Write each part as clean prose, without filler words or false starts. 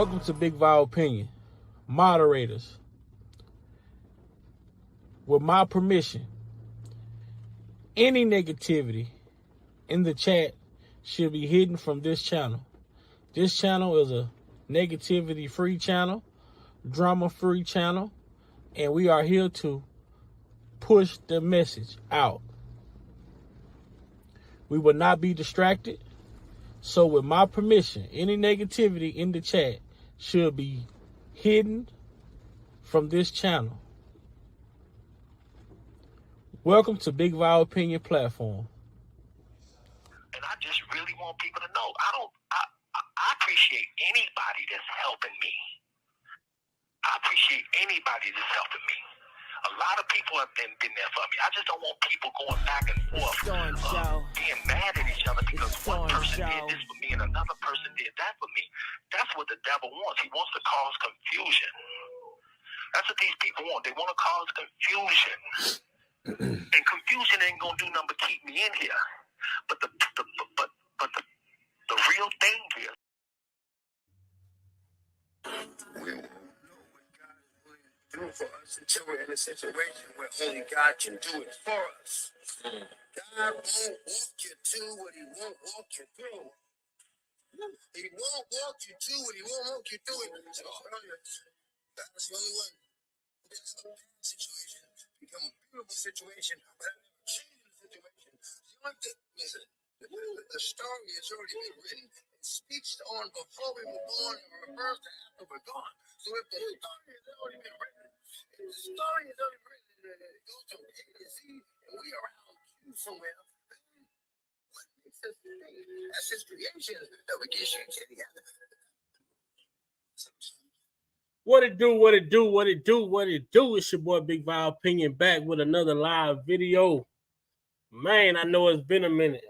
Welcome to Big Vile Opinion. Moderators, with my permission, any negativity in the chat should be hidden from this channel. This channel is a negativity-free channel, drama-free channel, and we are here to push the message out. We will not be distracted. So with my permission, any negativity in the chat should be hidden from this channel. Welcome to Big Vile Opinion Platform. And I just really want people to know, I appreciate anybody that's helping me. I appreciate anybody that's helping me. A lot of people have been there for me. I just don't want people going back and forth, being mad at each other because one person did this for me and another person did that for me. That's what the devil wants. He wants to cause confusion. That's what these people want. They want to cause confusion. And confusion ain't gonna do nothing but keep me in here. But the real thing here. We won't know what God is willing to do for us until we're in a situation where only God can do it for us. God won't walk you to what He won't walk you through. He won't walk you to what He won't walk you through. So earlier, that was the only one. It's a bad situation become a beautiful situation, but I never change the situation. The only thing, listen, the story has already been written. It speaks on before we were born and reversed after we're gone. So if the story has already been written, if the story is already written and it goes from A to Z, and we are around Q somewhere, then what makes us think as His creation that we can shoot together? What it do, what it do, what it do, what it do. It's your boy Big Vile Opinion back with another live video. Man, I know it's been a minute.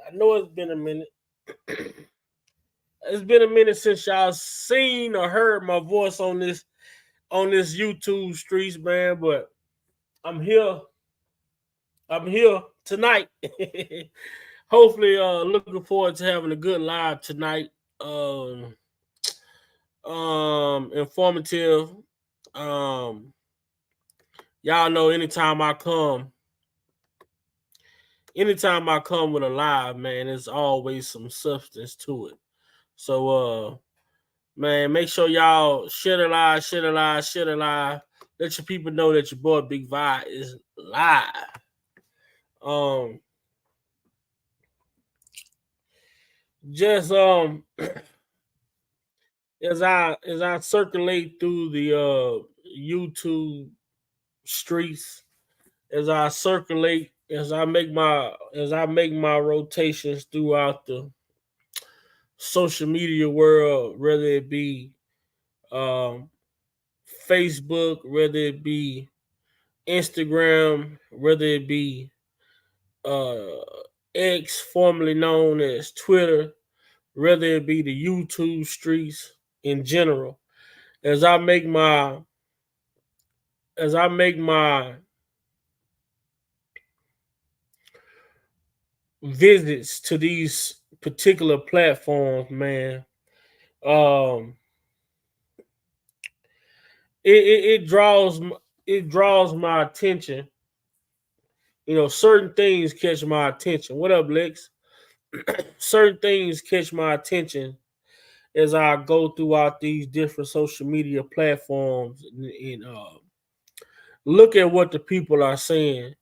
It's been a minute since y'all seen or heard my voice on this YouTube streets, man. But I'm here tonight. Hopefully, looking forward to having a good live tonight. Informative. Y'all know anytime I come with a live, man, there's always some substance to it. So man, make sure y'all share the live. Let your people know that your boy Big Vi is live. Just as I circulate through the YouTube streets, as I make my rotations throughout the social media world, whether it be Facebook, whether it be Instagram, whether it be X, formerly known as Twitter, whether it be the YouTube streets in general, as I make my visits to these particular platforms, man, it draws my attention. You know, certain things catch my attention. What up, Lex? Certain things catch my attention as I go throughout these different social media platforms and look at what the people are saying.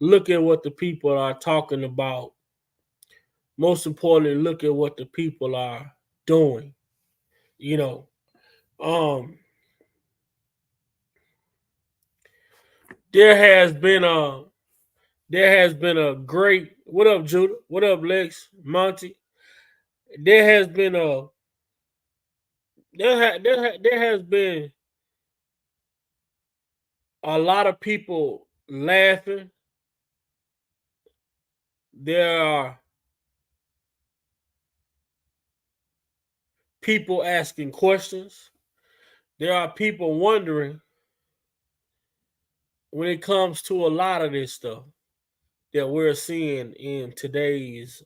Look at what the people are talking about. Most importantly, look at what the people are doing. You know, there has been a great. What up, Judah? What up, Lex? Monty? There has been a lot of people laughing. There are people asking questions. There are people wondering when it comes to a lot of this stuff that we're seeing in today's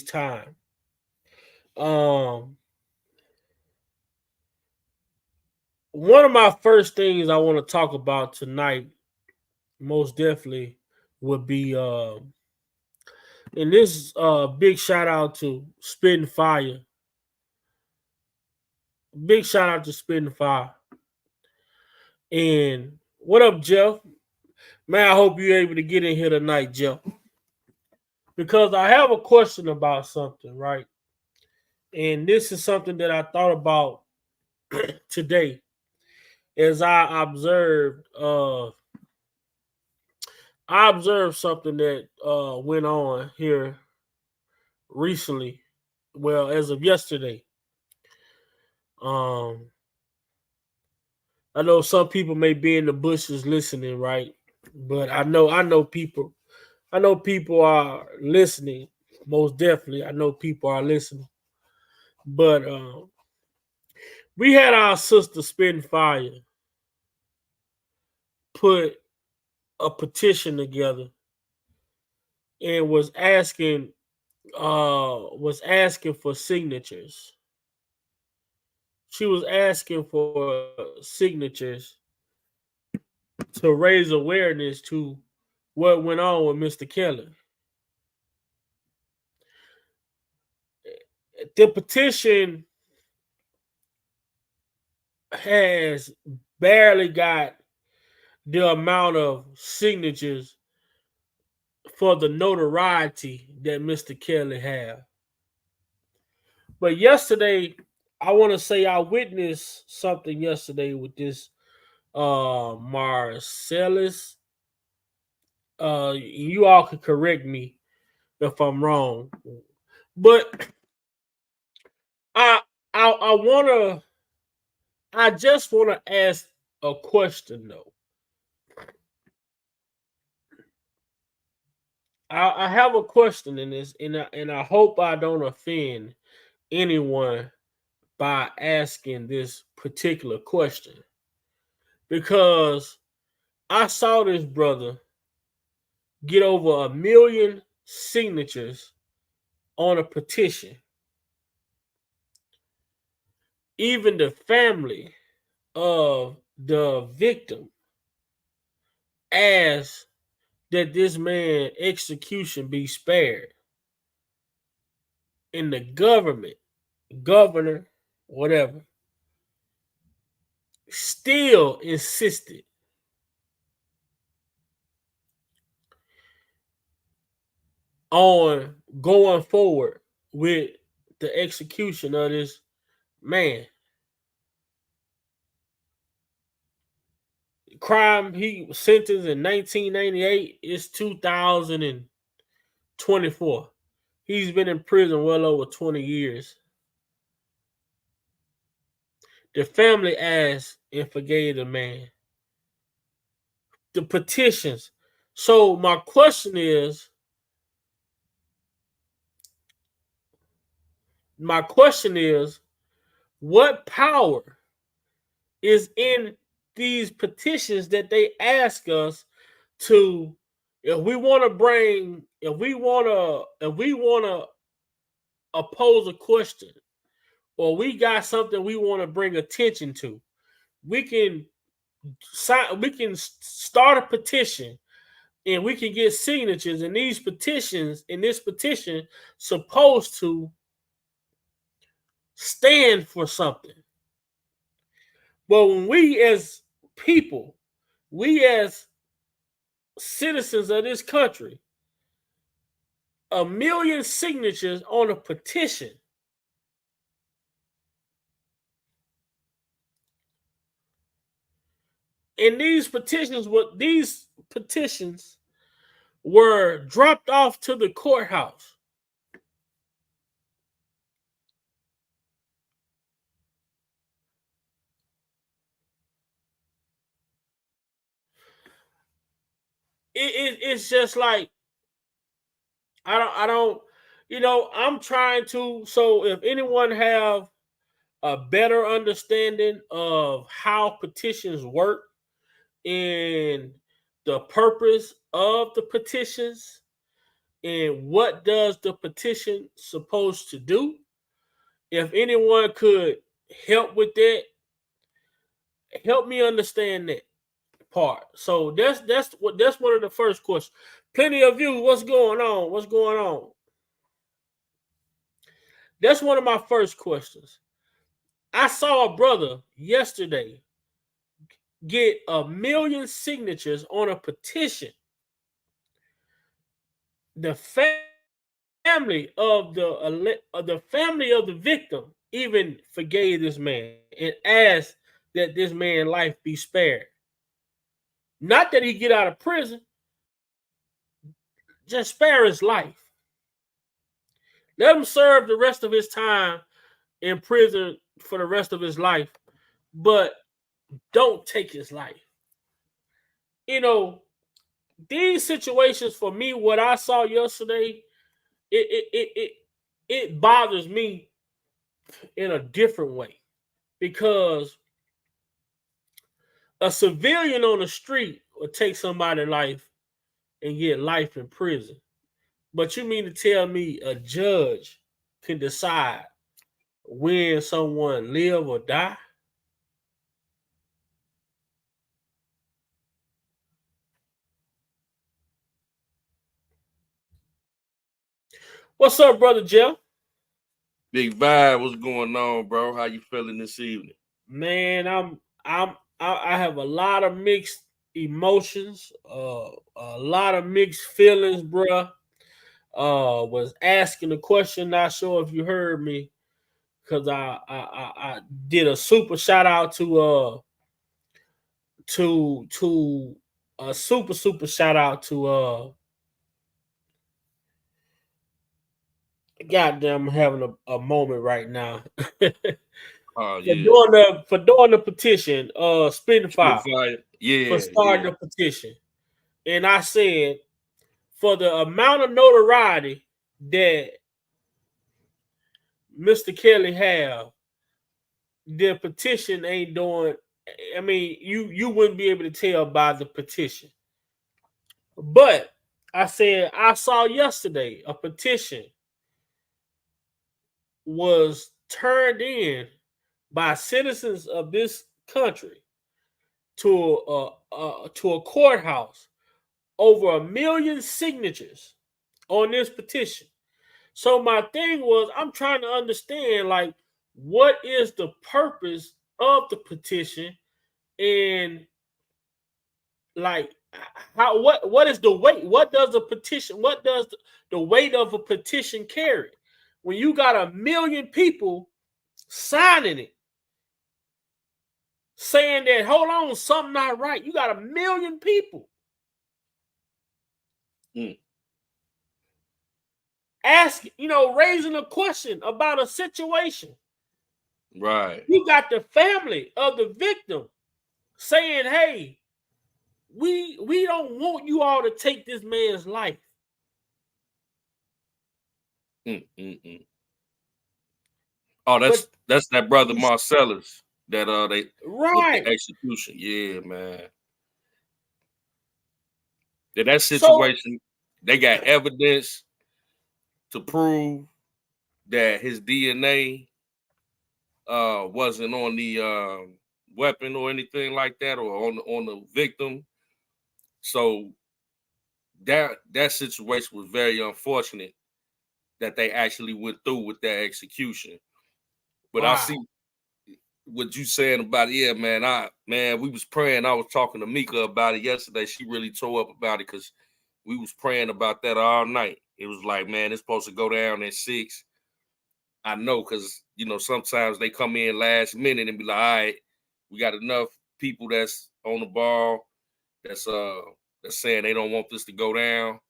time. one of my first things I want to talk about tonight, most definitely, would be and this big shout out to Spitting Fire. Big shout out to Spitting Fire. And what up, Jeff? Man, I hope you're able to get in here tonight, Jeff. Because I have a question about something, right? And this is something that I thought about today as I observed something that went on here recently. Well, as of yesterday. Um I know some people may be in the bushes listening, right? But I know people are listening. Most definitely, I know people are listening. But we had our sister Spitting Fire put a petition together and was asking for signatures. She was asking for signatures to raise awareness to what went on with Mr. Kelly. The petition has barely got the amount of signatures for the notoriety that Mr. Kelly had. But yesterday, I want to say I witnessed something yesterday with this Marcellus. You all can correct me if I'm wrong, but I I wanna I just wanna ask a question though. I have a question in this, and I hope I don't offend anyone by asking this particular question because I saw this brother get over 1 million signatures on a petition. Even the family of the victim asked that this man execution be spared. And the governor, whatever, still insisted on going forward with the execution of this man. Crime he was sentenced in 1998 is 2024. He's been in prison well over 20 years. The family asked and forgave the man. The petitions. So my question is, what power is in these petitions that they ask us to, if we want to oppose a question, or we got something we want to bring attention to, we can start a petition and we can get signatures, and this petition supposed to stand for something. But when we as people, we as citizens of this country, 1 million signatures on a petition, and these petitions were dropped off to the courthouse. It's just like I don't I'm trying to. So if anyone have a better understanding of how petitions work and the purpose of the petitions and what does the petition supposed to do, if anyone could help with that, Help me understand that part. So that's one of the first questions. Plenty of you, what's going on? What's going on? That's one of my first questions. I saw a brother yesterday get 1,000,000 signatures on a petition. The family of the victim even forgave this man and asked that this man's life be spared. Not that he get out of prison, just spare his life. Let him serve the rest of his time in prison for the rest of his life, but don't take his life. You know, these situations for me, what I saw yesterday, it bothers me in a different way because a civilian on the street will take somebody's life and get life in prison. But you mean to tell me a judge can decide when someone live or die? What's up, brother Jeff? Big Vibe, what's going on, bro? How you feeling this evening? Man, I have a lot of mixed emotions, a lot of mixed feelings, bruh. Was asking the question, not sure if you heard me, because I did a super shout out to a super shout out to goddamn, I'm having a moment right now. Oh yeah, For doing the petition, spin fire Spitfire. for Yeah, starting yeah. the petition. And I said, for the amount of notoriety that Mr. Kelly have, the petition ain't doing. I mean, you wouldn't be able to tell by the petition. But I said I saw yesterday a petition was turned in by citizens of this country to a courthouse, over 1,000,000 signatures on this petition. So my thing was, I'm trying to understand, like, what is the purpose of the petition, and like, how what is the weight? What does the petition? What does the weight of a petition carry when you got 1,000,000 people signing it, saying that hold on, something not right? You got 1,000,000 people asking, raising a question about a situation. Right. You got the family of the victim saying, "Hey, we don't want you all to take this man's life." Oh, But that's that brother Marcellus that they with the right. execution. Yeah, man. In that So situation, they got evidence to prove that his DNA wasn't on the weapon or anything like that, or on the victim. So that situation was very unfortunate that they actually went through with that execution. But I wow. see what you saying about it. Yeah, man, we was praying. I was talking to Mika about it yesterday. She really tore up about it because we was praying about that all night. It was like, man, it's supposed to go down at 6. I know, because sometimes they come in last minute and be like, all right, we got enough people that's on the ball that's saying they don't want this to go down.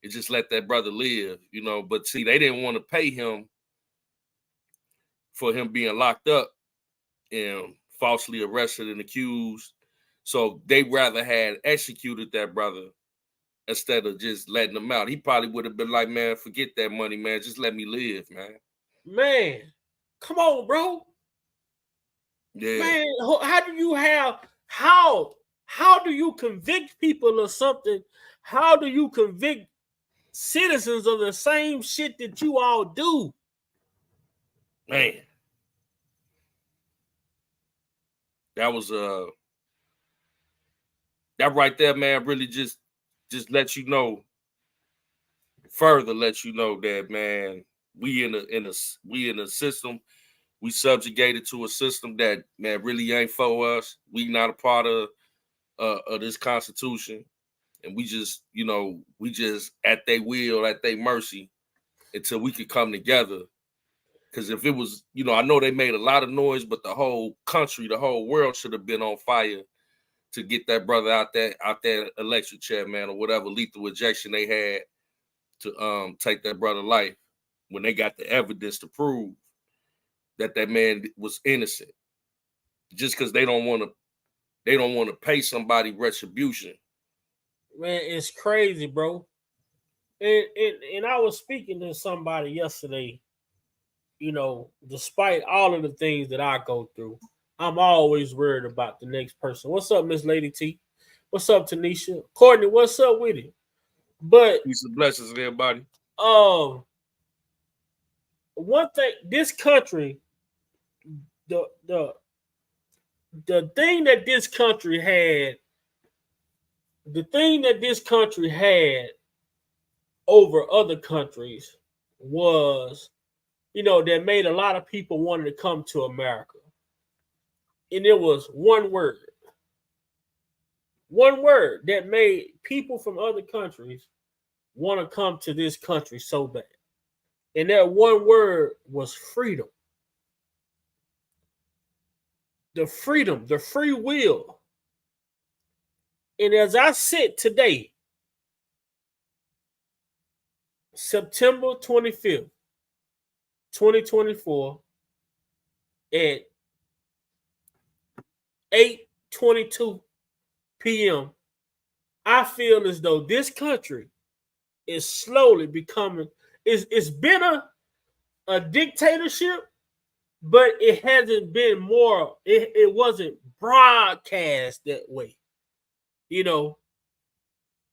And just let that brother live, But see, they didn't want to pay him for him being locked up and falsely arrested and accused. So they rather had executed that brother instead of just letting him out. He probably would have been like, man, forget that money, man. Just let me live, man. Man, come on, bro. Yeah. Man, how do you convict people of something? How do you convict citizens of the same shit that you all do? Man. that was that right there, man, really just lets you know, further lets you know that, man, we in a system, we subjugated to a system that, man, really ain't for us. We not a part of this Constitution, and we just, you know, we just at their will, at their mercy, until we could come together. Because if it was, you know, I know they made a lot of noise, but the whole country, the whole world should have been on fire to get that brother out that electric chair, man, or whatever lethal injection they had to take that brother's life, when they got the evidence to prove that that man was innocent. Just because they don't want to pay somebody retribution. Man, it's crazy, bro. And I was speaking to somebody yesterday. You know, despite all of the things that I go through, I'm always worried about the next person. What's up, Miss Lady T? What's up, Tanisha? Courtney, what's up with it? But Peace and blessings, everybody. One thing, this country, the thing that this country had, over other countries was, you know, that made a lot of people wanting to come to America. And it was one word that made people from other countries want to come to this country so bad. And that one word was freedom. The freedom, the free will. And as I sit today, September 25th, 2024, at 8:22 p.m., I feel as though this country is slowly becoming, it's been a dictatorship, but it hasn't been more, it wasn't broadcast that way. You know,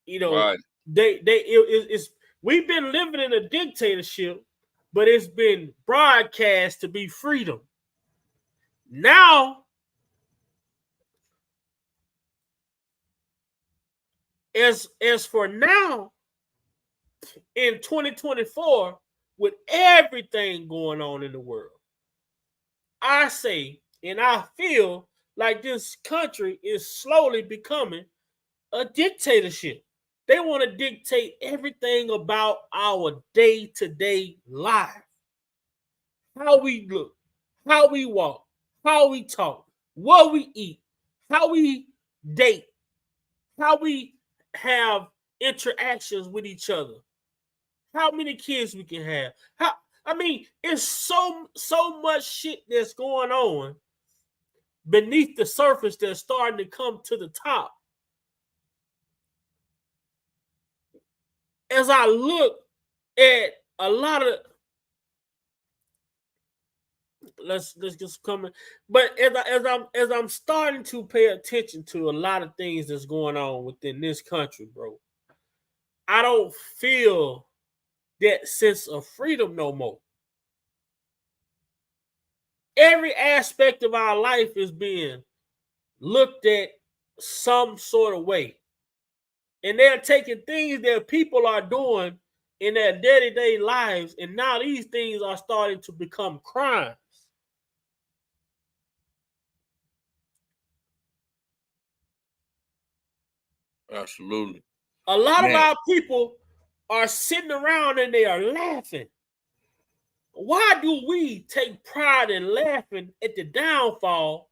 Right. it's we've been living in a dictatorship, but it's been broadcast to be freedom. Now, as for now, in 2024, with everything going on in the world, I say, and I feel like this country is slowly becoming a dictatorship. They want to dictate everything about our day-to-day life. How we look, how we walk, how we talk, what we eat, how we date, how we have interactions with each other, how many kids we can have. It's so much shit that's going on beneath the surface that's starting to come to the top. As I look at a lot of, let's just come in. But as I'm starting to pay attention to a lot of things that's going on within this country, bro, I don't feel that sense of freedom no more. Every aspect of our life is being looked at some sort of way. And they're taking things that people are doing in their day-to-day lives, and now these things are starting to become crimes. Absolutely. A lot of our people are sitting around and they are laughing. Why do we take pride in laughing at the downfall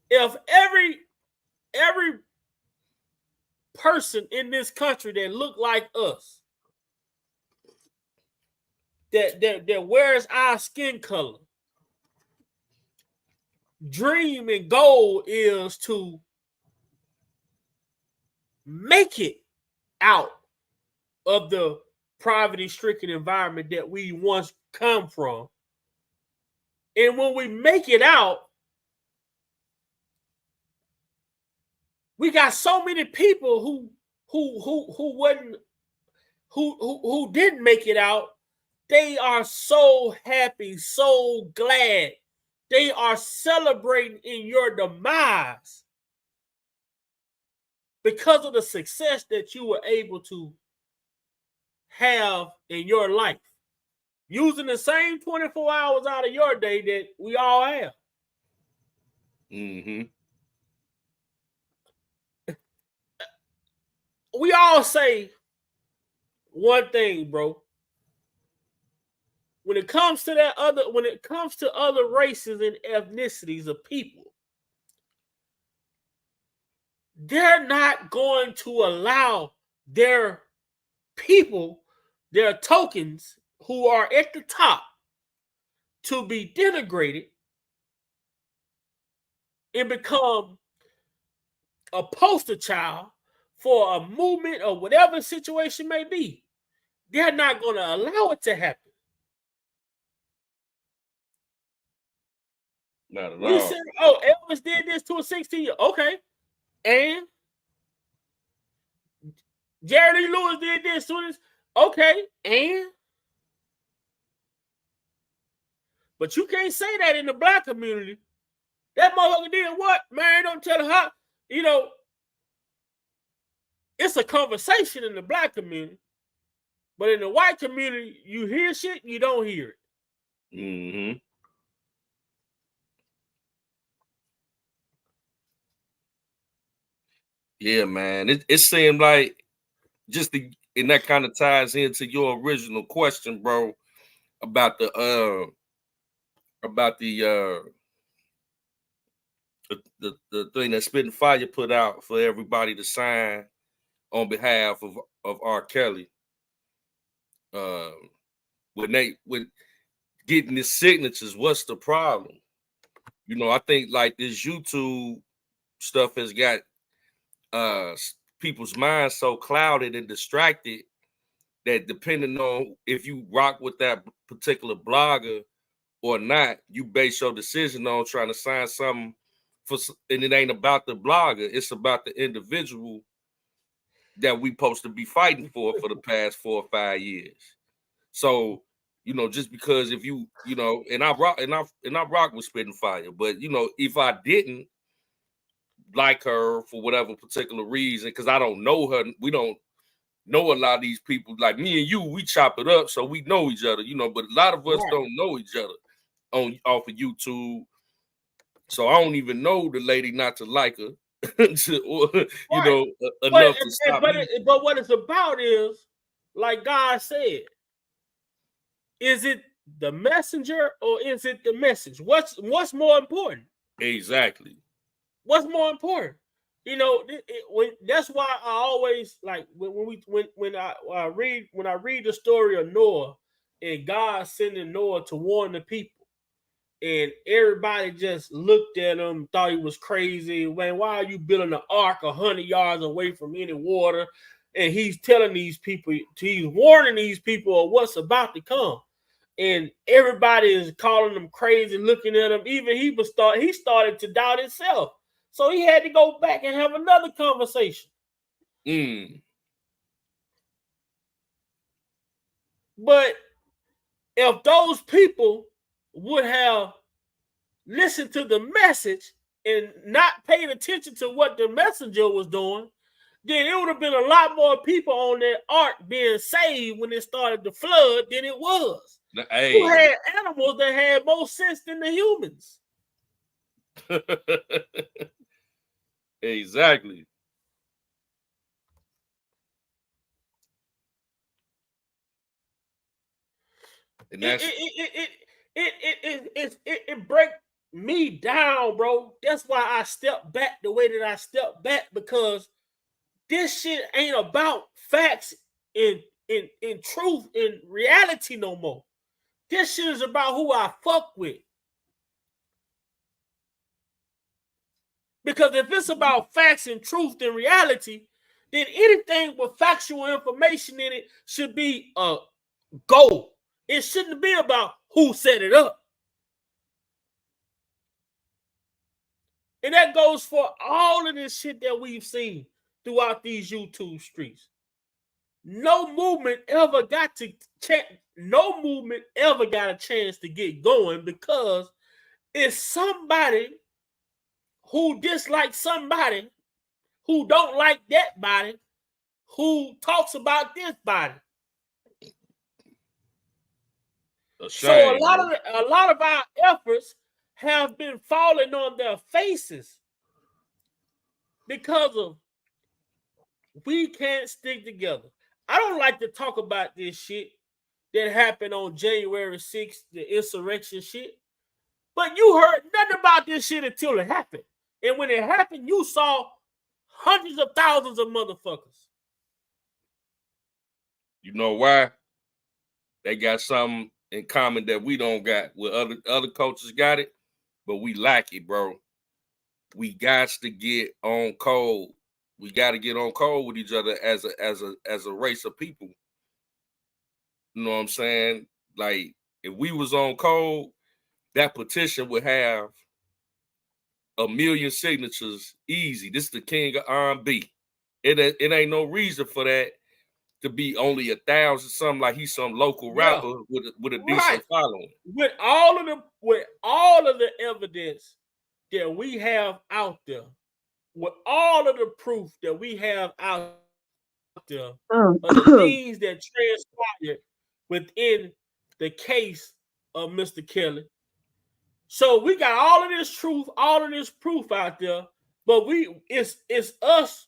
if every person in this country that look like us, that wears our skin color, dream and goal is to make it out of the poverty-stricken environment that we once come from. And when we make it out, we got so many people who didn't make it out. They are so happy, so glad They are celebrating in your demise because of the success that you were able to have in your life, using the same 24 hours out of your day that we all have. Mm-hmm. We all say one thing, bro. When it comes to other races and ethnicities of people, they're not going to allow their people, their tokens who are at the top, to be denigrated and become a poster child for a movement or whatever the situation may be. They're not going to allow it to happen. Not at We all. said, oh, Elvis did this to a 16-year-old. Okay. And Jerry Lee Lewis did this to this. Okay. And but you can't say that in the black community. That motherfucker did what? Man, don't tell her how. You know, it's a conversation in the black community. But in the white community, you hear shit, you don't hear it. Mm-hmm. Yeah, man. It seemed like and that kind of ties into your original question, bro, about the thing that Spitting Fire put out for everybody to sign on behalf of R. Kelly. With getting his signatures, what's the problem? You know, I think like this YouTube stuff has got people's minds so clouded and distracted that depending on if you rock with that particular blogger or not, you base your decision on trying to sign something and it ain't about the blogger, it's about the individual that we supposed to be fighting for the past 4 or 5 years. So, you know, just because if you know, and I rock with Spitting Fire, but you know, if I didn't like her for whatever particular reason, because I don't know her, we don't know a lot of these people. Like me and you, we chop it up, so we know each other, you know. But a lot of us don't know each other off of YouTube. So I don't even know the lady not to like her, enough to stop me. But what it's about is, like God said, is it the messenger or is it the message? What's more important? Exactly. What's more important? You know, that's why I always like when I read the story of Noah and God sending Noah to warn the people, and everybody just looked at him, thought he was crazy. Man, why are you building an ark 100 yards away from any water? And he's telling these people, he's warning these people of what's about to come. And everybody is calling him crazy, looking at him. Even he started to doubt himself. So he had to go back and have another conversation. But if those people would have listened to the message and not paid attention to what the messenger was doing, then it would have been a lot more people on that ark being saved when it started to flood than it was. Hey. Who had animals that had more sense than the humans. Exactly. And that's it break me down, bro. That's why I step back the way that I step back, because this shit ain't about facts in truth, in reality no more. This shit is about who I fuck with. Because if it's about facts and truth and reality, then anything with factual information in it should be a go. It shouldn't be about who set it up. And that goes for all of this shit that we've seen throughout these YouTube streets. No movement ever got a chance to get going because is somebody who dislikes somebody who don't like that body who talks about this body. So a lot of our efforts have been falling on their faces because of we can't stick together. I don't like to talk about this shit that happened on January 6th, the insurrection shit. But you heard nothing about this shit until it happened. And when it happened, you saw hundreds of thousands of motherfuckers. You know why? They got something in common that we don't got. Where other coaches got it, but we lack it, bro. We got to get on code. We got to get on code with each other as a race of people. You know what I'm saying? Like, if we was on code, that petition would have 1 million signatures easy. This is the king of R&B. It ain't no reason for that to be only 1,000 something, like he's some local rapper with a decent following. With all of the evidence that we have out there, with all of the proof that we have out there of the things that transpired within the case of Mr. Kelly. So we got all of this truth, all of this proof out there, but it's us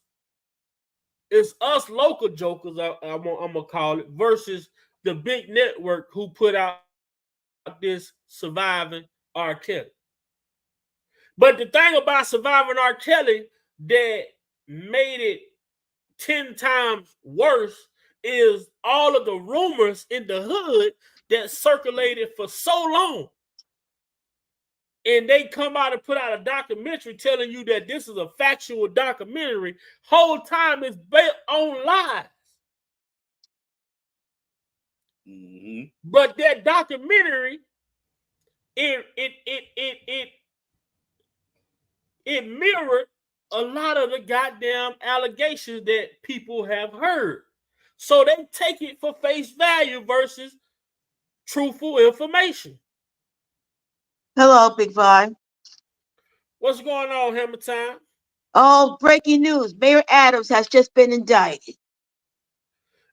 local jokers, I'm gonna call it, versus the big network who put out this Surviving R. Kelly. But the thing about Surviving R. Kelly that made it 10 times worse is all of the rumors in the hood that circulated for so long. And they come out and put out a documentary telling you that this is a factual documentary. Whole time it's built on lies. Mm-hmm. But that documentary, it mirrored a lot of the goddamn allegations that people have heard. So they take it for face value versus truthful information. Hello, Big Five. What's going on, Hammer Time? Oh, breaking news. Mayor Adams has just been indicted.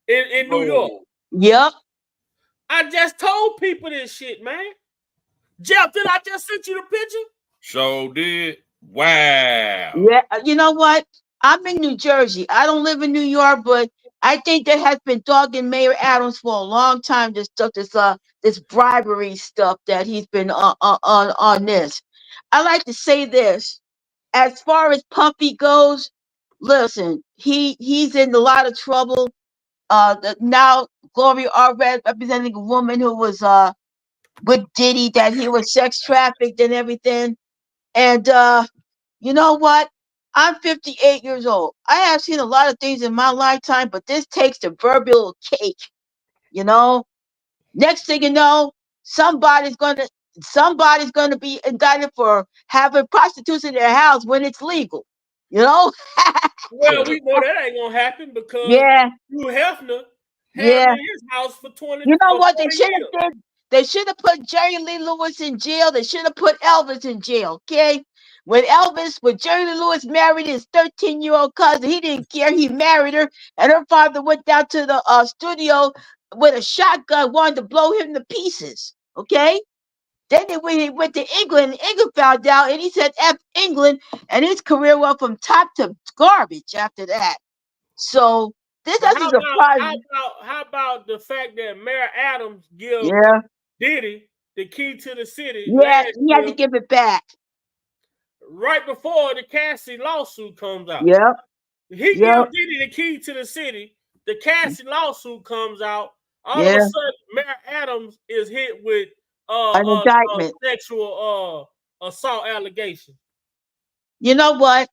In New York. Yep. I just told people this shit, man. Jeff, did I just send you the picture? Sure did. Wow. Yeah, you know what? I'm in New Jersey. I don't live in New York, but I think there has been dogging Mayor Adams for a long time. This stuff, this bribery stuff that he's been on this. I like to say this: as far as Puffy goes, listen, he's in a lot of trouble. Now Gloria Allred representing a woman who was with Diddy, that he was sex trafficked and everything, and you know what? I'm 58 years old. I have seen a lot of things in my lifetime, but this takes the proverbial cake. You know, next thing you know, somebody's gonna be indicted for having prostitutes in their house when it's legal. You know? Well, we know that ain't gonna happen because Yeah. Hugh Hefner had Yeah. him in his house for 20 You know for what 20 they should years. have did? They should have put Jerry Lee Lewis in jail. They should have put Elvis in jail. Okay, when Jerry Lee Lewis married his 13-year-old cousin, he didn't care. He married her, and her father went down to the studio with a shotgun, wanted to blow him to pieces. Okay. Then he went to England, and England found out, and he said F England, and his career went from top to garbage after that. So this doesn't surprise me. How about the fact that Mayor Adams give Yeah. Diddy the key to the city Yeah, last he had year, to give it back. right before the Cassie lawsuit comes out? Yep. He Yep. gives Diddy the key to the city. The Cassie lawsuit comes out. All of Yeah. a sudden, Mayor Adams is hit with An indictment. sexual assault allegation. You know what?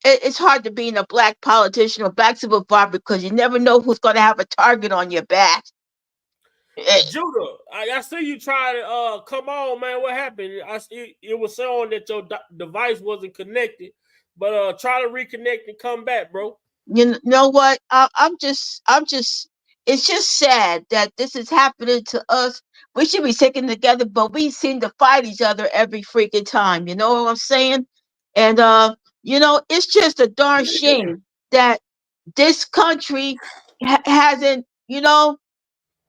It's hard to be a black politician or black supervisor because you never know who's going to have a target on your back. Judah, I see you trying to come on, man. What happened? It was showing that your device wasn't connected, but try to reconnect and come back, bro. You know what? I'm just. it's just sad that this is happening to us. We should be sticking together, but we seem to fight each other every freaking time. You know what I'm saying? And it's just a darn shame that this country hasn't.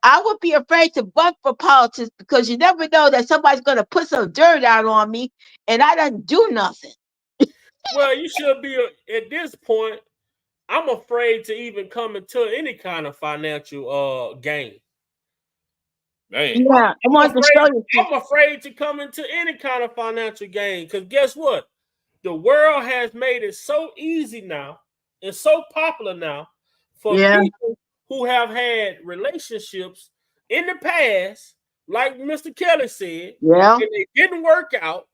I would be afraid to vote for politics because you never know that somebody's gonna put some dirt out on me, and I didn't do nothing. Well, you should be at this point. I'm afraid to even come into any kind of financial gain. Man. Yeah, I I'm wanted to show afraid. you. Something. I'm afraid to come into any kind of financial gain because guess what? The world has made it so easy now and so popular now for Yeah, people who have had relationships in the past, like Mr. Kelly said, yeah, and they didn't work out.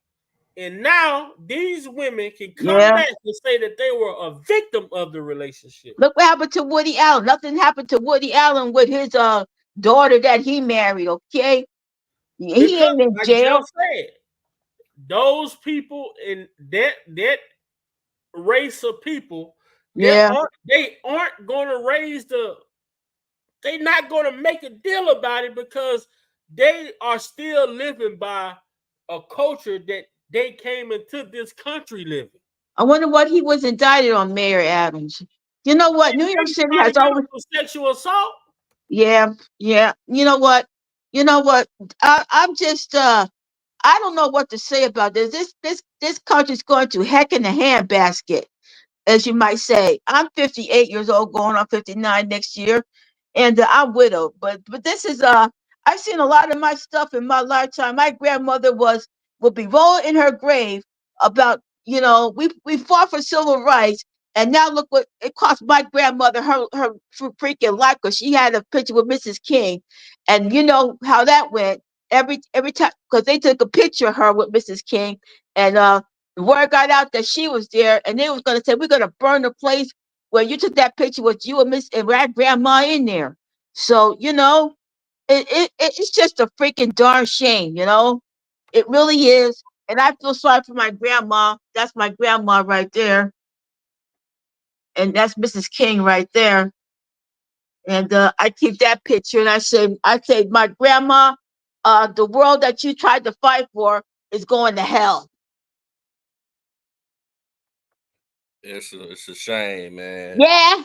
And now these women can come yeah. back and say that they were a victim of the relationship. Look what happened to Woody Allen. Nothing happened to Woody Allen with his daughter that he married. Okay, he Because, ain't in like jail. Jeff said, those people in that race of people, Yeah, they aren't going to they're not going to make a deal about it because they are still living by a culture that they came into this country living. I wonder what he was indicted on, Mayor Adams. You know what? New York They City trying has to get always. them for sexual assault. Yeah, yeah. You know what? You know what? I'm just I don't know what to say about this. This country's going to heck in the handbasket, as you might say. I'm 58 years old, going on 59 next year, and I'm widowed. But this is I've seen a lot of my stuff in my lifetime. My grandmother would be rolling in her grave about we fought for civil rights, and now look what it cost my grandmother her freaking life because she had a picture with Mrs. King, and you know how that went every time because they took a picture of her with Mrs. King, and the word got out that she was there, and they was gonna say we're gonna burn the place where you took that picture with you and Miss and grandma in there. So it's just a freaking darn shame. It really is. And I feel sorry for my grandma. That's my grandma right there, and that's Mrs. King right there. And I keep that picture, and I say, my grandma, the world that you tried to fight for is going to hell. It's a shame, man. Yeah.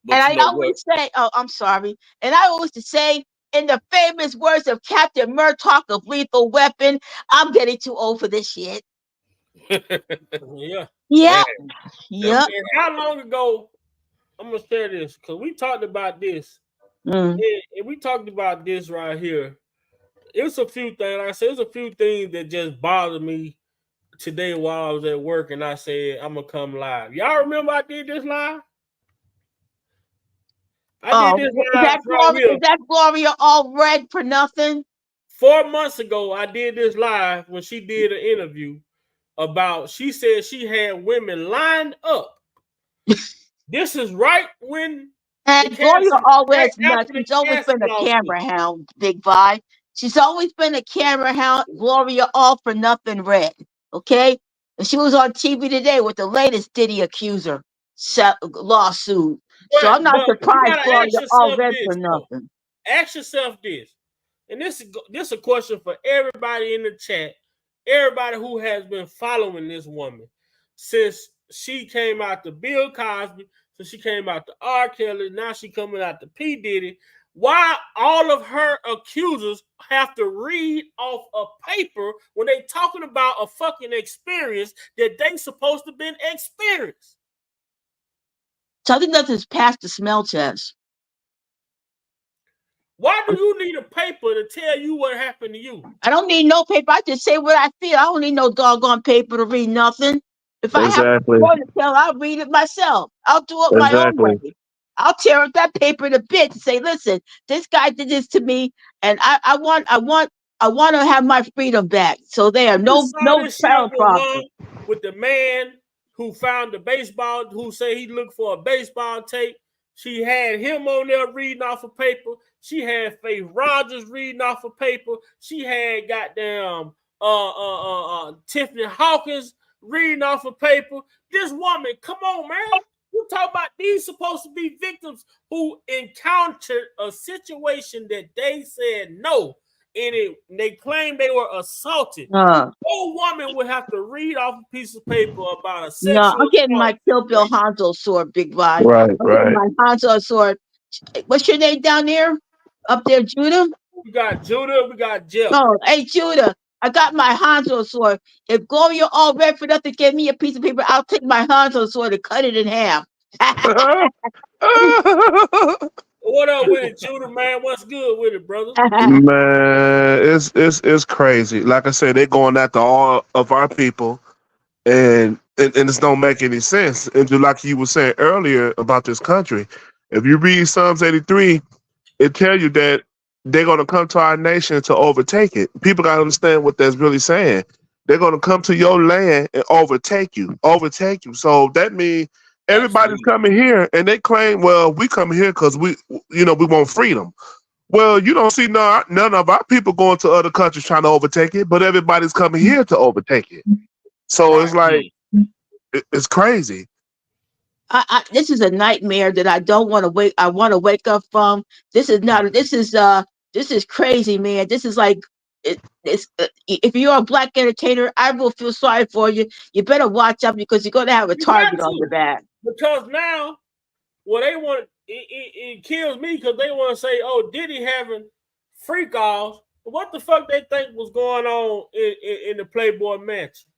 And But you I know what? always say, oh, I'm sorry. And I always say, in the famous words of Captain Murtaugh of Lethal Weapon, I'm getting too old for this shit. Yeah. Man, Yep. that Yep. And how long ago? I'm gonna share this because we talked about this, Mm. and we talked about this right here. It was a few things. Like I said, it was a few things that just bothered me today while I was at work, and I said I'm gonna come live. Y'all remember I did this live? I did Oh, this live right here Is that Gloria all red for nothing? 4 months ago. I did this live when she did an interview about. She said she had women lined up. This is right when the And Gloria Cassie, right always nuts. after the She's always Cassie been a lawsuit. camera hound, Big Vi. She's always been a camera hound. Gloria all for nothing red. Okay? And she was on TV today with the latest Diddy accuser lawsuit. So I'm not But you surprised gotta Gloria ask all yourself red for this though. nothing. Ask yourself this, and this is a question for everybody in the chat, everybody who has been following this woman since she came out to Bill Cosby, since she came out to R. Kelly, now she coming out to P. Diddy. Why all of her accusers have to read off a paper when they talking about a fucking experience that they supposed to been experienced? So I think that's his past the smell test. Why do you need a paper to tell you what happened to you? I don't need no paper. I just say what I feel. I don't need no doggone paper to read nothing. If I have a Exactly. story to tell, I'll read it myself. I'll do it my own Exactly. way. I'll tear up that paper to bits and say, listen, this guy did this to me, and I want to have my freedom back. So there, You no saw no this shit trail with process. with the man who found the baseball, who said he looked for a baseball tape. She had him on there reading off of paper. She had Faith Rogers reading off of paper. She had goddamn Tiffany Hawkins reading off of paper. This woman, come on, man. You talk about these supposed to be victims who encountered a situation that they said no, and they claimed they were assaulted. No woman would have to read off a piece of paper about a No, sexual I'm getting my assault Kill Bill situation. Hanzo sword, Big Rod. Right, I'm getting right. my Hanzo sword. What's your name down there? Up there, Judah? We got Judah, we got Jeff. Oh, hey, Judah. I got my Hanzo sword. If Gloria all red for nothing give me a piece of paper, I'll take my Hanzo sword and cut it in half. What up with it, Judah, man? What's good with it, brother? Man, it's crazy. Like I said, they're going after all of our people, and this don't make any sense. And just like you were saying earlier about this country, if you read Psalms 83, it tells you that they're gonna come to our nation to overtake it. People gotta understand what that's really saying. They're gonna come to your land and overtake you. So that means everybody's Absolutely. coming here, and they claim, well, we come here because we want freedom. Well, you don't see none of our people going to other countries trying to overtake it, but everybody's coming here to overtake it. So it's Right. like it's crazy. This is a nightmare that I don't want to wake. I want to wake up from. This is crazy, man. This is like if you're a black entertainer, I will feel sorry for you. You better watch out because you're going to have a You got target on to. your back. Because now, what they want, it kills me because they want to say, oh, Diddy having freak offs. What the fuck they think was going on in the Playboy Mansion?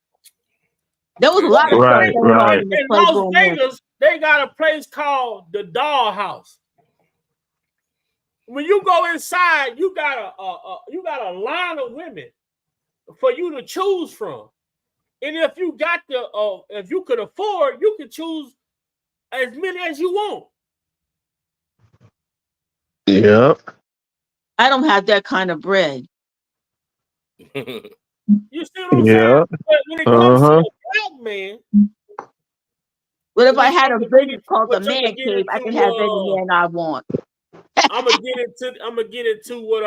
There was a lot of stuff Right, going on right. in the In Las Playboy Mansion. Vegas, they got a place called the Dollhouse. When you go inside, you got a line of women for you to choose from. And if you got if you could afford, you could choose as many as you want. Yep. I don't have that kind of bread. You see what I'm saying? Yeah. But when it comes to Uh-huh. a black man, But if I which had a business called the I'm gonna Man get Cave, I into, can have any man I want. I'm gonna get into what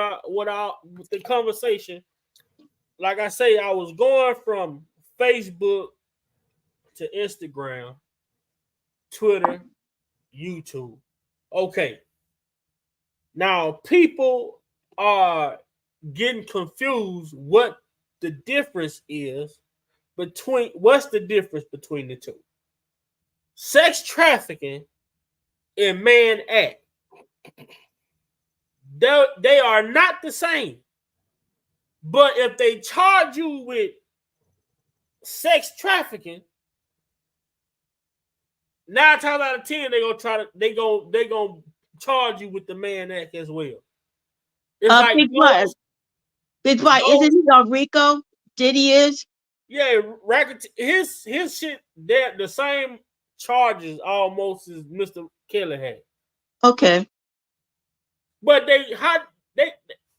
the conversation. Like I say, I was going from Facebook to Instagram, Twitter, YouTube. Okay. Now people are getting confused what the difference is what's the difference between the two? Sex trafficking and Mann Act. They are not the same. But if they charge you with sex trafficking, 9 times out of 10, they gonna charge you with the Mann Act as well. It's like Big Bud, isn't he on Rico? Diddy is? Yeah, his shit, they're the same charges almost as Mr. Kelly had. Okay. But I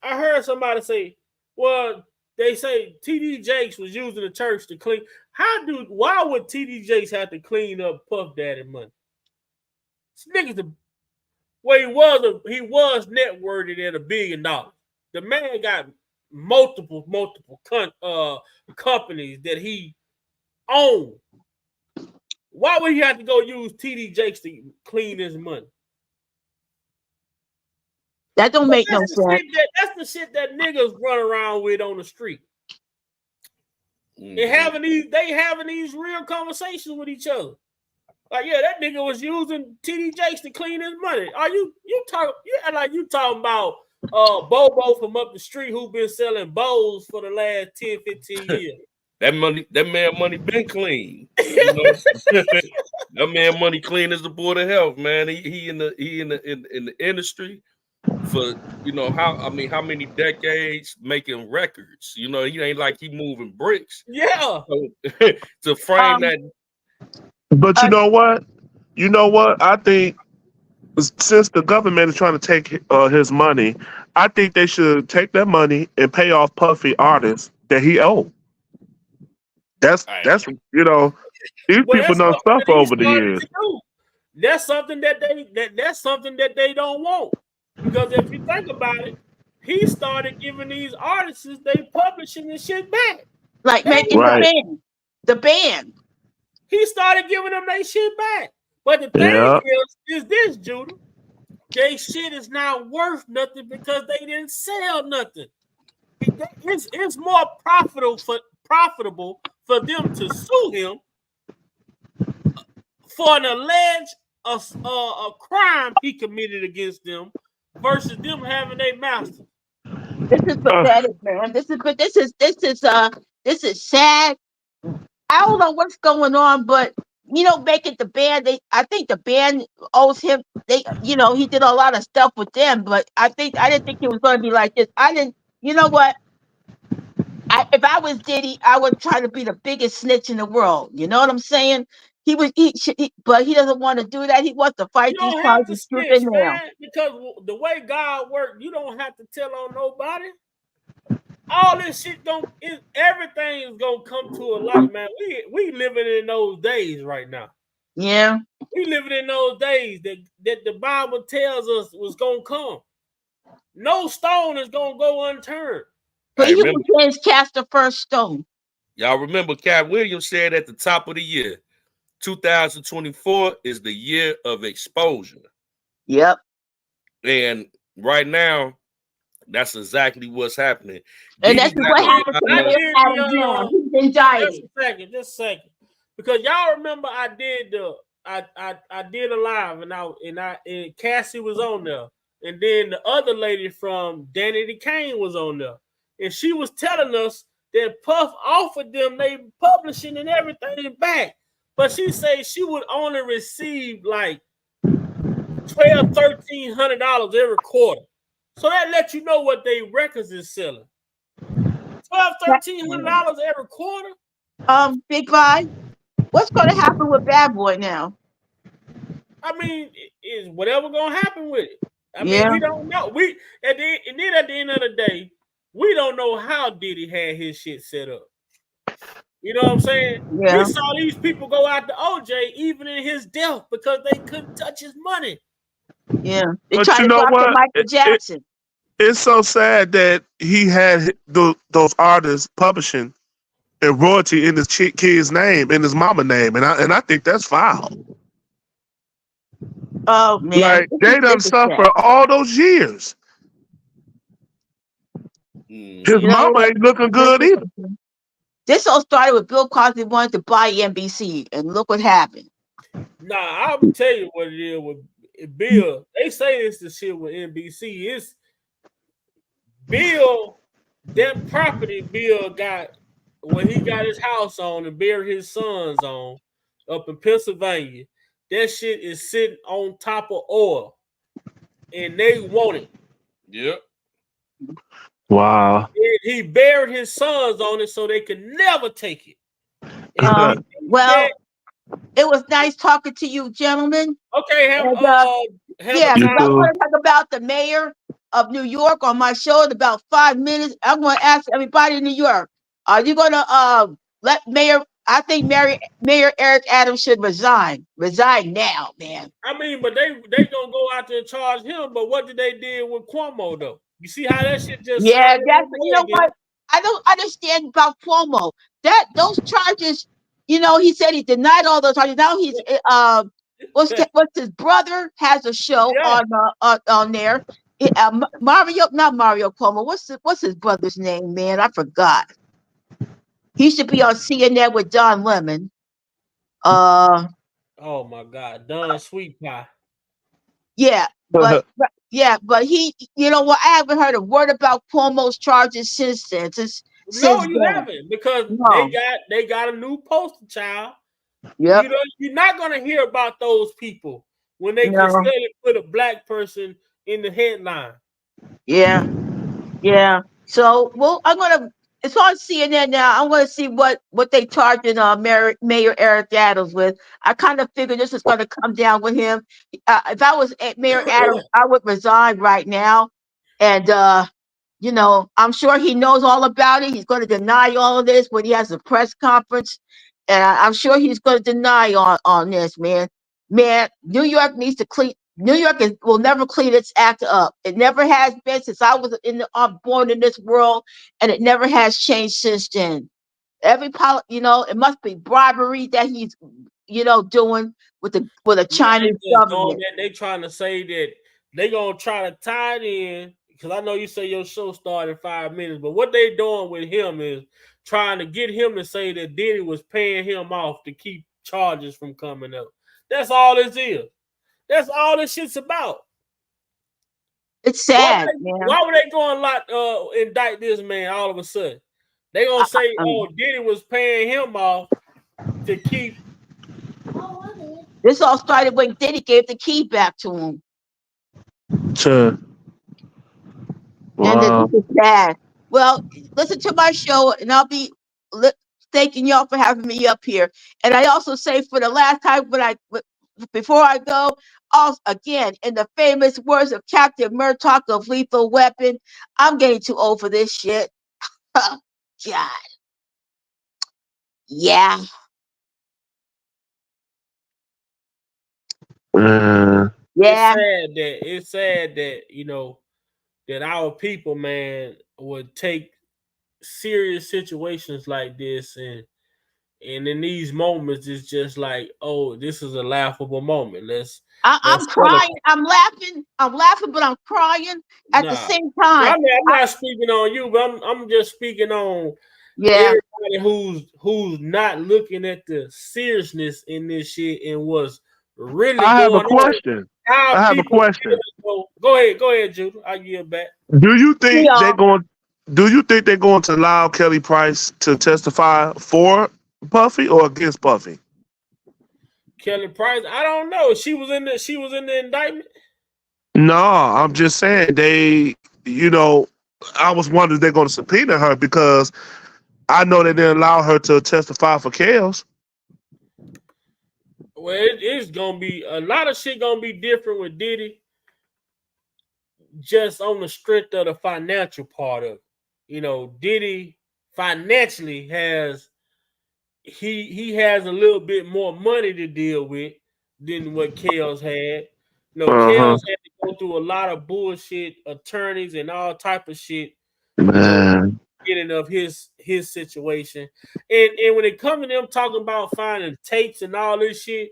heard somebody say, well, they say TD Jakes was using the church to clean. Why would TD Jakes have to clean up Puff Daddy money? This nigga's he was net worthy at $1 billion. The man got multiple companies that he owned. Why would he have to go use TD Jakes to clean his money? That don't make no sense. That's the shit that niggas run around with on the street. They having these real conversations with each other. Like, yeah, that nigga was using TD Jakes to clean his money. Are you talking about Bobo from up the street who been selling bowls for the last 10, 15 years? That man money been clean. You know? That man money clean as the board of health, man. He in the industry for how many decades making records. He ain't like he moving bricks. Yeah. So, to frame that. But you know what? I think since the government is trying to take his money, I think they should take that money and pay off Puffy artists that he owed. That's these people done stuff over the years. That's something that they don't want. Because if you think about it, he started giving these artists they publishing this shit back. Like making the band. He started giving them their shit back. But the thing Yeah. is this, Judah. They shit is not worth nothing because they didn't sell nothing. It's more profitable for them to sue him for an alleged a crime he committed against them versus them having a master. This is pathetic, man. This is sad. I don't know what's going on, but make it the band. I think the band owes him. He did a lot of stuff with them, but I didn't think it was going to be like this. I didn't. You know what? If I was Diddy, I would try to be the biggest snitch in the world. You know what I'm saying? But he doesn't want to do that. He wants to You fight these don't have to charges tooth snitch, and nail. man, because the way God works, you don't have to tell on nobody. All this shit everything is gonna come to a light, man. We living in those days right now. Yeah. We living in those days that the Bible tells us was gonna come. No stone is gonna go unturned. But Hey, he remember, who can cast the first stone. y'all remember Cat Williams said at the top of the year, 2024 is the year of exposure. Yep. And right now, that's exactly what's happening. And Diddy that's got what a happened to I lot of, Mayor did Adam Mann. He's indicted. just a second. Because y'all remember I did a live and Cassie was on there. And then the other lady from Danny the Kane was on there. And she was telling us that Puff offered them they publishing and everything back. But she said she would only receive like $1,200-$1,300 every quarter. So that lets you know what they records is selling. $1,200-$1,300 every quarter. Big Boy, what's going to happen with Bad Boy now? I mean, is whatever gonna happen with it? I mean, Yeah. we don't know. At the end of the day, we don't know how Diddy had his shit set up. You know what I'm saying? Yeah. We saw these people go out to OJ even in his death because they couldn't touch his money. Yeah. They But tried you to know talk to what? Michael Jackson. It's so sad that he had those artists publishing and royalty in his kid's name, in his mama name, and I think that's foul. Oh man, Like they done this is sad. suffer all those years. His You know mama what? ain't looking good either. This all started with Bill Cosby wanted to buy NBC, and look what happened. Nah, I'll tell you what it is with Bill. They say it's the shit with NBC. It's Bill, that property Bill got when he got his house on and buried his sons on up in Pennsylvania. That shit is sitting on top of oil, and they want it. yep. Wow. And he buried his sons on it so they could never take it. Well, it was nice talking to you, gentlemen. Okay, Yeah, You because I too. want to talk about the mayor of New York on my show in about 5 minutes. I'm going to ask everybody in New York: are you going to let Mayor? I think Mayor Eric Adams should resign. Resign now, man. I mean, but they gonna go out there and charge him. But what did they do with Cuomo though? You see how that shit just Yeah, sounded that's you know what I don't understand about Cuomo. Those charges, he said he denied all those charges. Now he's what's his brother has a show Yeah. on there. Mario, not Mario Cuomo. What's his brother's name, man? I forgot. He should be on CNN with Don Lemon. Oh my God, Don Sweet Pie. Yeah, but he, you know what? I haven't heard a word about Cuomo's charges since then. No, you Then. haven't because No. they got a new poster child. Yep. You're not gonna hear about those people when they can No. still put a black person in the headline. Yeah. Yeah. So, well, it's on CNN now. I'm gonna see what they charging Mayor Eric Adams with. I kind of figured this is gonna come down with him. If I was Mayor Adams, I would resign right now. And I'm sure he knows all about it. He's going to deny all of this when he has a press conference. And I'm sure he's going to deny on this, man. Man, New York needs to clean. New York will never clean its act up. It never has been since I was born in this world, and it never has changed since then. It must be bribery that he's doing with a Yeah, they Chinese just doing government. that. They trying to say that they gonna try to tie it in because I know you say your show started in 5 minutes, but what they doing with him is trying to get him to say that Diddy was paying him off to keep charges from coming up. That's all this is. That's all this shit's about. It's sad, man. Why would they go and indict this man all of a sudden? They gonna say, oh, Diddy was paying him off to keep. This all started when Diddy gave the key back to him. Sure. And Wow. this is sad. Well, listen to my show, and I'll be thanking y'all for having me up here. And I also say for the last time before I go, also again in the famous words of Captain Murtaugh of Lethal Weapon, I'm getting too old for this shit. God, yeah. Yeah. It's sad that that our people, man, would take serious situations like this and in these moments it's just like, oh, this is a laughable moment. I'm crying. I'm laughing, but I'm crying at the same time. I'm not speaking on you, but I'm just speaking on everybody who's not looking at the seriousness in this shit and what's really I have going a question. on. I have a question. Go ahead, Judah. I'll give it back. Do you think they're going to allow Kelly Price to testify for Puffy or against Puffy? Kelly Price, I don't know. She was in the indictment. No, I'm just saying I was wondering if they're going to subpoena her because I know they didn't allow her to testify for Chaos. Well, it's gonna be a lot of shit gonna be different with Diddy, just on the strength of the financial part of it. Diddy financially has he has a little bit more money to deal with than what Chaos had. Chaos had to go through a lot of bullshit attorneys and all type of shit. Getting of his situation, and when it comes to them talking about finding tapes and all this shit,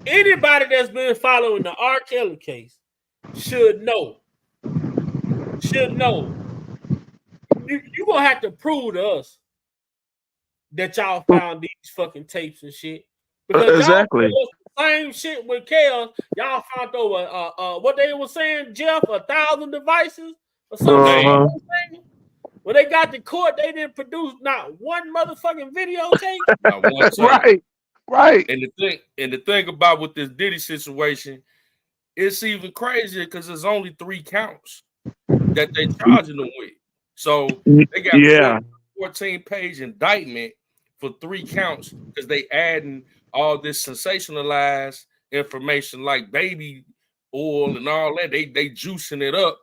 anybody that's been following the R. Kelly case should know. You gonna have to prove to us that y'all found these fucking tapes and shit because Exactly. y'all the same shit with Chaos. Y'all found over what they were saying, Jeff, 1,000 devices or something. When they got to court, they didn't produce not one motherfucking videotape. Not one time. Right. And the thing about with this Diddy situation, it's even crazier because there's only 3 counts that they charging them with. So they got a 14-page indictment for 3 counts because they adding all this sensationalized information like baby oil and all that. They juicing it up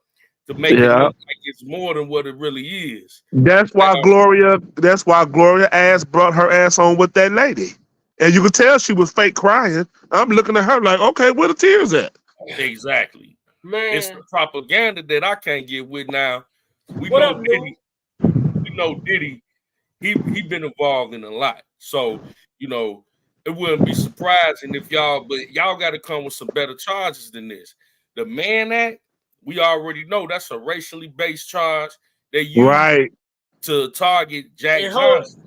to make it look like it's more than what it really is. That's why Gloria brought her ass on with that lady. And you could tell she was fake crying. I'm looking at her like, okay, where the tears at? Exactly. Man. It's the propaganda that I can't get with now. We know Diddy, he been involved in a lot. So, it wouldn't be surprising if y'all got to come with some better charges than this. The Mann Act, we already know that's a racially based charge they use to target Jack Johnson.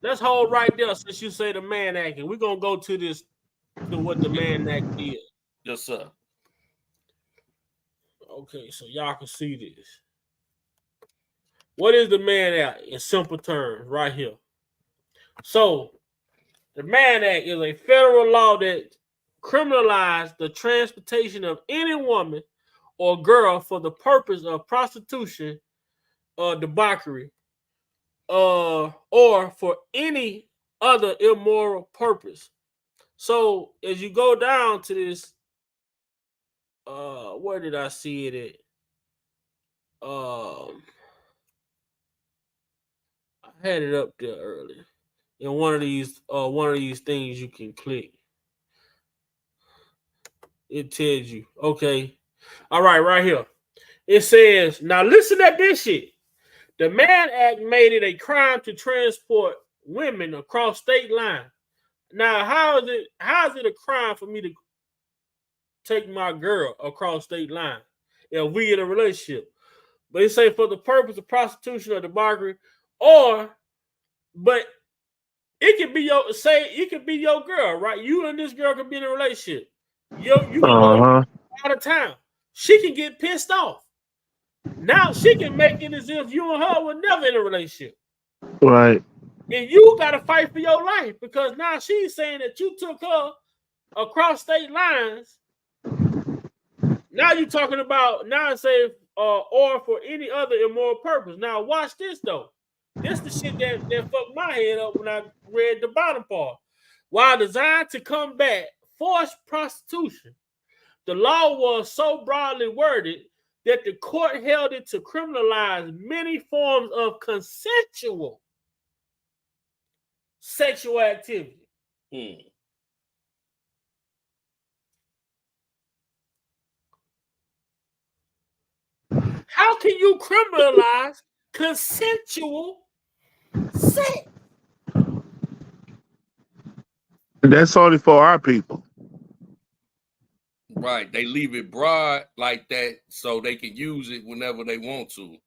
Let's hold right there since you say the Mann Act, and we're gonna go to what the Mann Act is. Yes, sir. Okay, so y'all can see this. What is the Mann Act in simple terms right here? So the Mann Act is a federal law that criminalizes the transportation of any woman or girl for the purpose of prostitution or debauchery, or for any other immoral purpose. So as you go down to this, where did I see it at? I had it up there earlier. In one of these things you can click. It tells you, okay. All right here. It says, now listen at this shit. The Mann Act made it a crime to transport women across state lines. Now, how is it a crime for me to take my girl across state line if we in a relationship? But they say for the purpose of prostitution or debauchery, but it could be your girl, right? You and this girl could be in a relationship. You go out of town. She can get pissed off. Now she can make it as if you and her were never in a relationship. Right. And you got to fight for your life because now she's saying that you took her across state lines. Now you're talking about say or for any other immoral purpose. Now watch this though. This the shit that fucked my head up when I read the bottom part. While designed to combat forced prostitution, the law was so broadly worded that the court held it to criminalize many forms of consensual sexual activity. How can you criminalize consensual sex? That's only for our people. Right. They leave it broad like that so they can use it whenever they want to.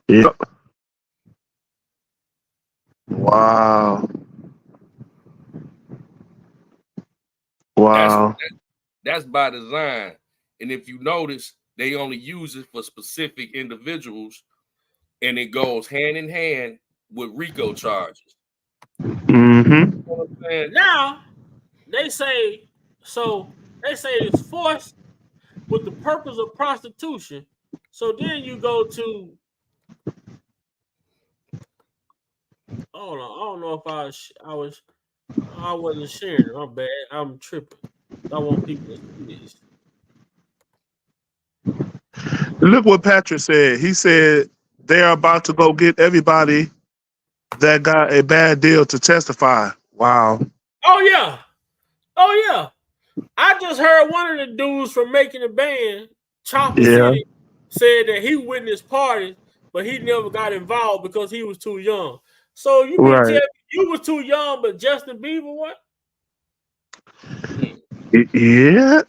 Yep. Wow. Wow. That's by design. And if you notice, they only use it for specific individuals, and it goes hand in hand with Rico charges. Mm-hmm. And now they say it's forced with the purpose of prostitution. So then you go to I don't know if I wasn't sharing it. I'm bad. I'm tripping. I want people to see this. Look what Patrick said. He said they're about to go get everybody that got a bad deal to testify. Wow. Oh yeah. I just heard one of the dudes from Making a Band, Chopper City, said that he witnessed parties, but he never got involved because he was too young. So you mean tell me you was too young, but Justin Bieber what? Yeah.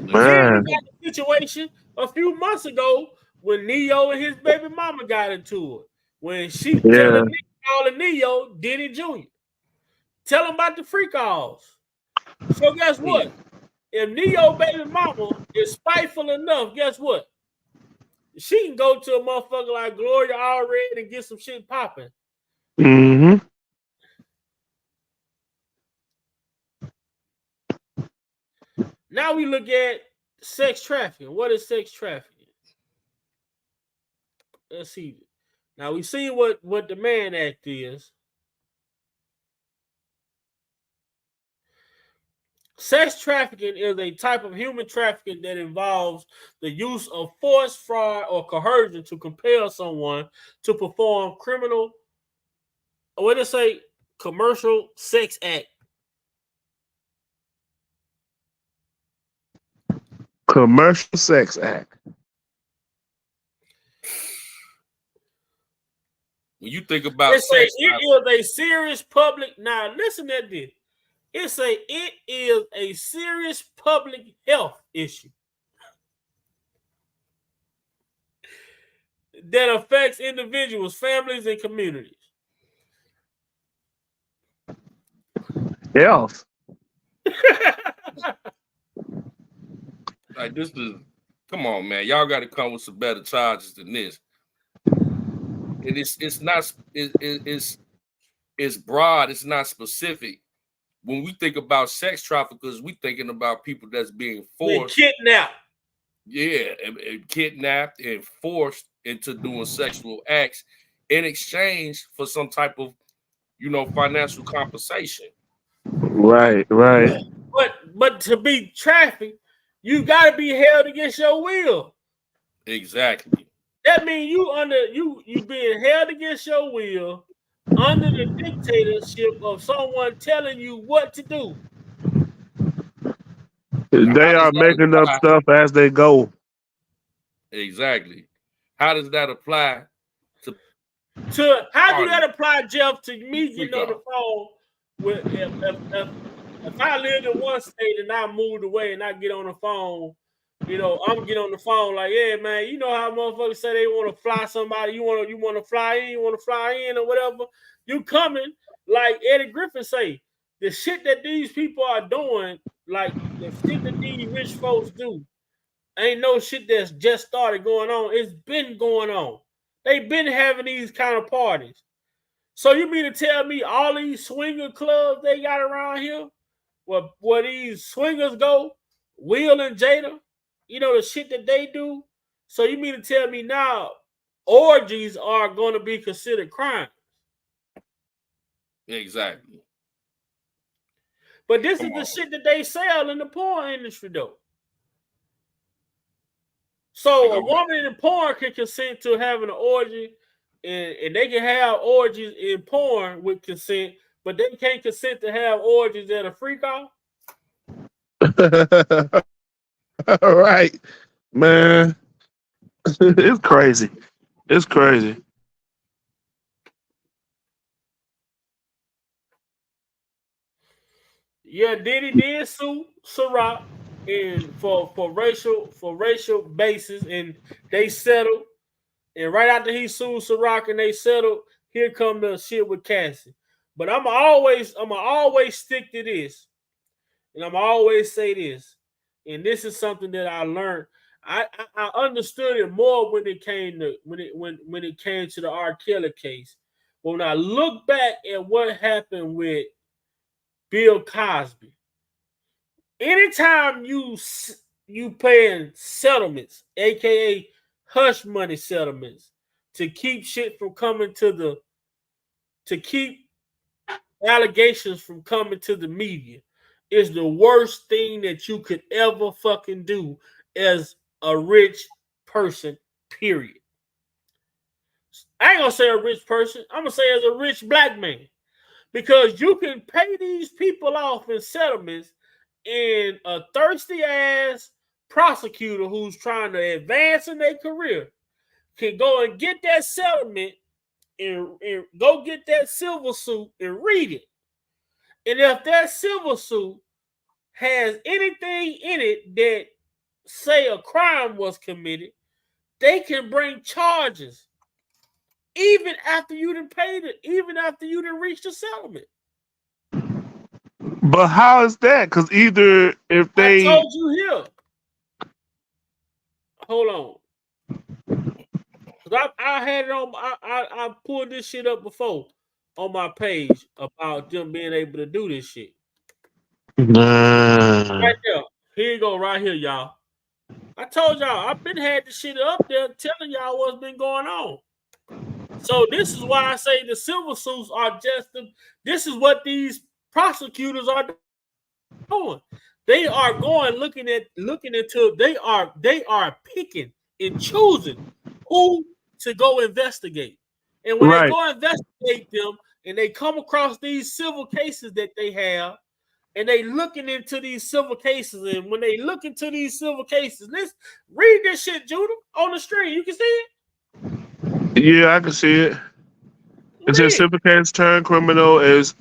Man. We got a situation a few months ago when Neo and his baby mama got into it. When she telling Neo Diddy Jr. Tell him about the freak offs. So guess what? If Neo baby mama is spiteful enough, guess what? She can go to a motherfucker like Gloria Allred and get some shit popping. Mm-hmm. Now we look at sex trafficking. What is sex trafficking? Let's see. Now we see what the Mann Act is. Sex trafficking is a type of human trafficking that involves the use of force, fraud, or coercion to compel someone to perform commercial sex act. Commercial sex act. When you think about it is a serious public. Now listen to this. It is a serious public health issue that affects individuals, families, and communities. Health. Like this is, come on, man. Y'all got to come with some better charges than this. It's broad. It's not specific. When we think about sex traffickers, we thinking about people that's being forced, kidnapped. Yeah, and kidnapped and forced into doing sexual acts in exchange for some type of, financial compensation. Right. But to be trafficked, you got to be held against your will. Exactly. That means you being held against your will under the dictatorship of someone telling you what to do. They are making up stuff as they go. Exactly. How does that apply to So how do Pardon. that apply, Jeff, to me getting Rico. on the phone with if I lived in one state and I moved away and I get on the phone, you know, I'm getting on the phone like, yeah, man, you know how motherfuckers say they want to fly somebody, you want to fly in or whatever. You coming, like Eddie Griffin say, the shit that these people are doing, like the shit that these rich folks do, ain't no shit that's just started going on. It's been going on. They've been having these kind of parties. So you mean to tell me all these swinger clubs they got around here, where these swingers go, Will and Jada, you know, the shit that they do? So you mean to tell me now orgies are going to be considered crime? Exactly. But this is the shit that they sell in the porn industry, though. So a woman in porn can consent to having an orgy, and they can have orgies in porn with consent, but they can't consent to have orgies at a freak off. Right, man. It's crazy. It's crazy. Yeah, Diddy did sue Ciroc and for racial basis, and they settled. And right after he sued Ciroc and they settled, here come the shit with Cassie. But I'm always stick to this, and I'm always say this, and this is something that I learned. I understood it more when it came to when it came to the R. Kelly case. But when I look back at what happened with Bill Cosby, anytime you paying settlements, aka hush money settlements, to keep shit from coming to keep allegations from coming to the media, is the worst thing that you could ever fucking do as a rich person, period. I ain't gonna say a rich person, I'm gonna say as a rich black man. Because you can pay these people off in settlements, and a thirsty ass prosecutor who's trying to advance in their career can go and get that settlement and go get that civil suit and read it. And if that civil suit has anything in it that say a crime was committed, they can bring charges even after you done paid it, even after you done reached the settlement. But how is that? Because either if I they told you here. Hold on. I had it on. I pulled this shit up before on my page about them being able to do this shit. Nah. Right there. Here you go, right here, y'all. I told y'all, I've been had this shit up there telling y'all what's been going on. So this is why I say the civil suits are this is what these prosecutors are doing. They are going looking into they are picking and choosing who to go investigate. And when they Right. go investigate them and they come across these civil cases that they have, and they looking into these civil cases, and when they look into these civil cases, let's read this shit, Judah, on the screen. You can see it. Yeah, I can see it. It says Read it. civil case turn criminal is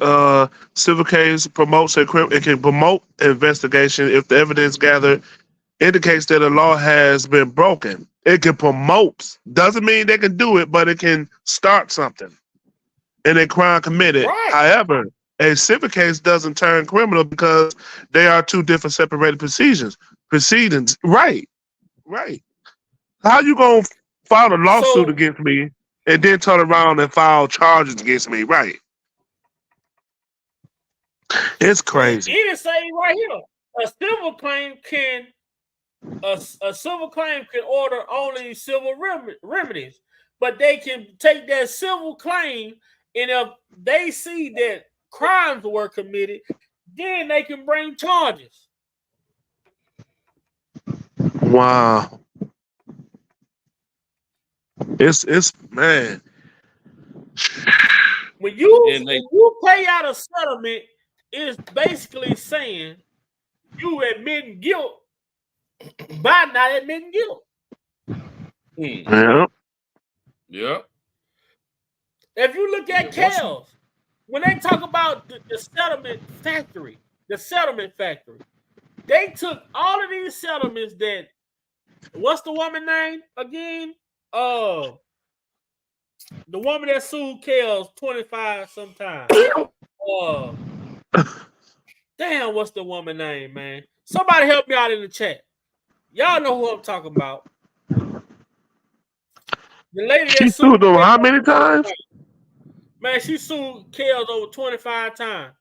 civil case promotes it can promote investigation if the evidence gathered indicates that a law has been broken. It can promote. Doesn't mean they can do it, but it can start something in a crime committed. Right. However, a civil case doesn't turn criminal because they are two different separated proceedings. Right. Right. How you gonna file a lawsuit So against me and then turn around and file charges against me? Right. It's crazy. it is saying right here, a civil claim can a civil claim can order only civil remedies, but they can take that civil claim, and if they see that crimes were committed, then they can bring charges. Wow. It's man. When you And they pay out a settlement, it's basically saying you admitting guilt by not admitting guilt. Yeah. yeah. If you look at Once you Kels, when they talk about the settlement factory, they took all of these settlements that, what's the woman name again? The woman that sued Kels 25 sometime. Damn, what's the woman name, man? Somebody help me out in the chat. Y'all know who I'm talking about. The lady She that sued sued them how Kels, many times? man, she sued Kels over 25 times.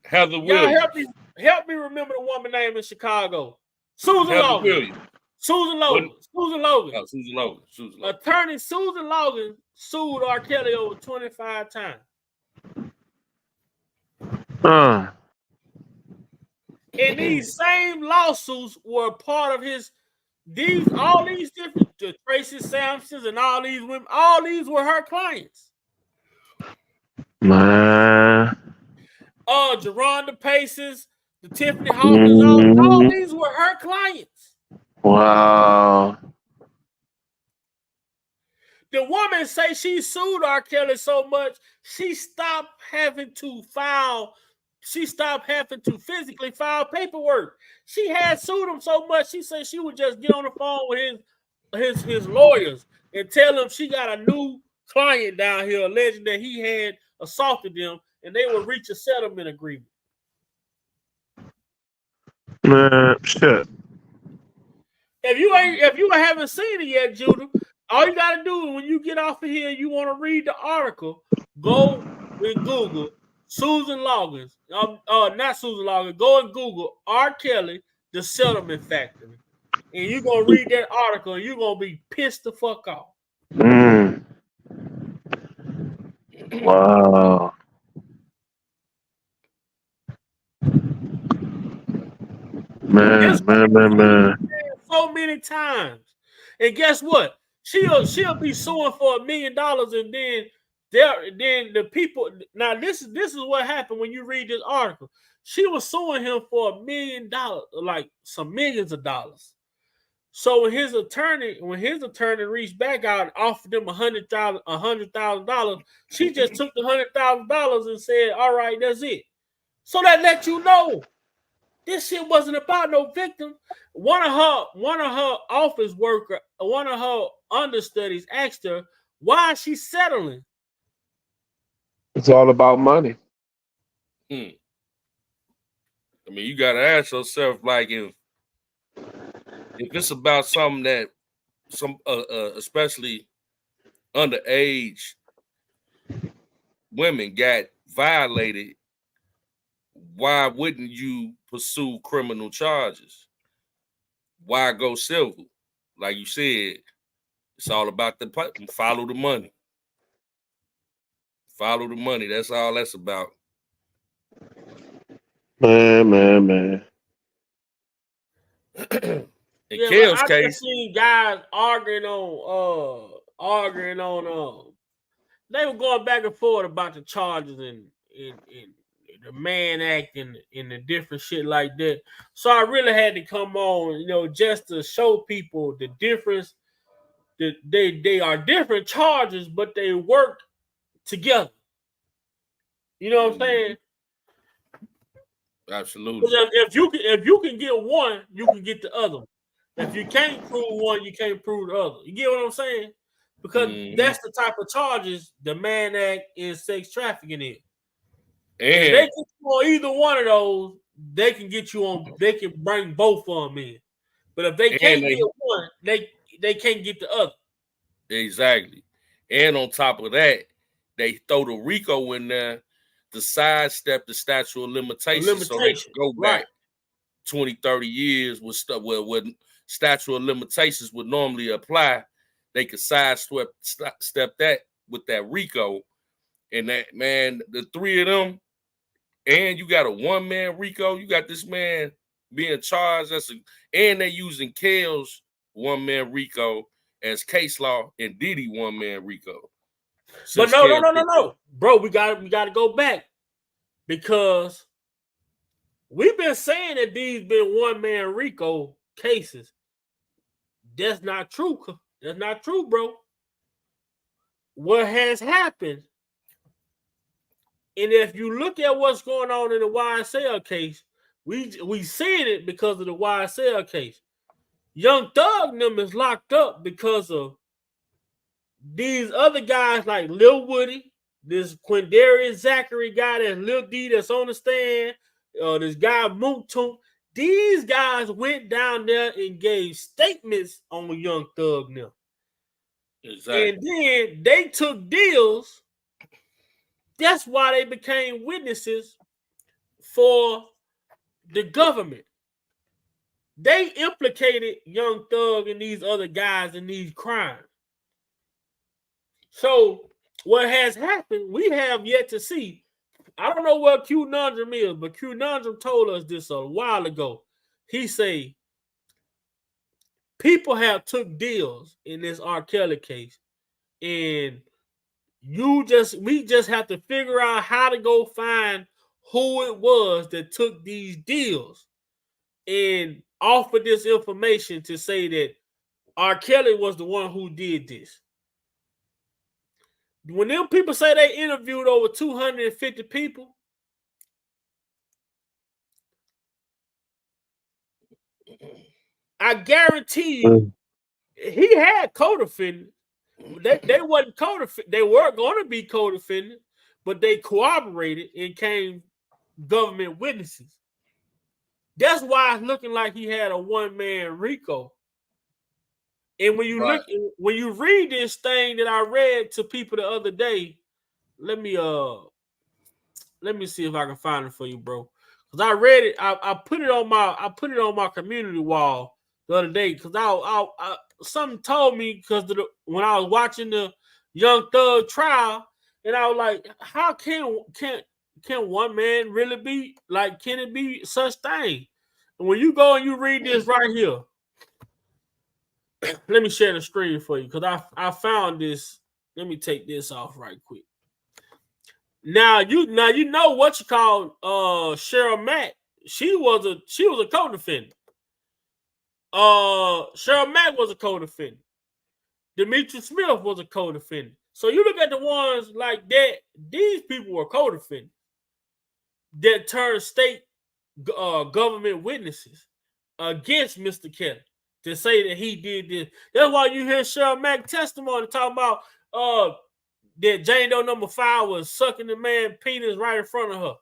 Heather Y'all Williams. help me remember the woman name in Chicago. Susan Heather Logan. Williams. Susan Logan. Susan Logan. Susan Logan. Susan Logan. Attorney Susan Logan sued R. Kelly over 25 times. And these same lawsuits were part of all these different Tracy Sampsons and all these women, all these were her clients. Man. Geronda Paces, the Tiffany Hawkins, all these were her clients. Wow. The woman say she sued R. Kelly so much, she stopped having to physically file paperwork. She had sued him so much, she said she would just get on the phone with his lawyers and tell them she got a new client down here alleging that he had assaulted them, and they would reach a settlement agreement. Man, shit. If you haven't seen it yet, Judah, all you gotta do when you get off of here, you want to read the article, go and Google Susan Logan. Not Susan Logan. Go and Google R. Kelly, the settlement factory, and you're gonna read that article, and you're gonna be pissed the fuck off. Wow. Man. So many times, and guess what? She'll be suing for $1 million, and then the people. Now this is what happened when you read this article. She was suing him for $1 million, like some millions of dollars. So when his attorney reached back out and offered them $100,000, she just took the $100,000 and said, "All right, that's it." So that let you know this shit wasn't about no victim. One of her office worker, one of her understudies asked her, why is she settling? It's all about money. I mean, you gotta ask yourself, like, if it's about something that especially underage women got violated, why wouldn't you pursue criminal charges? Why go civil? Like you said, it's all about follow the money. Follow the money. That's all that's about. Man. In Yeah, Kel's I case, just seen guys arguing on. They were going back and forth about the charges and the Mann Act and the different shit like that. So I really had to come on, just to show people the difference. That they are different charges, but they work together. You know what I'm saying? Absolutely. If you can get one, you can get the other. If you can't prove one, you can't prove the other. You get what I'm saying? Because that's the type of charges the Mann Act and sex trafficking is. And if they get you on either one of those, they can get you on. They can bring both of them in. But if they can't get one, they can't get the other. Exactly. And on top of that, they throw the Rico in there to sidestep the statute of limitations. So they can go back 20, 30 years with stuff where statute of limitations would normally apply. They could sidestep that with that Rico. And that, man, the three of them, and you got a one-man Rico, you got this man being charged, and they're using Kel's one-man Rico as case law and Diddy one-man Rico. But no. Bro, we gotta go back, because we've been saying that these been one-man Rico cases. That's not true. That's not true, bro. what has happened, and if you look at what's going on in the YSL case, we seeing it because of the YSL case. Young Thug them is locked up because of these other guys like Lil Woody, this Quindarius Zachary guy, that's Lil D that's on the stand, this guy Mook Toon. These guys went down there and gave statements on Young Thug now. Exactly. And then they took deals. That's why they became witnesses for the government. They implicated Young Thug and these other guys in these crimes. So what has happened, we have yet to see. I don't know what Q Nundrum is, but Q Nundrum told us this a while ago. He say people have took deals in this R. Kelly case, and we just have to figure out how to go find who it was that took these deals and offer this information to say that R. Kelly was the one who did this. When them people say they interviewed over 250 people, I guarantee you he had co-defendants. They wasn't co-defendants. They were going to be co-defendants, but they cooperated and came government witnesses. That's why it's looking like he had a one-man Rico. And when you when you read this thing that I read to people the other day, let me see if I can find it for you, bro. Because I read it, I put it on my community wall the other day because I something told me because when I was watching the Young Thug trial, and I was like, how can one man really be like? Can it be such thing? And when you go and you read this right here, let me share the screen for you because I found this. Let me take this off right quick. Now you know what you call Cheryl Mack. She was a co-defendant. Cheryl Mack was a co-defendant. Demetrius Smith was a co-defendant. So you look at the ones like that, these people were co-defendants that turned state government witnesses against Mr. Kelly to say that he did this. That's why you hear Cheryl Mack testimony talking about that Jane Doe number 5 was sucking the man's penis right in front of her.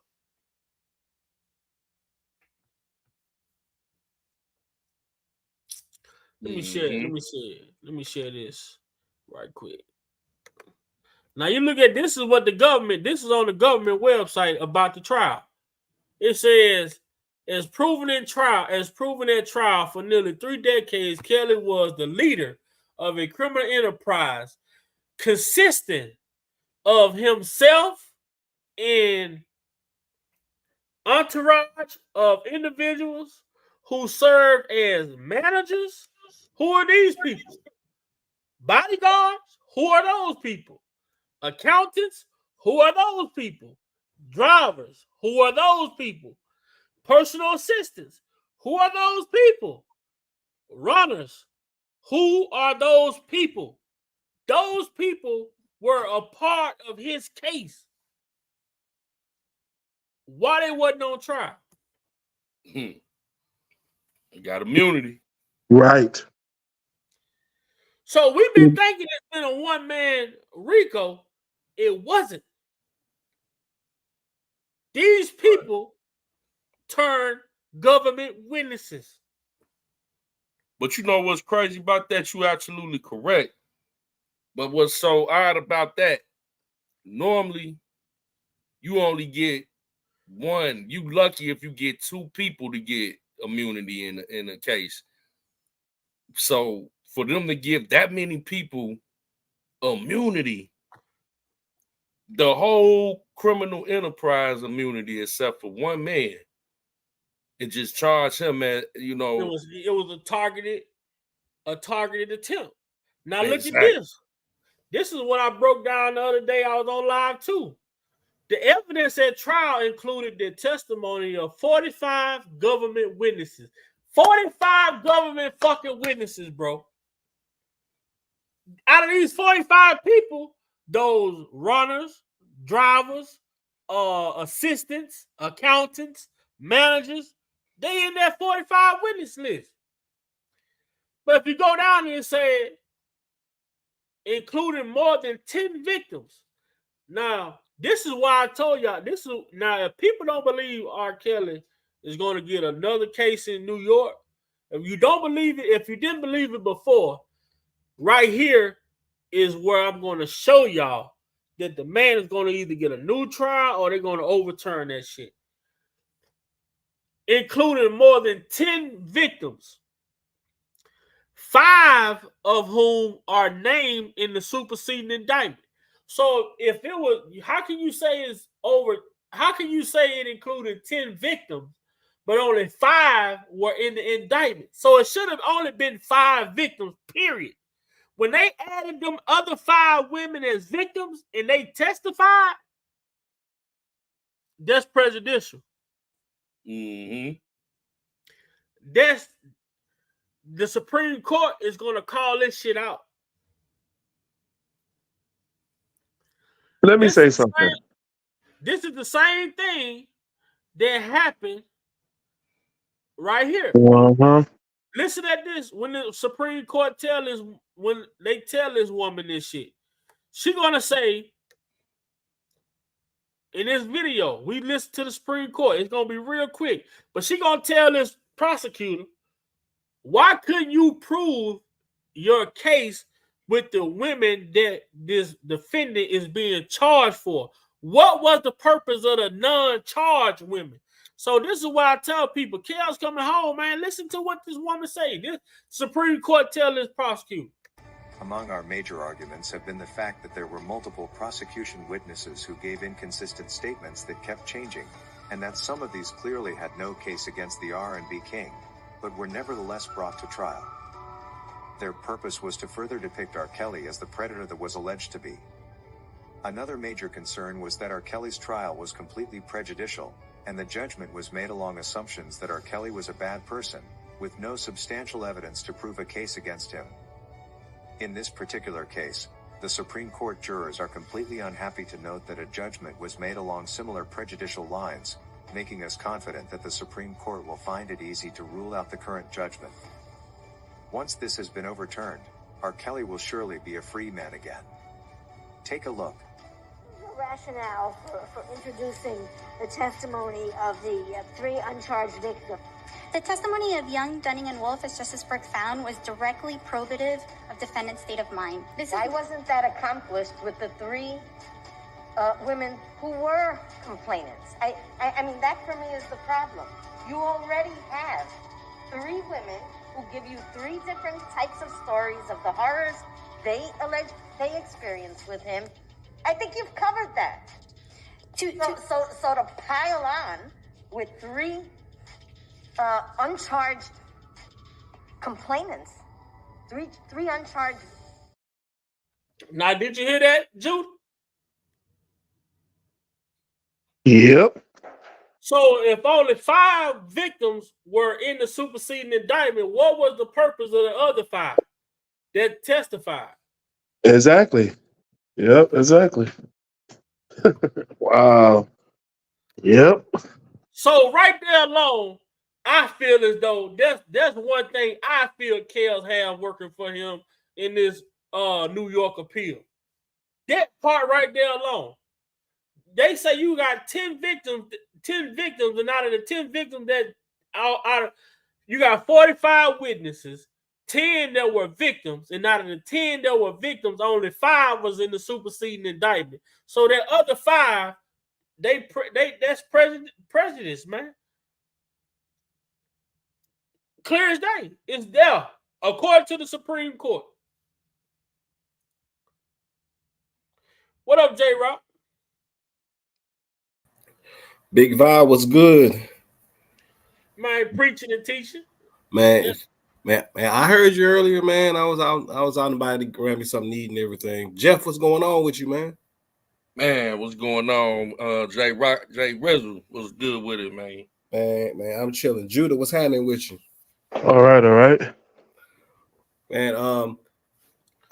Let me share this right quick. Now you look at this is what this is on the government website about the trial. It says, as proven at trial for nearly 3 decades, Kelly was the leader of a criminal enterprise consisting of himself and entourage of individuals who served as managers. Who are these people? Bodyguards? Who are those people? Accountants? Who are those people? Drivers? Who are those people? Personal assistants? Who are those people? Runners? Who are those people? Those people were a part of his case. Why they wasn't on trial? You got immunity. Right. So we've been thinking it's been a one-man Rico. It wasn't. These people turned government witnesses. But you know what's crazy about that? You're absolutely correct. But what's so odd about that, normally you only get one. You lucky if you get 2 people to get immunity in a case. So for them to give that many people immunity, the whole criminal enterprise immunity except for one man, and just charge him at, you know. It was a targeted attempt. Now look at this. This is what I broke down the other day. I was on live too. The evidence at trial included the testimony of 45 government witnesses. 45 government fucking witnesses, bro. Out of these 45 people, those runners, drivers, assistants, accountants, managers, they in that 45 witness list. But if you go down there and say, including more than 10 victims, now this is why I told y'all, this is now if people don't believe R. Kelly is going to get another case in New York, if you don't believe it, if you didn't believe it before, right here is where I'm going to show y'all that the man is going to either get a new trial or they're going to overturn that shit. Including more than 10 victims, 5 of whom are named in the superseding indictment. So if it was, how can you say it's over? How can you say it included 10 victims, but only 5 were in the indictment? So it should have only been 5 victims, period. When they added them other 5 women as victims and they testified, that's prejudicial. Mm-hmm. That's the Supreme Court is going to call this shit out. Let me say something. This is the same thing that happened right here. Uh-huh. Listen at this. When the Supreme Court when they tell this woman this shit, she gonna say in this video, we listen to the Supreme Court. It's gonna be real quick, but she gonna tell this prosecutor, why couldn't you prove your case with the women that this defendant is being charged for? What was the purpose of the non-charged women? So this is why I tell people, Kel's coming home, man. Listen to what this woman say. This Supreme Court tell this prosecutor. Among our major arguments have been the fact that there were multiple prosecution witnesses who gave inconsistent statements that kept changing, and that some of these clearly had no case against the R&B king, but were nevertheless brought to trial. Their purpose was to further depict R. Kelly as the predator that was alleged to be. Another major concern was that R. Kelly's trial was completely prejudicial, and the judgment was made along assumptions that R. Kelly was a bad person, with no substantial evidence to prove a case against him. In this particular case, the Supreme Court jurors are completely unhappy to note that a judgment was made along similar prejudicial lines, making us confident that the Supreme Court will find it easy to rule out the current judgment. Once this has been overturned, R. Kelly will surely be a free man again. Take a look. Rationale for introducing the testimony of the 3 uncharged victims. The testimony of Young, Dunning, and Wolf, as Justice Burke found, was directly probative of defendant's state of mind. Why wasn't that accomplished with the 3 women who were complainants? I mean, that for me is the problem. You already have 3 women who give you 3 different types of stories of the horrors they allege they experienced with him. I think you've covered that. So to pile on with 3 uncharged complainants, 3 uncharged. Now, did you hear that, Jude? Yep. So if only 5 victims were in the superseding indictment, what was the purpose of the other 5 that testified? Exactly. Yep, exactly. Wow. Yep. So right there alone, I feel as though that's one thing I feel Kel's have working for him in this New York appeal. That part right there alone. They say you got 10 victims, and out of the 10 victims you got 45 witnesses, 10 that were victims, and out of the 10 that were victims, only 5 was in the superseding indictment. So that other 5, that's prejudice, man. Clear as day. It's there, according to the Supreme Court. What up, J-Rock? Big Vibe was good. Man, preaching and teaching. Man, I heard you earlier, man. I was out and about to grab me something to eat and everything. Jeff, what's going on with you, man? Man, what's going on? Jay Rezzle was good with it, man. Man, I'm chilling. Judah, what's happening with you? All right. Man,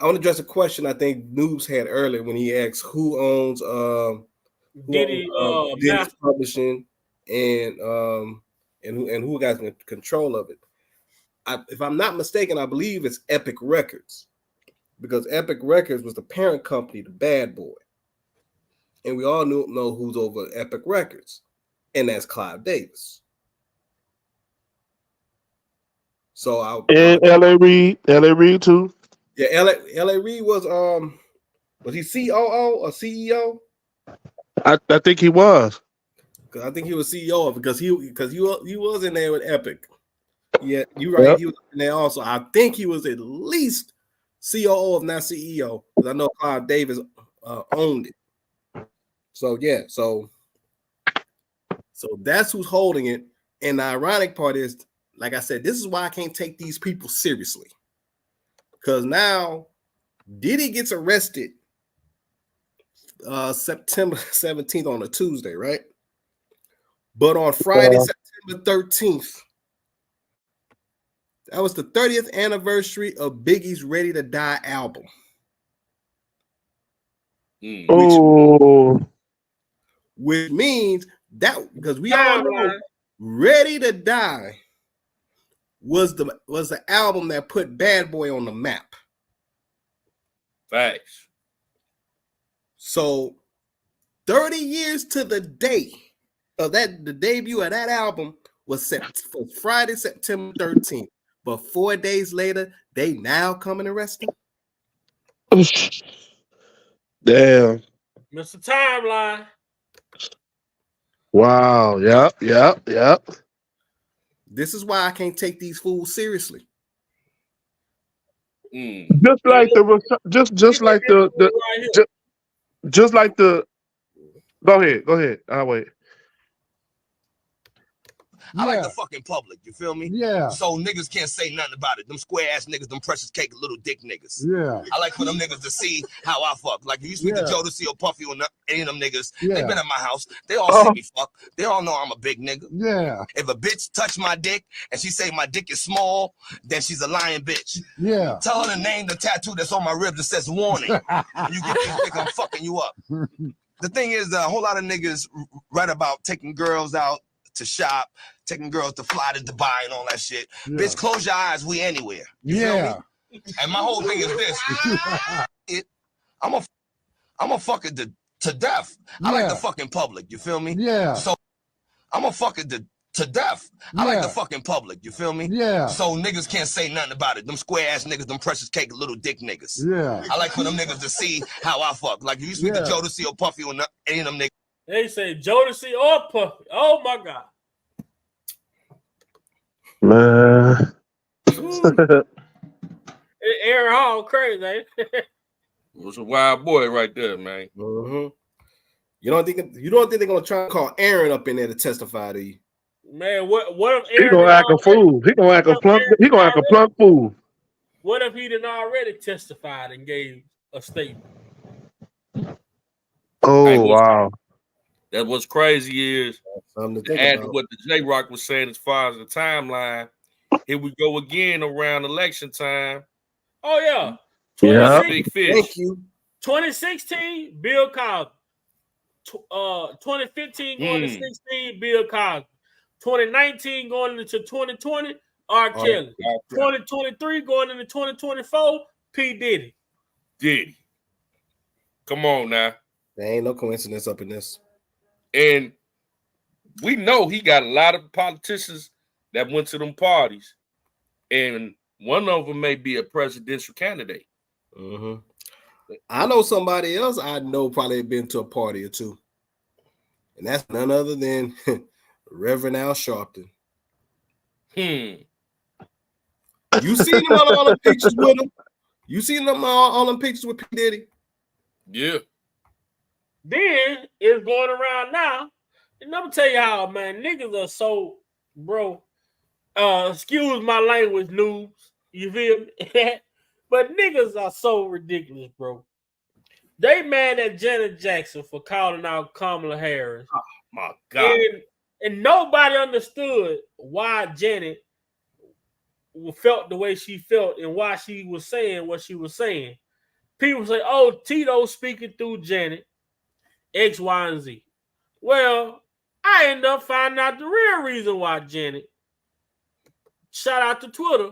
I want to address a question I think Noobs had earlier when he asked who owns Diddy Diddy's publishing and who got control of it. If I'm not mistaken, I believe it's Epic Records, because Epic Records was the parent company to Bad Boy, and we all know who's over Epic Records, and that's Clive Davis. So and L.A. Reid too. Yeah, L.A. Reid was he COO or CEO? I think he was. Because I think he was CEO of it, because he was in there with Epic. Yeah, you're right. Yep. He was in there also. I think he was at least COO, if not CEO, because I know Clive Davis owned it. So yeah, so that's who's holding it. And the ironic part is, like I said, this is why I can't take these people seriously. Because now Diddy gets arrested September 17th on a Tuesday, right? But on Friday, September 13th, that was the 30th anniversary of Biggie's Ready to Die album. Which means that, because we all know Ready to Die was the album that put Bad Boy on the map. Facts. So 30 years to the day of that, the debut of that album was Friday, September 13th. But 4 days later, they now come and arrest him. Mr. Damn. Timeline. Wow. Yep. This is why I can't take these fools seriously. Just like the go ahead. I'll wait. I like the fucking public, you feel me? Yeah. So niggas can't say nothing about it. Them square ass niggas, them precious cake little dick niggas. Yeah. I like for them niggas to see how I fuck. Like if you speak to Jodeci or Puffy or any of them niggas, they been at my house. They all see me fuck. They all know I'm a big nigga. Yeah. If a bitch touch my dick and she say my dick is small, then she's a lying bitch. Yeah. Tell her to name the tattoo that's on my rib that says warning. You get this dick, I'm fucking you up. The thing is, a whole lot of niggas write about taking girls out to shop, taking girls to fly to Dubai and all that shit. Yeah. Bitch, close your eyes, we anywhere. You feel me? And my whole thing is this. I'm a fuck it to death. I like the fucking public, you feel me? Yeah. So I'm a fuck it to death. I like the fucking public, you feel me? Yeah. So niggas can't say nothing about it. Them square ass niggas, them precious cake little dick niggas. Yeah. I like for them niggas to see how I fuck. Like if you speak to Jodeci or Puffy or any of them niggas. They say Jodeci or Puffy. Oh my God. Man. Aaron Hall crazy, eh? It was a wild boy right there, man. Mm-hmm. You don't think they're gonna try and call Aaron up in there to testify to you? Man, what if Aaron He gonna act a fool. He gonna act a plunk fool. What if he done already testified and gave a statement? Oh wow. That what's crazy is to add to what the J Rock was saying as far as the timeline. Here we go again around election time. Oh yeah. Big fish. Thank you. 2016, Bill Cosby. 2015 going to 16, Bill Cosby. 2019 going into 2020, R. Kelly. 2023 going into 2024, P. Diddy. Come on now. There ain't no coincidence up in this. And we know he got a lot of politicians that went to them parties. And one of them may be a presidential candidate. Mm-hmm. I know somebody else I know probably been to a party or two. And that's none other than Reverend Al Sharpton. You seen him on all the pictures with him? You seen him on all them pictures with P. Diddy? Yeah. Then it's going around now. And I'm gonna tell you how, man, niggas are so, bro. Excuse my language, noobs. You feel me? But niggas are so ridiculous, bro. They mad at Janet Jackson for calling out Kamala Harris. Oh my God. And nobody understood why Janet felt the way she felt and why she was saying what she was saying. people say, "Oh, Tito speaking through Janet, X, Y, and Z." Well, I end up finding out the real reason why Janet. Shout out to Twitter.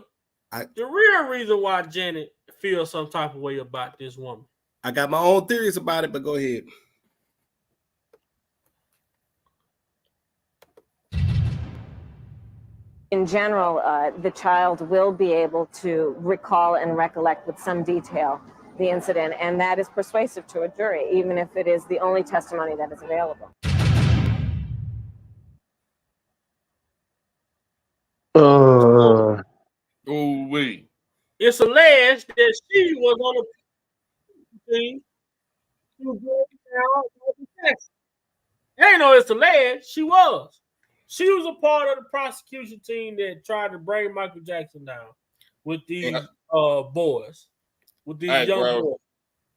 The real reason why Janet feels some type of way about this woman. I got my own theories about it, but go ahead. In general, the child will be able to recall and recollect with some detail the incident, and that is persuasive to a jury, even if it is the only testimony that is available. Ooh wee. It's alleged that she was on the thing. She was going down Michael Jackson. Ain't no, it's alleged. She was. She was a part of the prosecution team that tried to bring Michael Jackson down with these boys, with these young boys.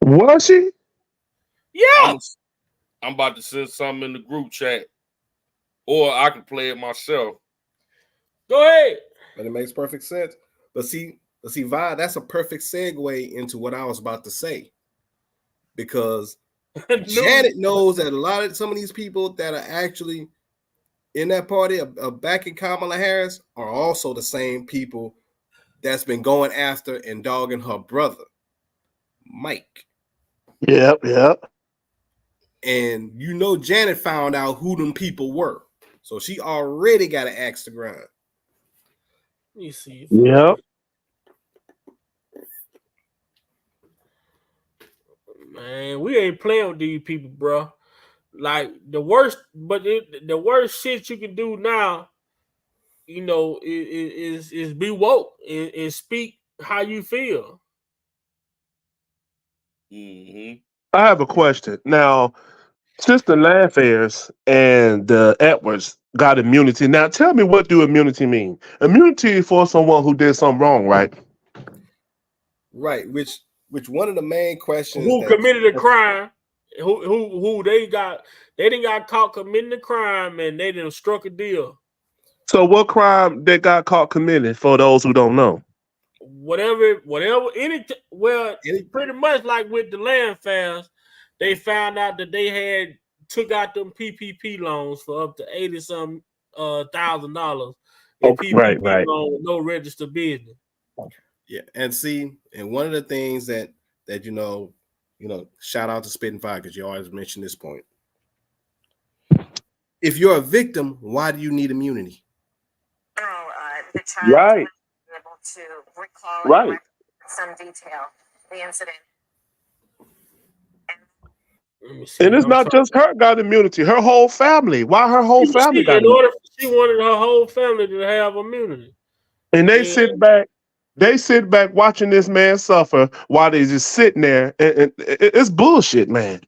Was she? Yeah. I'm about to send something in the group chat, or I can play it myself. Go ahead. But it makes perfect sense. But see, Vi, that's a perfect segue into what I was about to say, because Janet knows that some of these people that are actually in that party of backing Kamala Harris are also the same people that's been going after and dogging her brother, Mike. Yep. And Janet found out who them people were. So she already got an axe to grind. Let me see. Yep. Man, we ain't playing with these people, bro. Like the worst shit you can do now, is be woke and speak how you feel. Mm-hmm. I have a question. Now, since the Lanfairs and the Edwards got immunity, now tell me, what do immunity mean? Immunity for someone who did something wrong, right? Right, which one of the main questions who committed a crime, who they didn't got caught committing a crime and they didn't struck a deal. So what crime they got caught committing, for those who don't know? Pretty much like with the Lanfairs, they found out that they had took out them PPP loans for up to $80-some $1,000. Okay, right. Loan with no registered business. Yeah, and one of the things that shout out to Spitting Fire, because you always mention this point. If you're a victim, why do you need immunity? The child right. was able to recall right. in some detail the incident. And it's not just her got immunity, her whole family. Why her whole family got immunity? She wanted her whole family to have immunity. And they sit back watching this man suffer while they just sitting there. And it's bullshit, man.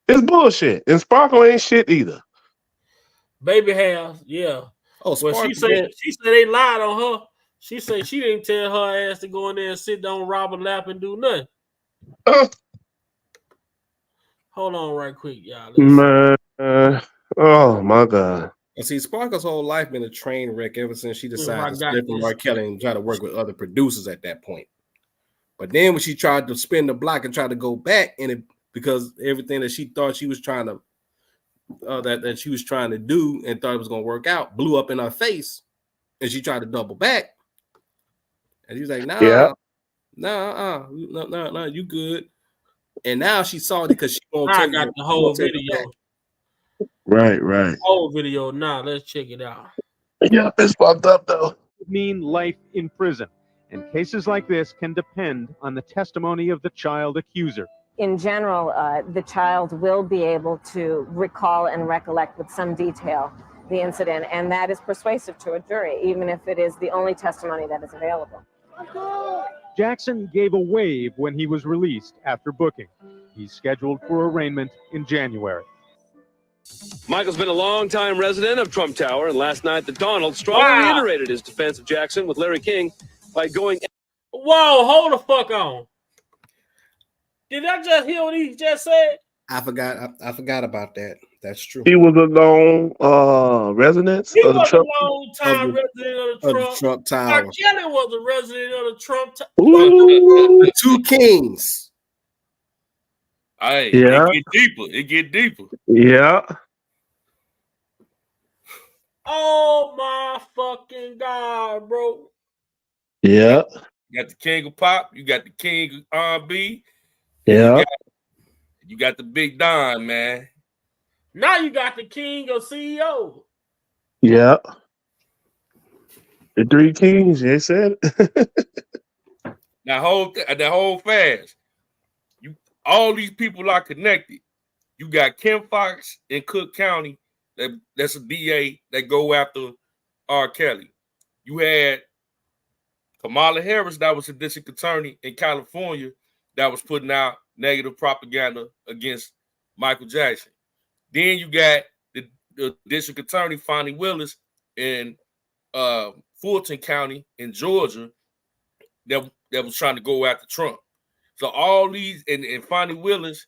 It's bullshit. And Sparkle ain't shit either. Baby House, yeah. Oh, well, she said they lied on her. She said she didn't tell her ass to go in there and sit down, rob a lap, and do nothing. Hold on right quick, y'all. Man. Oh, my God. And see, Sparkle's whole life been a train wreck ever since she decided to split from R. Kelly and try to work with other producers at that point. But then when she tried to spin the block and try to go back in it, because everything that she thought she was trying to that she was trying to do and thought it was going to work out blew up in her face, and she tried to double back. And he was like, no, you good. And now she saw it because she won't tell you. I got the whole video. Right. Whole video. Now let's check it out. Yeah, it's fucked up though. Mean life in prison, and cases like this can depend on the testimony of the child accuser. In general, the child will be able to recall and recollect with some detail the incident, and that is persuasive to a jury, even if it is the only testimony that is available. Jackson gave a wave when he was released after booking. He's scheduled for arraignment in January. Michael's been a long-time resident of Trump Tower, and last night the Donald strongly reiterated his defense of Jackson with Larry King by going... Whoa, hold the fuck on. Did I just hear what he just said? I forgot about that. That's true. He was a long resident. He was a long-time resident of the Trump Tower. R. Kelly was a resident of the Trump Tower. The two kings. Hey, Yeah. it get deeper. It get deeper. Yeah. Oh my fucking God, bro. Yeah. You got the king of pop. You got the king of R&B, and Yeah. you got the big Don, man. Now you got the king of CEO. Yeah. The three kings, they said it. That whole fast. All these people are connected. You got Kim Fox in Cook County. That's a DA that go after R. Kelly. You had Kamala Harris, that was a district attorney in California, that was putting out negative propaganda against Michael Jackson. Then you got the district attorney, Fonnie Willis, in Fulton County in Georgia, that was trying to go after Trump. So all these, and Fonnie Willis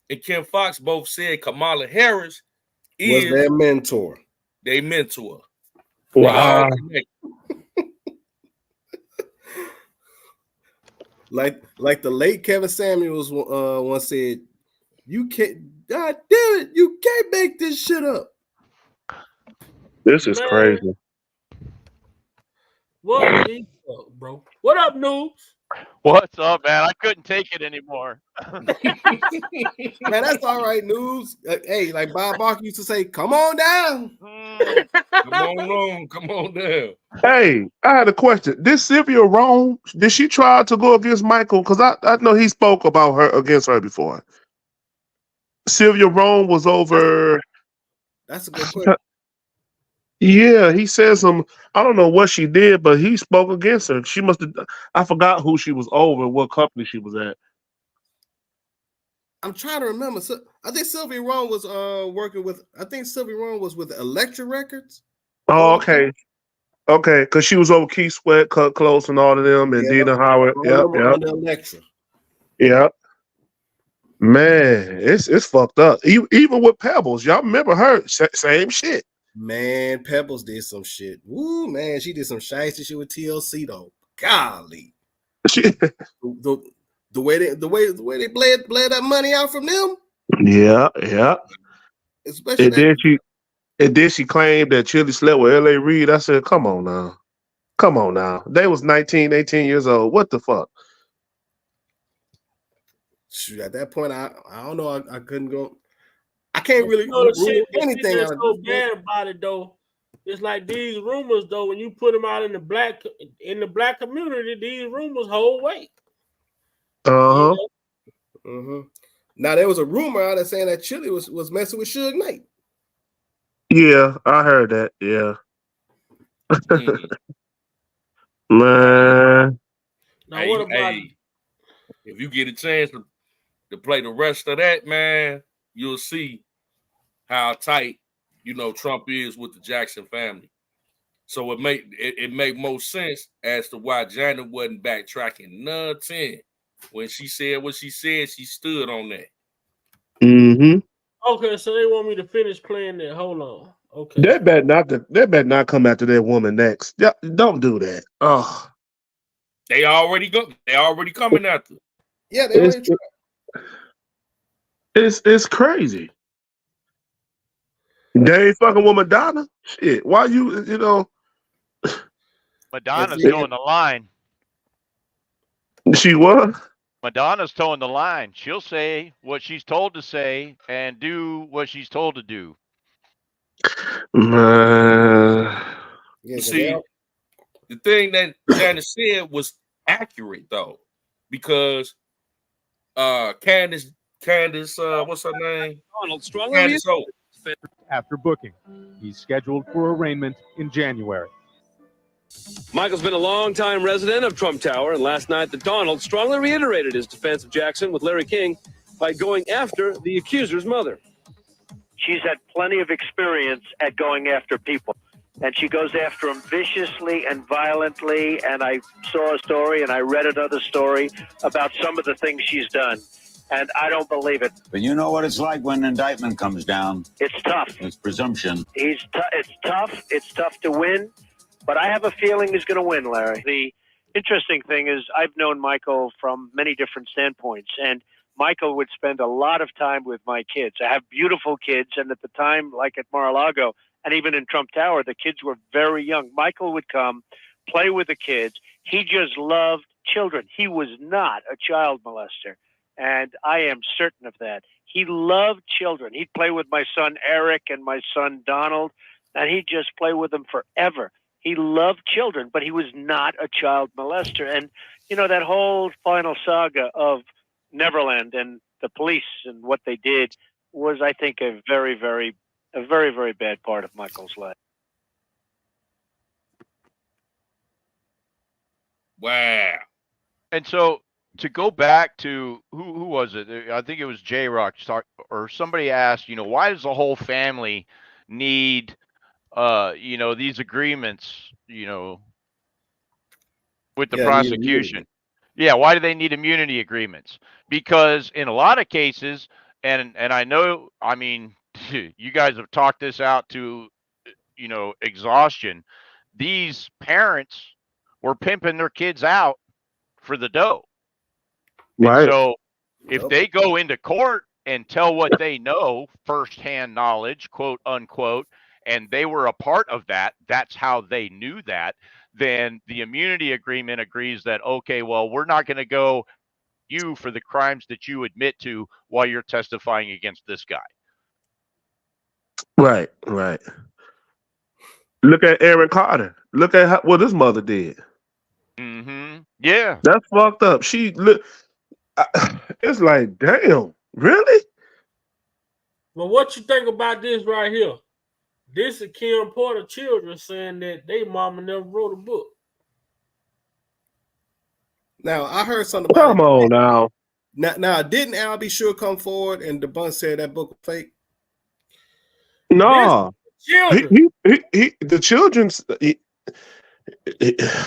and Kim Fox both said Kamala Harris was their mentor. They mentor. Wow. Like the late Kevin Samuels once said, "You can't, God damn it, you can't make this shit up." This is crazy. What the fuck, bro? What up, Noobs? What's up, man? I couldn't take it anymore. Man, that's all right, news. Hey, like Bob Barker used to say, "Come on down." Come on down. Hey, I had a question. Did Sylvia Rome, did she try to go against Michael? Because I know he spoke about her against her before. Sylvia Rome was over. That's a good question. Yeah, he said some. I don't know what she did, but he spoke against her. She must have. I forgot who she was over, what company she was at. I'm trying to remember. So I think Sylvia Rome was working with. I think Sylvia Rome was with Elektra Records. Oh, okay. Okay, because she was over Keith Sweat, Cut Close, and all of them, and Dina Howard. Yep. Under Elektra. Yep. Man, it's fucked up. Even with Pebbles, y'all remember her? Same shit. Man, Pebbles did some shit. Woo, man, she did some shiesty shit with TLC though. Golly, the way they bled that money out from them. Yeah. Especially and then she claimed that Chili slept with L.A. Reid. I said, come on now. They was 19, 18 years old. What the fuck? Shoot, at that point, I don't know. I couldn't go. I can't really shit, anything. That's so bad about it though. It's like these rumors though. When you put them out in the black community, these rumors hold weight. Uh-huh. Now there was a rumor out there saying that Chili was messing with Suge Knight. Yeah, I heard that. Yeah. Man. Now what about if you get a chance to play the rest of that, man, you'll see how tight, Trump is with the Jackson family. So it make most sense as to why Janet wasn't backtracking nothing. When she said what she said, she stood on that. Mm-hmm. Okay, so they want me to finish playing that. Hold on. Okay. They better not come after that woman next. Yeah, don't do that. Oh. They already coming after. Yeah, they already It's crazy. They ain't fucking with Madonna. Shit. Why you Madonna's towing the line. She what? Madonna's towing the line. She'll say what she's told to say and do what she's told to do. See, the thing that Janet said was accurate though, because Candace, what's her name? Candace Hope. After booking, he's scheduled for arraignment in January. Michael's been a longtime resident of Trump Tower, and last night the Donald strongly reiterated his defense of Jackson with Larry King by going after the accuser's mother. She's had plenty of experience at going after people, and she goes after them viciously and violently, and I saw a story and I read another story about some of the things she's done, and I don't believe it. But you know what it's like when an indictment comes down. It's tough. It's presumption. It's tough. It's tough to win. But I have a feeling he's going to win, Larry. The interesting thing is I've known Michael from many different standpoints, and Michael would spend a lot of time with my kids. I have beautiful kids, and at the time, like at Mar-a-Lago, and even in Trump Tower, the kids were very young. Michael would come, play with the kids. He just loved children. He was not a child molester, and I am certain of that. He loved children. He'd play with my son Eric and my son Donald, and he'd just play with them forever. He loved children, but he was not a child molester. And, you know, that whole final saga of Neverland and the police and what they did was, I think, a very, very bad part of Michael's life. Wow. And so to go back to who was it? I think it was J Rock or somebody asked, you know, why does the whole family need you know, these agreements, you know, with the prosecution? Yeah, why do they need immunity agreements? Because in a lot of cases, and I know, I mean, you guys have talked this out to, you know, exhaustion. These parents were pimping their kids out for the dough. Right. And so if they go into court and tell what they know, firsthand knowledge, quote unquote, and they were a part of that, that's how they knew that, then the immunity agreement agrees that, okay, well, we're not going to go you for the crimes that you admit to while you're testifying against this guy. Right. Look at Aaron Carter. Look at what his mother did. Yeah. That's fucked up. It's like, damn, really? Well, what you think about this right here? This is Kim Porter children saying that they mama never wrote a book. Now, I heard something about Come on now. Now, didn't Al B. Sure come forward and debunk said that book was fake? No. The children's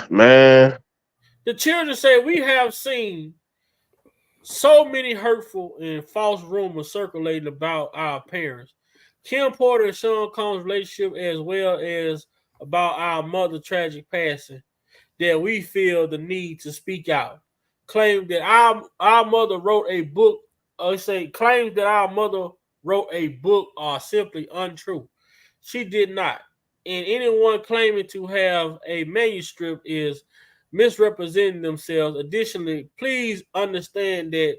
man. The children say we have seen so many hurtful and false rumors circulating about our parents. Kim Porter and Sean Combs' relationship, as well as about our mother tragic passing, that we feel the need to speak out. Claim that our mother wrote a book, claims that our mother wrote a book are simply untrue. She did not. And anyone claiming to have a manuscript is misrepresenting themselves. Additionally, please understand that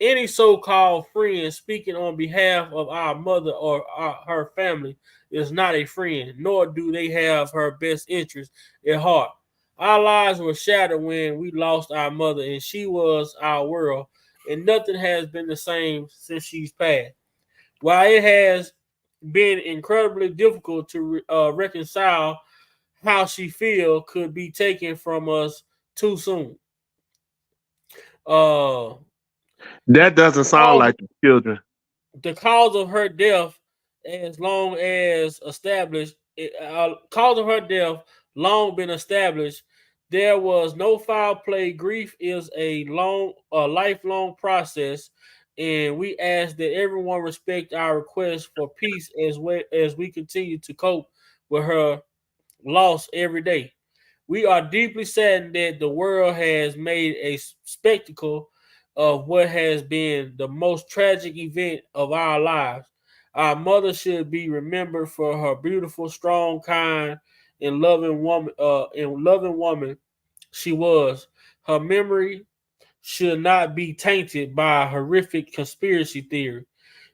any so-called friend speaking on behalf of our mother or her family is not a friend, nor do they have her best interest at heart. Our lives were shattered when we lost our mother, and she was our world, and nothing has been the same since she's passed. While it has been incredibly difficult to reconcile how she could be taken from us too soon. That doesn't sound like the children. The cause of her death, as long as established, cause of her death long been established. There was no foul play. Grief is a lifelong process, and we ask that everyone respect our request for peace as we continue to cope with her loss every day. We are deeply saddened that the world has made a spectacle of what has been the most tragic event of our lives. Our mother should be remembered for her beautiful, strong, kind, and loving woman she was. Her memory should not be tainted by a horrific conspiracy theory.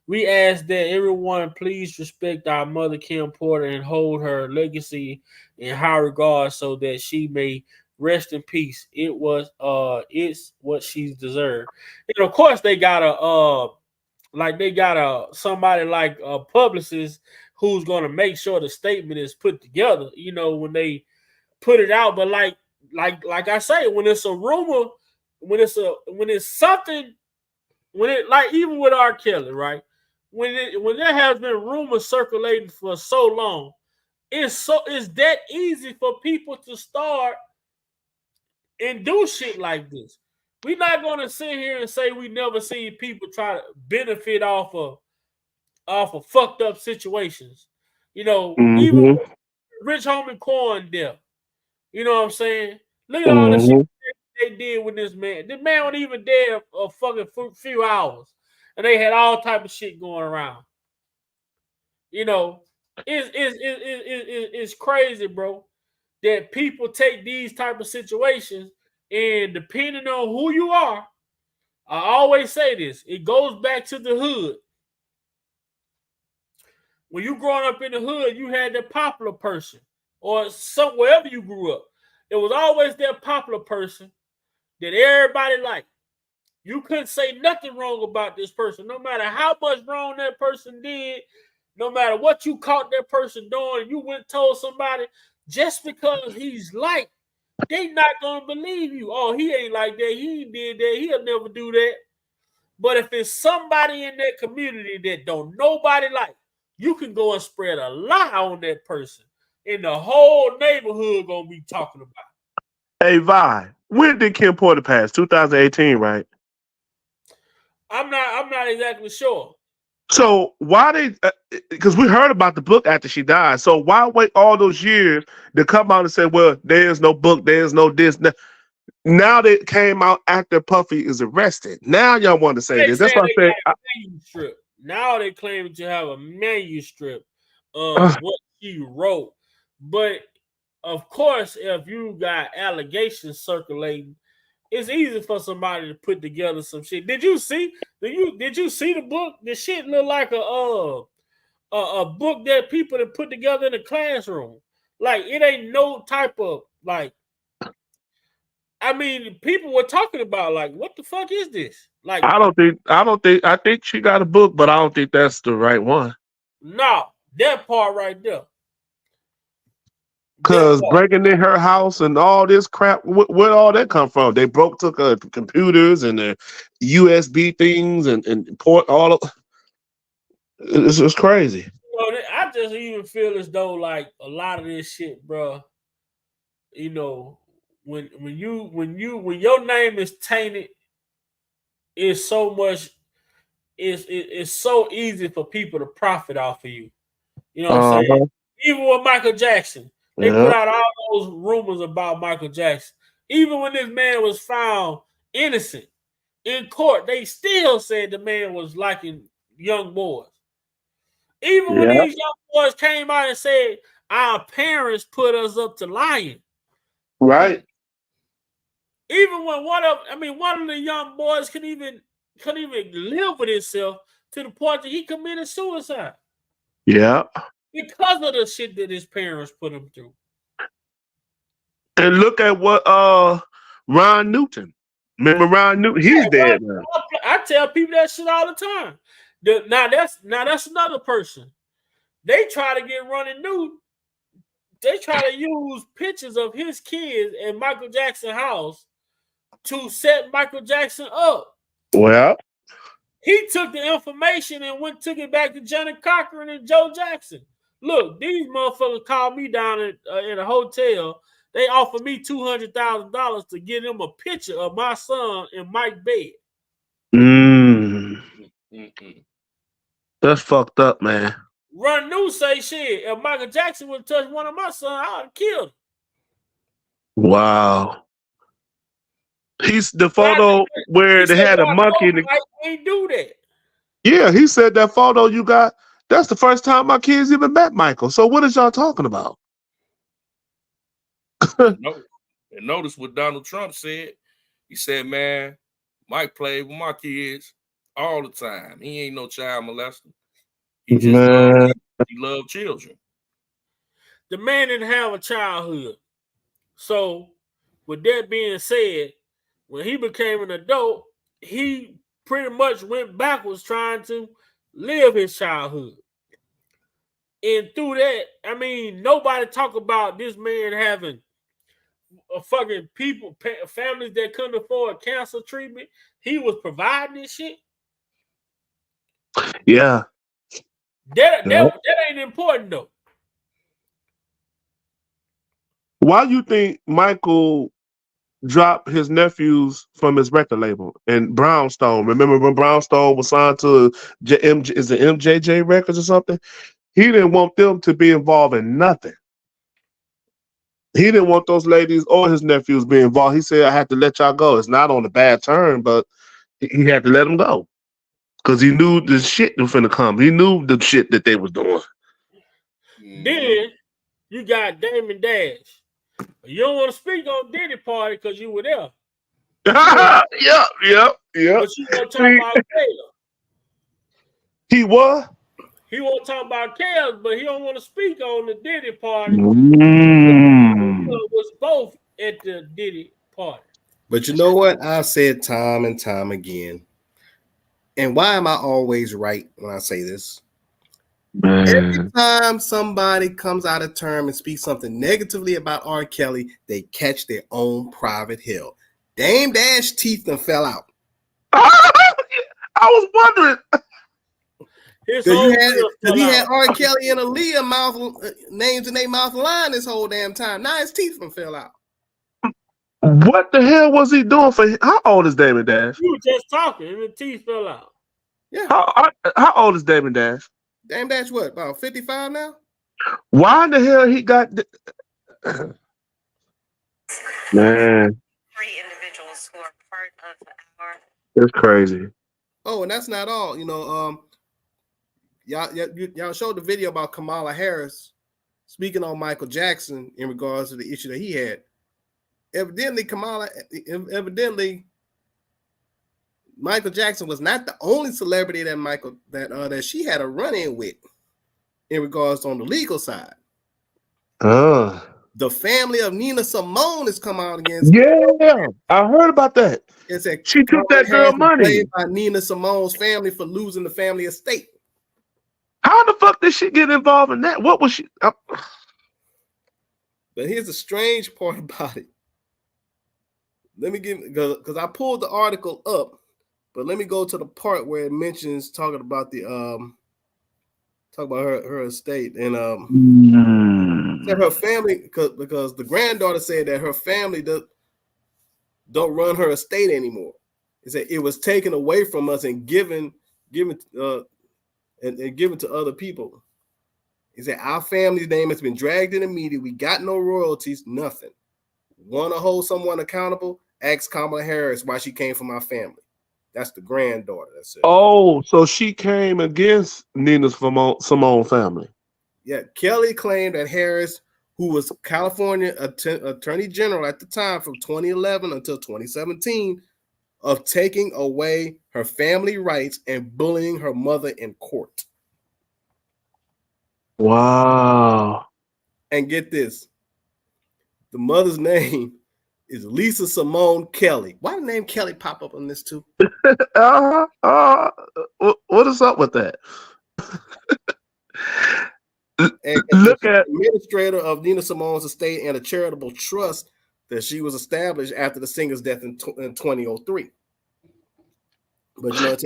We ask that everyone please respect our mother Kim Porter and hold her legacy in high regard so that she may rest in peace. It's what she's deserved. And of course they got somebody like a publicist who's gonna make sure the statement is put together, you know, when they put it out. But like I say, when it's a rumor, when it's something, like even with R. Kelly, right? When there has been rumors circulating for so long, it's that easy for people to start and do shit like this. We're not gonna sit here and say we never seen people try to benefit off of fucked up situations. You know, even Rich Homie Corn death. You know what I'm saying? Look at all the shit they did with this man. This man wasn't even dead a fucking few hours, and they had all type of shit going around. You know, it's crazy, bro, that people take these type of situations, and depending on who you are, I always say this, it goes back to the hood. When you growing up in the hood, you had that popular person, or wherever you grew up. It was always that popular person that everybody liked. You couldn't say nothing wrong about this person, no matter how much wrong that person did, no matter what you caught that person doing, you went and told somebody, just because he's liked, they not gonna believe you. Oh, he ain't like that. He did that. He'll never do that. But if it's somebody in that community that don't nobody like, you can go and spread a lie on that person, and the whole neighborhood gonna be talking about it. Hey, Vi, when did Kim Porter pass? 2018, right? I'm not exactly sure. So why they? Because we heard about the book after she died. So why wait all those years to come out and say, "Well, there's no book, there's no this." Now they came out after Puffy is arrested. Now y'all want to say this? That's what I said. Manuscript. Now they claim to have a manuscript of what she wrote, but of course, if you got allegations circulating, it's easy for somebody to put together some shit. Did you see? Did you see the book? The shit look like a book that people have put together in a classroom. Like it ain't no type of like. I mean, people were talking about like, what the fuck is this? Like, I think she got a book, but I don't think that's the right one. No, that part right there. Because breaking in her house and all this crap, where all that come from? They took her computers and the USB things and port all of. It's crazy. You know, I just even feel as though like a lot of this shit, bro. You know, when your name is tainted, it's so much. It's so easy for people to profit off of you. You know what I'm saying? Even with Michael Jackson. They put out all those rumors about Michael Jackson. Even when this man was found innocent in court, they still said the man was liking young boys. Even when these young boys came out and said, our parents put us up to lying. Right. Even when one of the young boys couldn't even live with himself to the point that he committed suicide. Yeah. Because of the shit that his parents put him through. And look at what Ron Newton. Remember Ron Newton? He's dead now. I tell people that shit all the time. Now that's another person. They try to get Ronnie Newton. They try to use pictures of his kids at Michael Jackson's house to set Michael Jackson up. Well, he took the information and took it back to Janet Cochran and Joe Jackson. Look, these motherfuckers called me down at a hotel. They offered me $200,000 to get them a picture of my son in Mike's bed. That's fucked up, man. Run News say shit. If Michael Jackson would touch one of my sons, I would have killed him. Wow. He's the photo where they had a monkey. I ain't do that. Yeah, he said that photo you got. That's the first time my kids even met Michael. So what is y'all talking about? And notice what Donald Trump said. He said, man, Mike played with my kids all the time. He ain't no child molester. He just loved children. The man didn't have a childhood. So, with that being said, when he became an adult, he pretty much went backwards trying to live his childhood. And through that, I mean, nobody talk about this man having a fucking families that couldn't afford cancer treatment. He was providing this shit. Yeah. That ain't important though. Why do you think Michael dropped his nephews from his record label and Brownstone? Remember when Brownstone was signed to is it MJJ Records or something? He didn't want them to be involved in nothing. He didn't want those ladies or his nephews being involved. He said, I had to let y'all go. It's not on a bad term, but he had to let them go. Because he knew the shit was finna come. He knew the shit that they was doing. Then you got Damon Dash. You don't want to speak on Diddy party because you were there. Yep. But you want to talk about Kayla. He what? He want to talk about Kayla, but he don't want to speak on the Diddy party. Was both at the Diddy party. But you know what? I've said time and time again. And why am I always right when I say this? Man. Every time somebody comes out of term and speaks something negatively about R. Kelly, they catch their own private hell. Dame Dash teeth and fell out. I was wondering. Because he had R. Kelly and Aaliyah mouth names in their mouth line this whole damn time. Now his teeth fell out. What the hell was he doing for? How old is Damon Dash? You were just talking and the teeth fell out. Yeah. How old is Damon Dash? Damon Dash what? About 55 now? Why in the hell he got? Man, 3 individuals who are part of our. it's crazy. Oh, and that's not all. You know, y'all showed the video about Kamala Harris speaking on Michael Jackson in regards to the issue that he had. Evidently, Michael Jackson was not the only celebrity that she had a run-in with in regards on the legal side. The family of Nina Simone has come out against. Yeah, I heard about that. It said she took that girl money by Nina Simone's family for losing the family estate. How the fuck did she get involved in that? What was she? But here's the strange part about it. Let me because I pulled the article up, but let me go to the part where it mentions talking about her estate and that her family because the granddaughter said that her family don't run her estate anymore. It said it was taken away from us and given to other people. He said our family's name has been dragged in the media. We got no royalties, nothing. Want to hold someone accountable? Ask Kamala Harris why she came from our family. That's the granddaughter. That's it. Oh, so she came against Nina Simone family. Yeah, Kelly claimed that Harris, who was California Attorney General at the time from 2011 until 2017, of taking away her family rights and bullying her mother in court. Wow. And get this. The mother's name is Lisa Simone Kelly. Why did the name Kelly pop up on this too? What is up with that? And look at administrator of Nina Simone's estate and a charitable trust that she was established after the singer's death in 2003. But you know,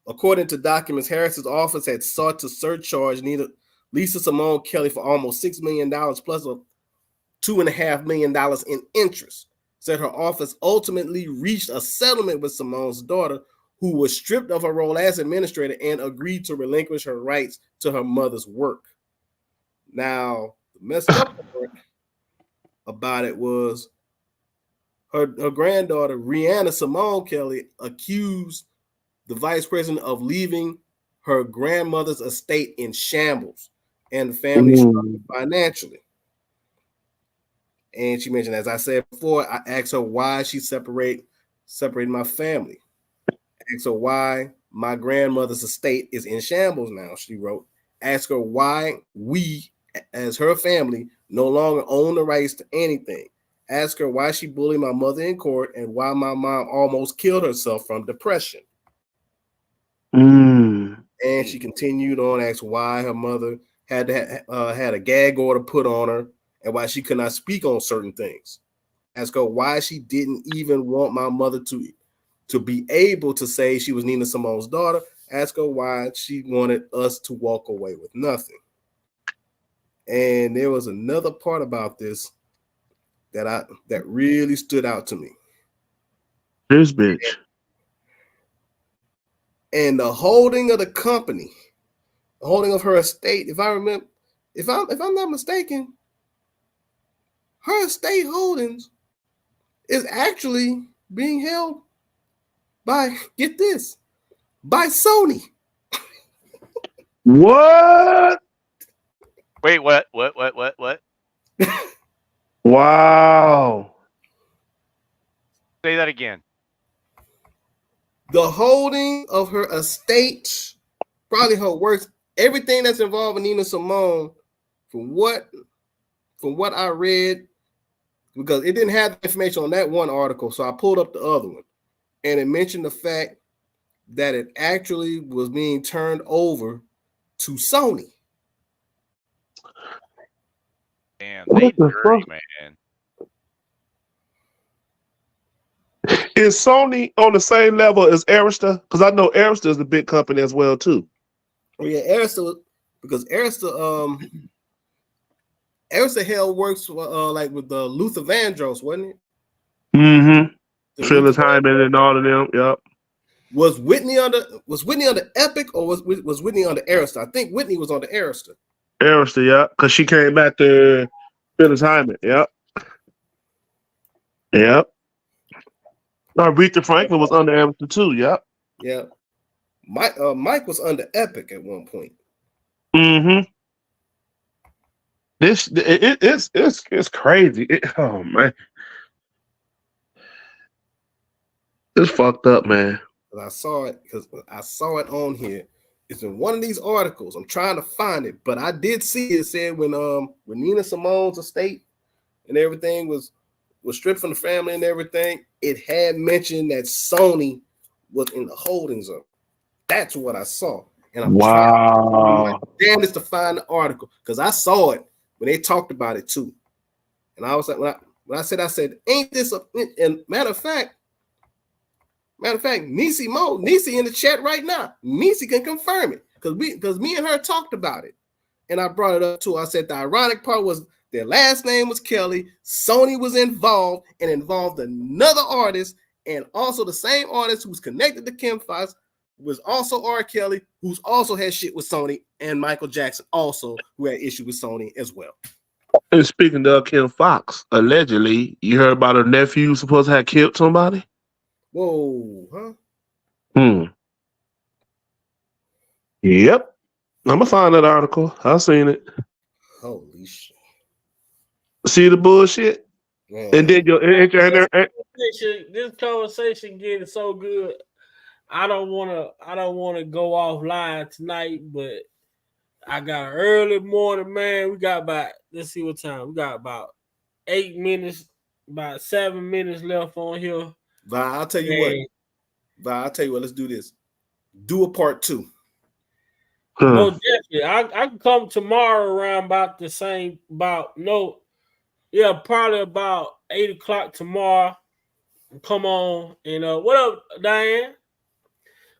according to documents, Harris's office had sought to surcharge Lisa Simone Kelly for almost $6 million plus $2.5 million in interest. Said her office ultimately reached a settlement with Simone's daughter, who was stripped of her role as administrator and agreed to relinquish her rights to her mother's work. Now, the messed up part about it was her granddaughter, Rihanna Simone Kelly, accused the vice president of leaving her grandmother's estate in shambles and the family struggled financially. And she mentioned, as I said before, I asked her why she separated my family. I asked her why my grandmother's estate is in shambles now, she wrote. Ask her why we, as her family, no longer own the rights to anything. Ask her why she bullied my mother in court and why my mom almost killed herself from depression. And she continued on, asked why her mother had a gag order put on her and why she could not speak on certain things. Ask her why she didn't even want my mother to be able to say she was Nina Simone's daughter. Ask her why she wanted us to walk away with nothing. And there was another part about this that really stood out to me. This bitch. And the holding of the company, the holding of her estate, if I'm not mistaken, her estate holdings is actually being held by, get this, by Sony. What? Wait, what? Wow. Say that again. The holding of her estate, probably her works, everything that's involved with Nina Simone, from what I read, because it didn't have the information on that one article, so I pulled up the other one, and it mentioned the fact that it actually was being turned over to Sony. Damn, they dirty, man. Is Sony on the same level as Arista? Because I know Arista is a big company as well too. Oh yeah, Arista, because Arista held works like with the Luther Vandross, wasn't it? Mm-hmm. Phyllis Hyman and all of them. Yep. Was Whitney under Epic or was Whitney under Arista? I think Whitney was under Arista. Arista, yeah, because she came back to Phyllis Hyman. Yep. Yep. Aretha Franklin was under Arista too. Yep. Yeah. Mike was under Epic at one point. Mm-hmm. It's crazy. Oh man, it's fucked up, man. I saw it on here. It's in one of these articles. I'm trying to find it, but I did see it said when Nina Simone's estate and everything was stripped from the family and everything, it had mentioned that Sony was in the holdings of. That's what I saw. And I'm trying to find the article because I saw it when they talked about it too. And I was like, when I said, ain't this a, and matter of fact, Nisi in the chat right now. Nisi can confirm it because me and her talked about it. And I brought it up too. I said the ironic part was their last name was Kelly. Sony was involved and involved another artist, and also the same artist who was connected to Kim Fox was also R. Kelly, who's also had shit with Sony, and Michael Jackson also, who had issue with Sony as well. And speaking of Kim Fox, allegedly, you heard about her nephew supposed to have killed somebody? Whoa, huh? Yep. I'm gonna find that article. I seen it. Holy shit. See the bullshit? Man. And then this conversation getting so good. I don't wanna go offline tonight, but I got early morning, man. We got about, let's see what time. We got about 8 minutes, about 7 minutes left on here. But I'll tell you what, let's do this. Do a part 2. No, definitely. I can come tomorrow around about the same, probably about 8 o'clock tomorrow. Come on. And what up, Diane?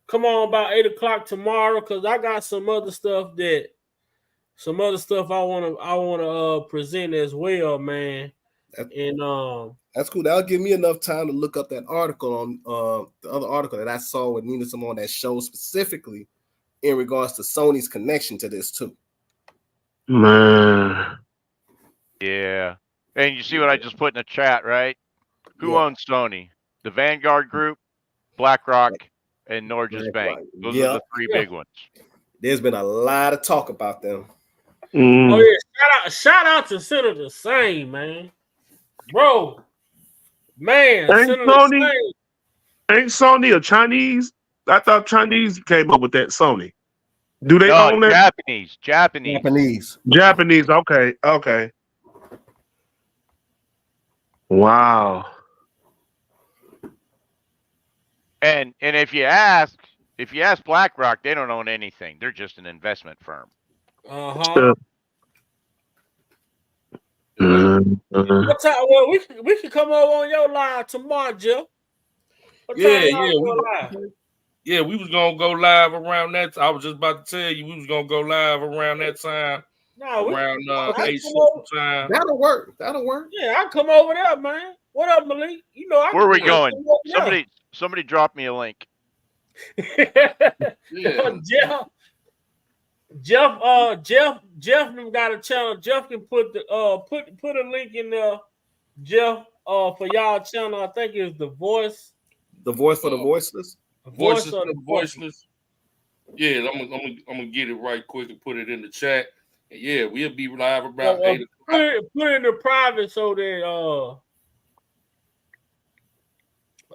Come on about 8 o'clock tomorrow, because I got some other stuff I wanna present as well, man. That's cool. That'll give me enough time to look up that article on the other article that I saw with Nina Simone that shows specifically in regards to Sony's connection to this too. Man. Yeah. And you see what I just put in the chat, right? Who owns Sony? The Vanguard Group, BlackRock, and Norges Bank. Those are the 3 big ones. There's been a lot of talk about them. Oh yeah, shout out to Senator Sane, man. Bro, man, ain't Sony a Chinese? I thought Chinese came up with that. Sony. Do they own that? Japanese. Okay. Wow. And if you ask BlackRock, they don't own anything. They're just an investment firm. What time? Well, we can come over on your live tomorrow, Jeff. Yeah, we was gonna go live around that. I was just about to tell you we was gonna go live around that time. Around 8 Central time. That'll work. Yeah, I come over there, man. What up, Malik? You know, where are we going? Somebody drop me a link. Jeff got a channel. Jeff can put a link in there Jeff, for y'all channel, I think it's the voice The voice for the voiceless. voice Voices of for the the voiceless. voiceless. Yeah, I'm gonna get it right quick and put it in the chat. And yeah, we'll be live about 8 o'clock. Put it in the private so that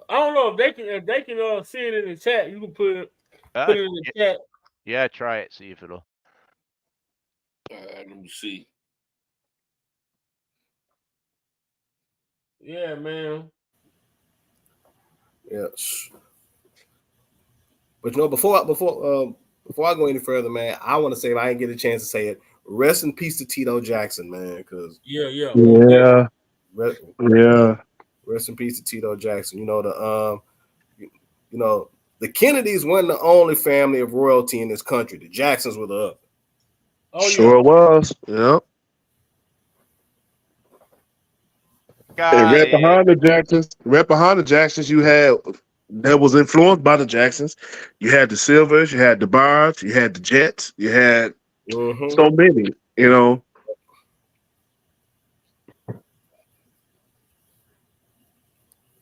I don't know if they can see it in the chat. You can put it in the chat. Yeah, try it. See if it'll. Let me see. Yeah, man. Yes. But before I go any further, man, I want to say, if I didn't get a chance to say it, rest in peace to Tito Jackson, man. Because yeah. Rest in peace to Tito Jackson. The Kennedys weren't the only family of royalty in this country. The Jacksons were the other. Oh, sure was. Yep. And right behind the Jacksons, you had that was influenced by the Jacksons. You had the Silvers, you had the Barbs, you had the Jets, you had so many.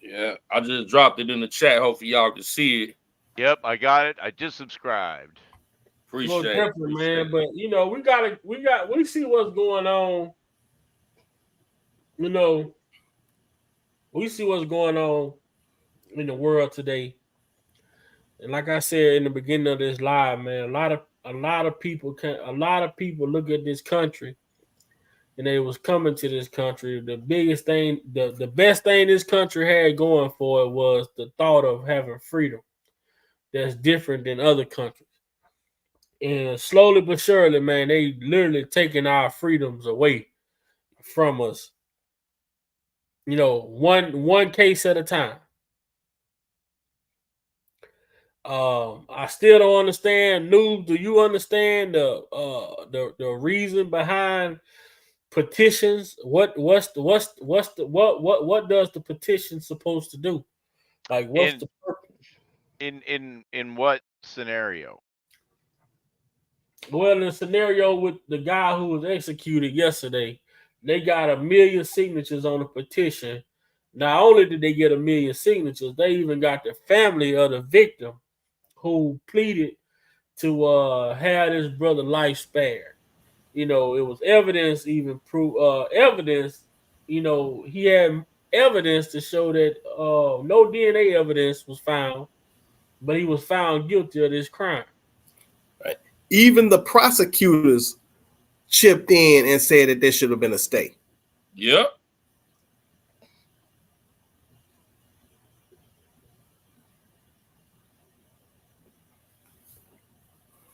Yeah, I just dropped it in the chat. Hopefully y'all can see it. Yep, I got it. I just subscribed. Most definitely, man. But we see what's going on. We see what's going on in the world today. And like I said in the beginning of this live, man, a lot of people look at this country and they was coming to this country. The biggest thing, the best thing this country had going for it was the thought of having freedom that's different than other countries. And slowly but surely, man, they literally taking our freedoms away from us. One case at a time. I still don't understand. Noob, do you understand the reason behind petitions? What does the petition supposed to do? Like, what's the purpose? In what scenario? Well, in the scenario with the guy who was executed yesterday, they got 1 million signatures on the petition. Not only did they get 1 million signatures, they even got the family of the victim who pleaded to have his brother life spared. It was evidence, even proof evidence. He had evidence to show that no DNA evidence was found, but he was found guilty of this crime. Right. Even the prosecutors chipped in and said that there should have been a stay. Yep.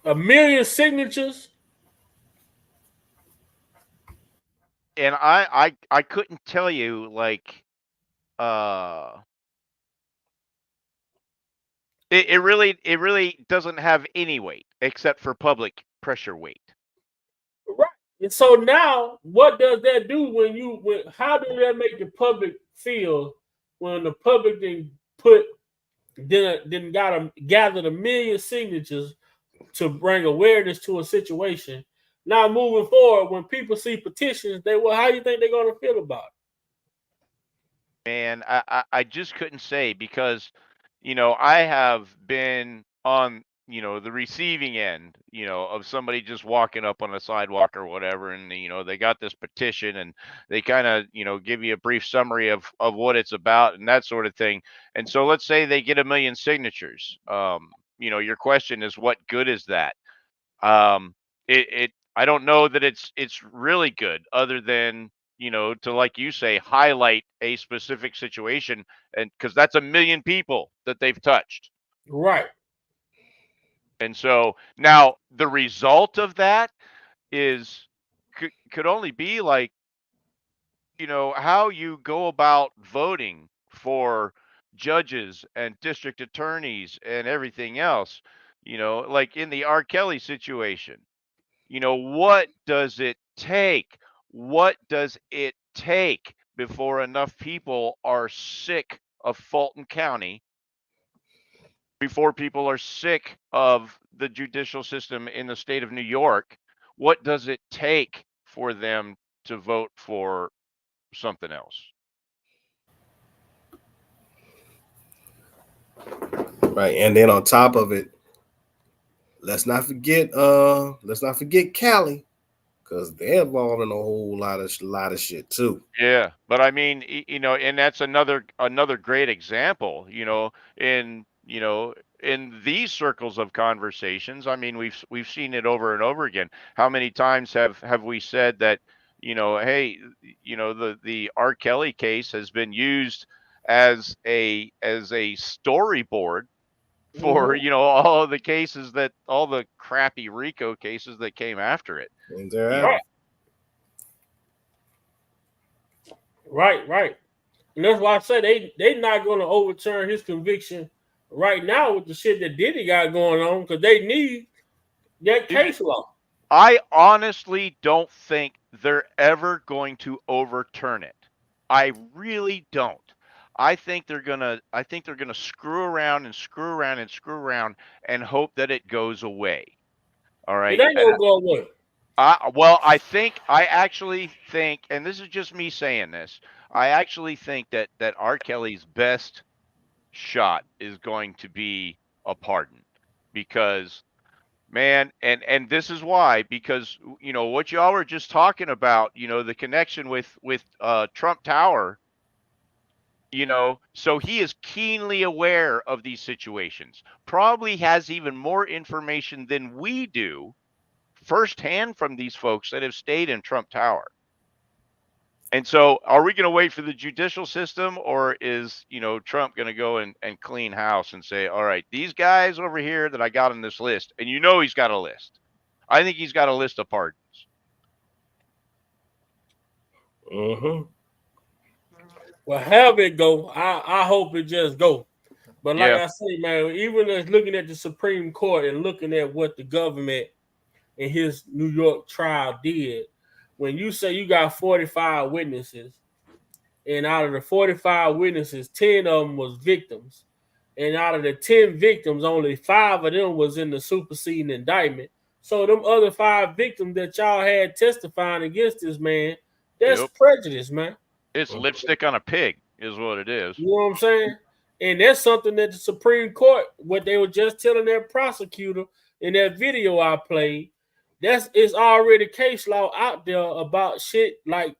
A million signatures. And I couldn't tell you, like, it really doesn't have any weight except for public pressure weight. Right. And so now, what does that do how does that make the public feel when the public didn't gathered 1 million signatures to bring awareness to a situation? Now moving forward, when people see petitions, how do you think they're gonna feel about it? Man, I just couldn't say, because I have been on the receiving end of somebody just walking up on a sidewalk or whatever, and they got this petition, and they kind of give you a brief summary of what it's about and that sort of thing. And so let's say they get 1 million signatures. Your question is, what good is that? I don't know that it's really good, other than to, like you say, highlight a specific situation, and because that's 1 million people that they've touched. Right. And so now the result of that could only be like, how you go about voting for judges and district attorneys and everything else. Like in the R. Kelly situation, what does it take? What does it take before enough people are sick of Fulton County, before people are sick of the judicial system in the state of New York? What does it take for them to vote for something else? Right. And then on top of it, let's not forget Cali, because they're involved in a whole lot of shit too. Yeah, but I mean, and that's another great example, in these circles of conversations. I mean, we've seen it over and over again. How many times have we said that, hey, the R. Kelly case has been used as a storyboard for, all of the cases all the crappy Rico cases that came after it. And they're You out. know, Right. And that's why I say they not going to overturn his conviction right now with the shit that Diddy got going on, because they need that case law. I honestly don't think they're ever going to overturn it. I really don't. I think they're gonna screw around and screw around and screw around and hope that it goes away. All It right. ain't gonna go away. Well, I actually think, and this is just me saying this, I actually think that R. Kelly's best shot is going to be a pardon, because, man, and this is why, because what y'all were just talking about, the connection with Trump Tower, so he is keenly aware of these situations. Probably has even more information than we do firsthand from these folks that have stayed in Trump Tower. And so, are we going to wait for the judicial system, or is, Trump going to go and clean house and say, all right, these guys over here that I got on this list, and he's got a list. I think he's got a list of pardons. Mm-hmm. Well, however it go, I hope it just go. But like Yeah. I say, man, even as looking at the Supreme Court and looking at what the government in his New York trial did, when you say you got 45 witnesses, and out of the 45 witnesses, 10 of them was victims, and out of the 10 victims, only 5 of them was in the superseding indictment. So them other 5 victims that y'all had testifying against this man, that's prejudice, man. It's lipstick on a pig is what it is. You know what I'm saying? And that's something that the Supreme Court, what they were just telling their prosecutor in that video I played, it's already case law out there about shit, like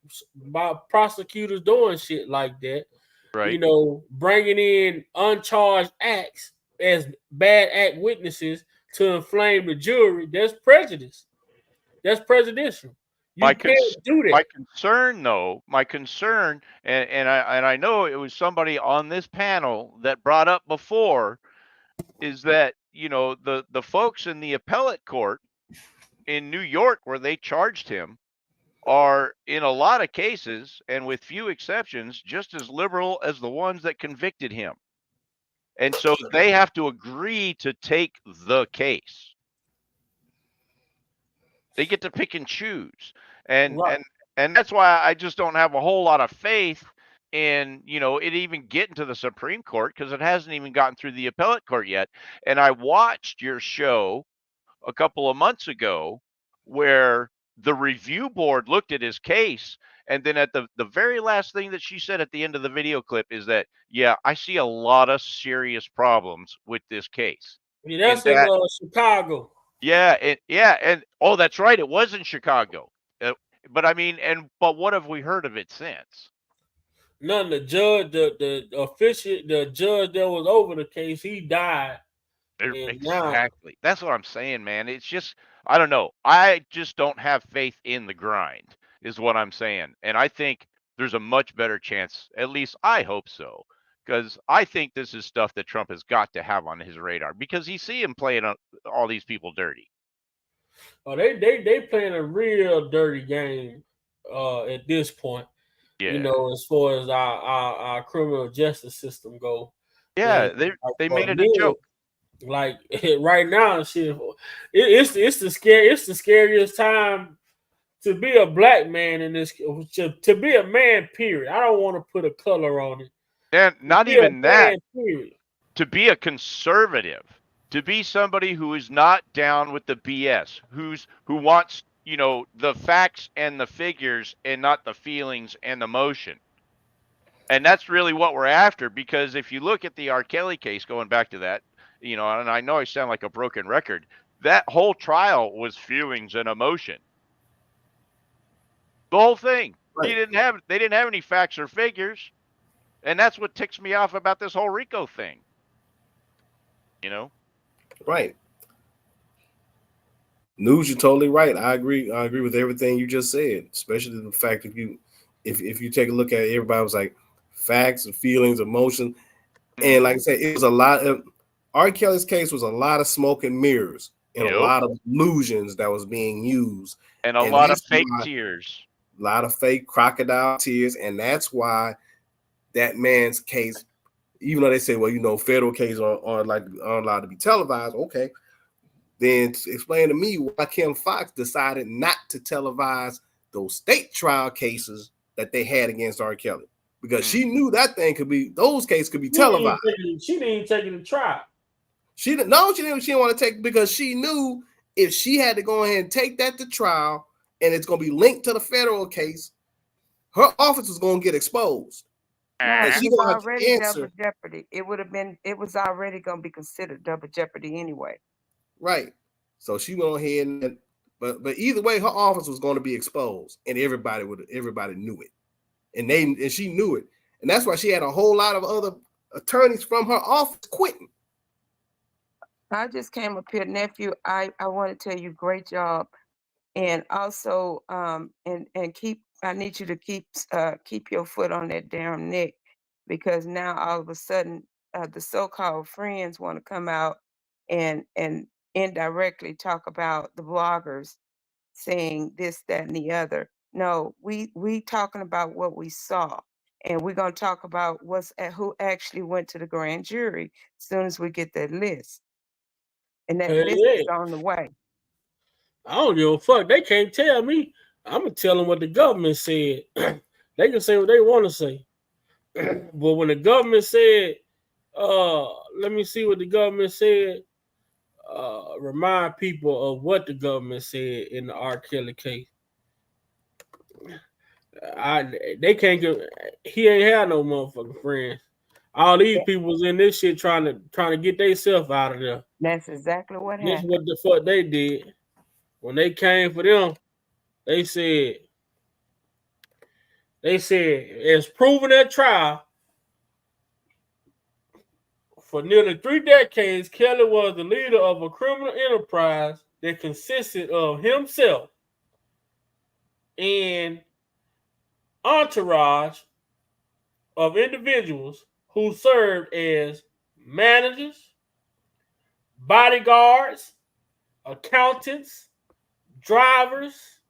about prosecutors doing shit like that. Right. Bringing in uncharged acts as bad act witnesses to inflame the jury. That's prejudice. That's prejudicial. You can't do that. My concern, and I know it was somebody on this panel that brought up before, is that the folks in the appellate court in New York where they charged him are, in a lot of cases, and with few exceptions, just as liberal as the ones that convicted him. And so they have to agree to take the case. They get to pick and choose. And that's why I just don't have a whole lot of faith in, it even getting to the Supreme Court, because it hasn't even gotten through the appellate court yet. And I watched your show a couple of months ago where the review board looked at his case, and then at the very last thing that she said at the end of the video clip is that, yeah, I see a lot of serious problems with this case. Yeah, that's in Chicago. Yeah, and oh, that's right, it was in Chicago. But what have we heard of it since? None. The judge, the judge that was over the case, he died. Exactly. That's what I'm saying, man. It's just, I don't know. I just don't have faith in the grind, is what I'm saying. And I think there's a much better chance, at least I hope so, because I think this is stuff that Trump has got to have on his radar, because you see him playing all these people dirty. Oh, they playing a real dirty game at this point. Yeah. As far as our criminal justice system go. Yeah, they made it a joke. Like right now, shit, it's the scariest time to be a black man in this, to be a man. Period. I don't want to put a color on it. And not even that. Period. To be a conservative, to be somebody who is not down with the BS, who wants, the facts and the figures and not the feelings and the motion. And that's really what we're after, because if you look at the R. Kelly case, going back to that, you know, and I know I sound like a broken record, that whole trial was feelings and emotion. The whole thing. Right. They didn't have any facts or figures. And that's what ticks me off about this whole Rico thing. You know? Right. News, you're totally right. I agree with everything you just said, especially the fact that if you take a look at it, everybody was like facts and feelings, emotion. And like I said, it was a lot of R. Kelly's case was a lot of smoke and mirrors and a lot of illusions that was being used. And a lot of fake tears. A lot of fake crocodile tears. And that's why that man's case, even though they say, well, you know, federal cases aren't allowed to be televised, okay. Then explain to me why Kim Fox decided not to televise those state trial cases that they had against R. Kelly, because she knew those cases could be televised. She didn't even take it to trial. She didn't want to take, because she knew if she had to go ahead and take that to trial and it's going to be linked to the federal case, her office was going to get exposed. No, she was already double jeopardy. It was already going to be considered double jeopardy anyway. Right. So she went ahead but either way, her office was going to be exposed, and everybody knew it. And she knew it. And that's why she had a whole lot of other attorneys from her office quitting. I just came up here, nephew. I want to tell you, great job. And also and I need you to keep your foot on that damn neck, because now all of a sudden the so-called friends want to come out and indirectly talk about the bloggers saying this, that, and the other. No, we talking about what we saw, and we're gonna talk about who actually went to the grand jury as soon as we get that list. And that list is on the way. I don't give a fuck. They can't tell me. I'm gonna tell them what the government said. They can say what they want to say. But when the government said, let me see what the government said. Remind people of what the government said in the R. Kelly case. They can't get. He ain't had no motherfucking friends. All these people was in this shit trying to get themselves out of there. That's exactly what happened. This is what the fuck they did. When they came for them, they said it's proven at trial, for nearly 3 decades, Kelly was the leader of a criminal enterprise that consisted of himself and entourage of individuals who served as managers, bodyguards, accountants, drivers,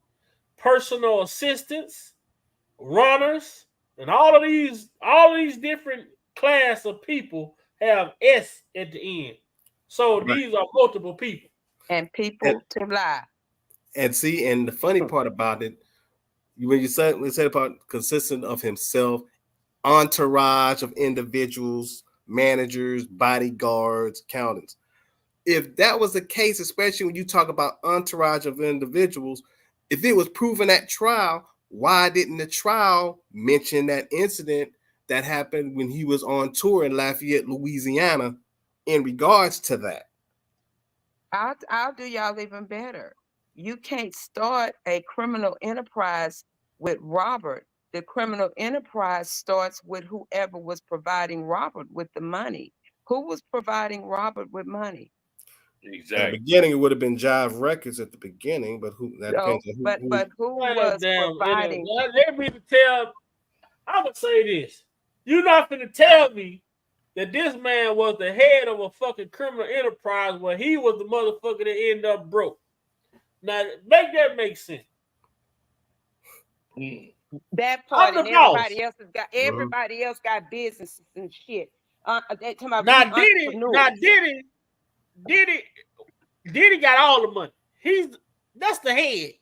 personal assistants, runners, and all of these different class of people have S at the end. So these are multiple people. And people to lie. And see, and the funny part about it, when you said about consistent of himself, entourage of individuals, managers, bodyguards, accountants. If that was the case, especially when you talk about entourage of individuals, if it was proven at trial, why didn't the trial mention that incident that happened when he was on tour in Lafayette, Louisiana, in regards to that? I'll do y'all even better. You can't start a criminal enterprise with Robert. The criminal enterprise starts with whoever was providing Robert with the money. Who was providing Robert with money? Exactly. At the beginning, it would have been Jive Records at the beginning, but who? That depends on who. But who was providing? Let me tell. I'm gonna say this. You're not gonna tell me that this man was the head of a fucking criminal enterprise where he was the motherfucker that ended up broke. Now, make that make sense. That part and everybody else got businesses and shit. Diddy got all the money. That's the head.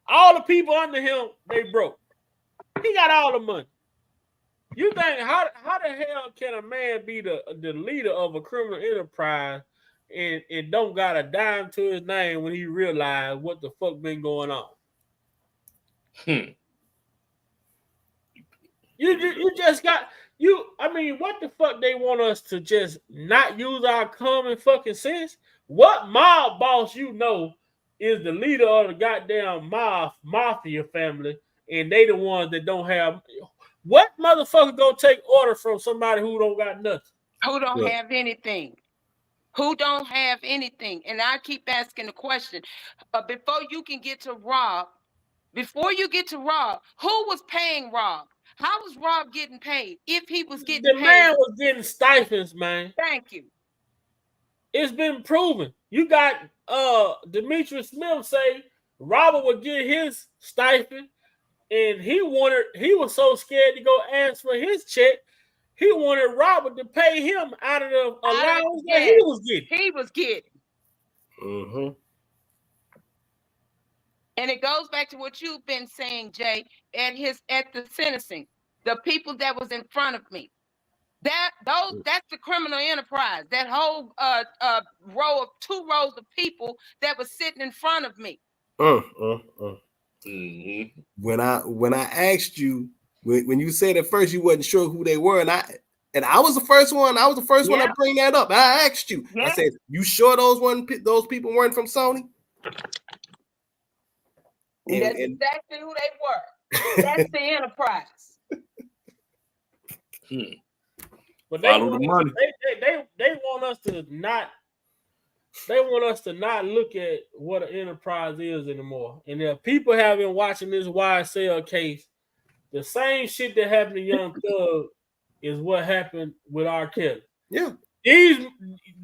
All the people under him, they broke. He got all the money. You think how the hell can a man be the leader of a criminal enterprise and don't got a dime to his name when he realized what the fuck been going on? You just got you. I mean, what the fuck they want us to just not use our common fucking sense? What mob boss is the leader of the goddamn mafia family, and they the ones that don't have. What motherfucker gonna take order from somebody who don't got nothing? Who don't have anything? Who don't have anything? And I keep asking the question: before you can get to Rob, who was paying Rob? How was Rob getting paid? If he was getting The paid, man was getting stipends, man. Thank you. It's been proven. You got Demetrius Smith say Robert would get his stipend, and he was so scared to go ask for his check. He wanted Robert to pay him out of the allowance that he was getting. He was getting. Mm-hmm. And it goes back to what you've been saying, Jay, at the sentencing. The people that was in front of me. That's the criminal enterprise. That whole two rows of people that was sitting in front of me. Mm-hmm. When I asked you, when you said at first you wasn't sure who they were, and I was the first one. I was the first one to bring that up. I asked you. I said, "You sure those people weren't from Sony?" And that's exactly who they were. That's the enterprise. But they want us to not. They want us to not look at what an enterprise is anymore. And if people have been watching this YSL case, the same shit that happened to Young Thug is what happened with R. Kelly. Yeah. These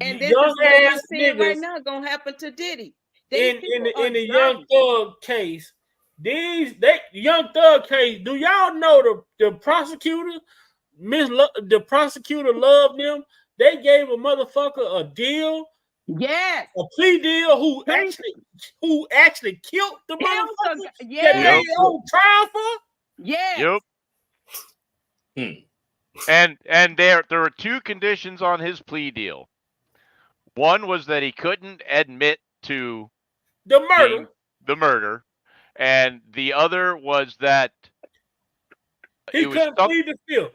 and this young is what ass we're seeing niggas right now gonna happen to Diddy. In the Young Thug case, Young Thug case. Do y'all know the prosecutor? The prosecutor loved them. They gave a motherfucker a deal. Yes. A plea deal who actually killed the motherfucker that they on trial for? Yes. Yep. And there were two conditions on his plea deal. One was that he couldn't admit to the murder, and the other was that he couldn't plead the fifth.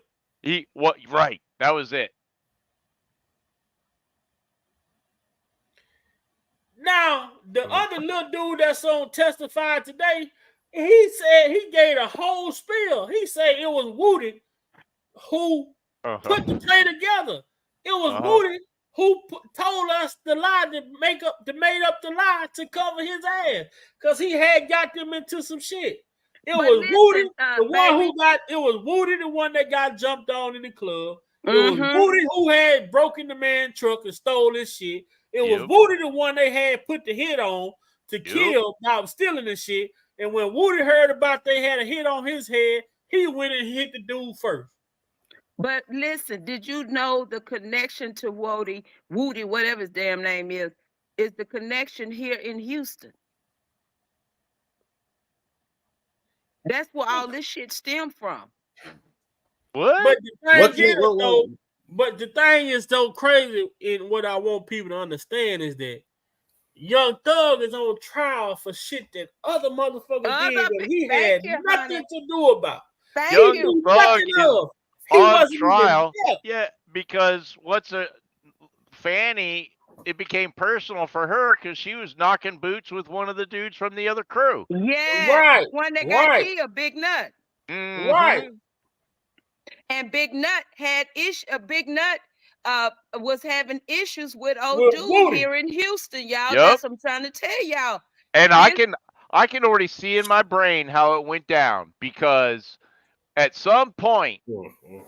Right. That was it. Now, the other little dude that's on Testify today, he said he gave a whole spiel. He said it was Woody who put the play together. It was Woody who told us the lie to made up the lie to cover his ass because he had got them into some shit. It was Woody, the one that got jumped on in the club. It was Woody who had broken the man's truck and stole his shit. It was Woody the one they had put the hit on to kill by stealing the shit. And when Woody heard about they had a hit on his head, he went and hit the dude first. But listen, did you know the connection to Woody, whatever his damn name is the connection here in Houston? That's where all this shit stemmed from. What? But the thing is so crazy, and what I want people to understand is that Young Thug is on trial for shit that other motherfuckers did that he had nothing to do about. Young Thug is on trial. Yeah, because Fanny, it became personal for her because she was knocking boots with one of the dudes from the other crew. Yeah, right. One that got killed, Big Nut. Mm-hmm. Right. And Big Nut Big Nut was having issues with old dude here in Houston, y'all. That's what I'm trying to tell y'all. And I can already see in my brain how it went down because at some point,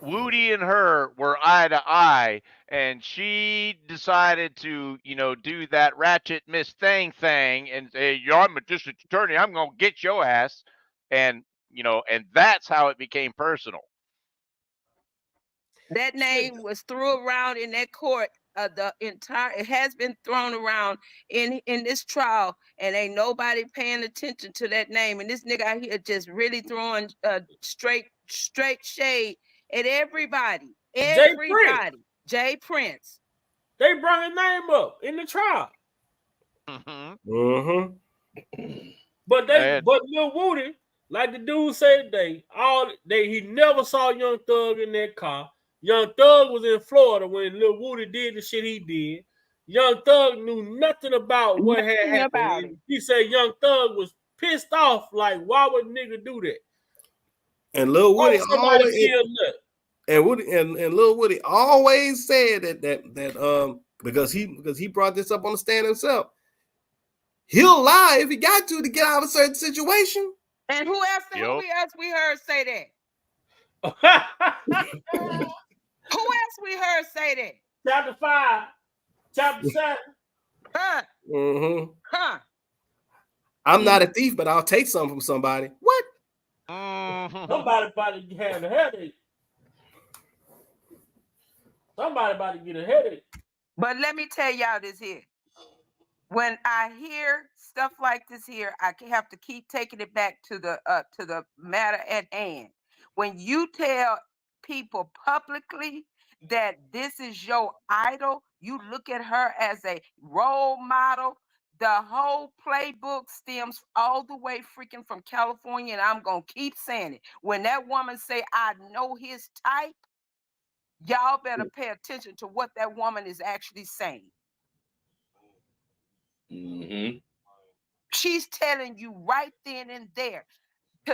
Woody and her were eye to eye, and she decided to, do that ratchet Miss thing, and say, I'm a district attorney, I'm gonna get your ass, and that's how it became personal. That name was thrown around in that court. It has been thrown around in this trial, and ain't nobody paying attention to that name. And this nigga out here just really throwing straight shade at everybody. Jay Prince. They brought his name up in the trial. But Lil Woody Like the dude said today, he never saw Young Thug in that car. Young Thug was in Florida when Lil Woody did the shit he did. Young Thug knew nothing about what had Nothing happened. about And it. he said Young Thug was pissed off. Like, why would nigga do that? And Lil Why Woody would somebody always kill Nut? and Lil Woody always said that because he brought this up on the stand himself. He'll lie if he got to get out of a certain situation. And who else? Yep. Who else we heard say that? Who else we heard say that? Chapter 5, Chapter 7. Huh? Mm-hmm. Huh? I'm not a thief, but I'll take something from somebody. What? Somebody about to have a headache. Somebody about to get a headache. But let me tell y'all this here. When I hear stuff like this here, I have to keep taking it back to the matter at hand. When you tell people publicly that this is your idol, you look at her as a role model. The whole playbook stems all the way freaking from California, and I'm gonna keep saying it. When that woman say, "I know his type," y'all better pay attention to what that woman is actually saying. Mm-hmm. She's telling you right then and there.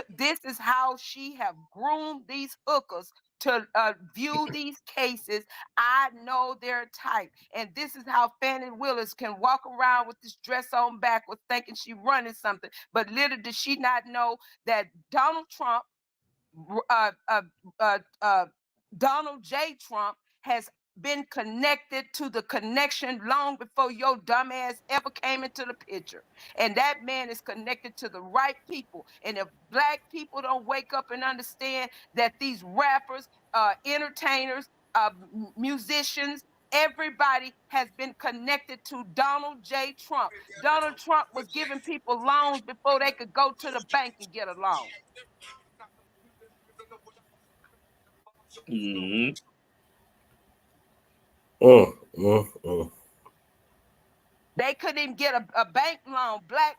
This is how she have groomed these hookers to view these cases. I know their type. And this is how Fannie Willis can walk around with this dress on backwards thinking she running something. But little did she not know that Donald Trump, Donald J. Trump, has been connected to the connection long before your dumb ass ever came into the picture. And that man is connected to the right people. And if black people don't wake up and understand that these rappers, entertainers, musicians, everybody has been connected to Donald J. Trump. Donald Trump was giving people loans before they could go to the bank and get a loan. Mm-hmm. They couldn't even get a bank loan. Black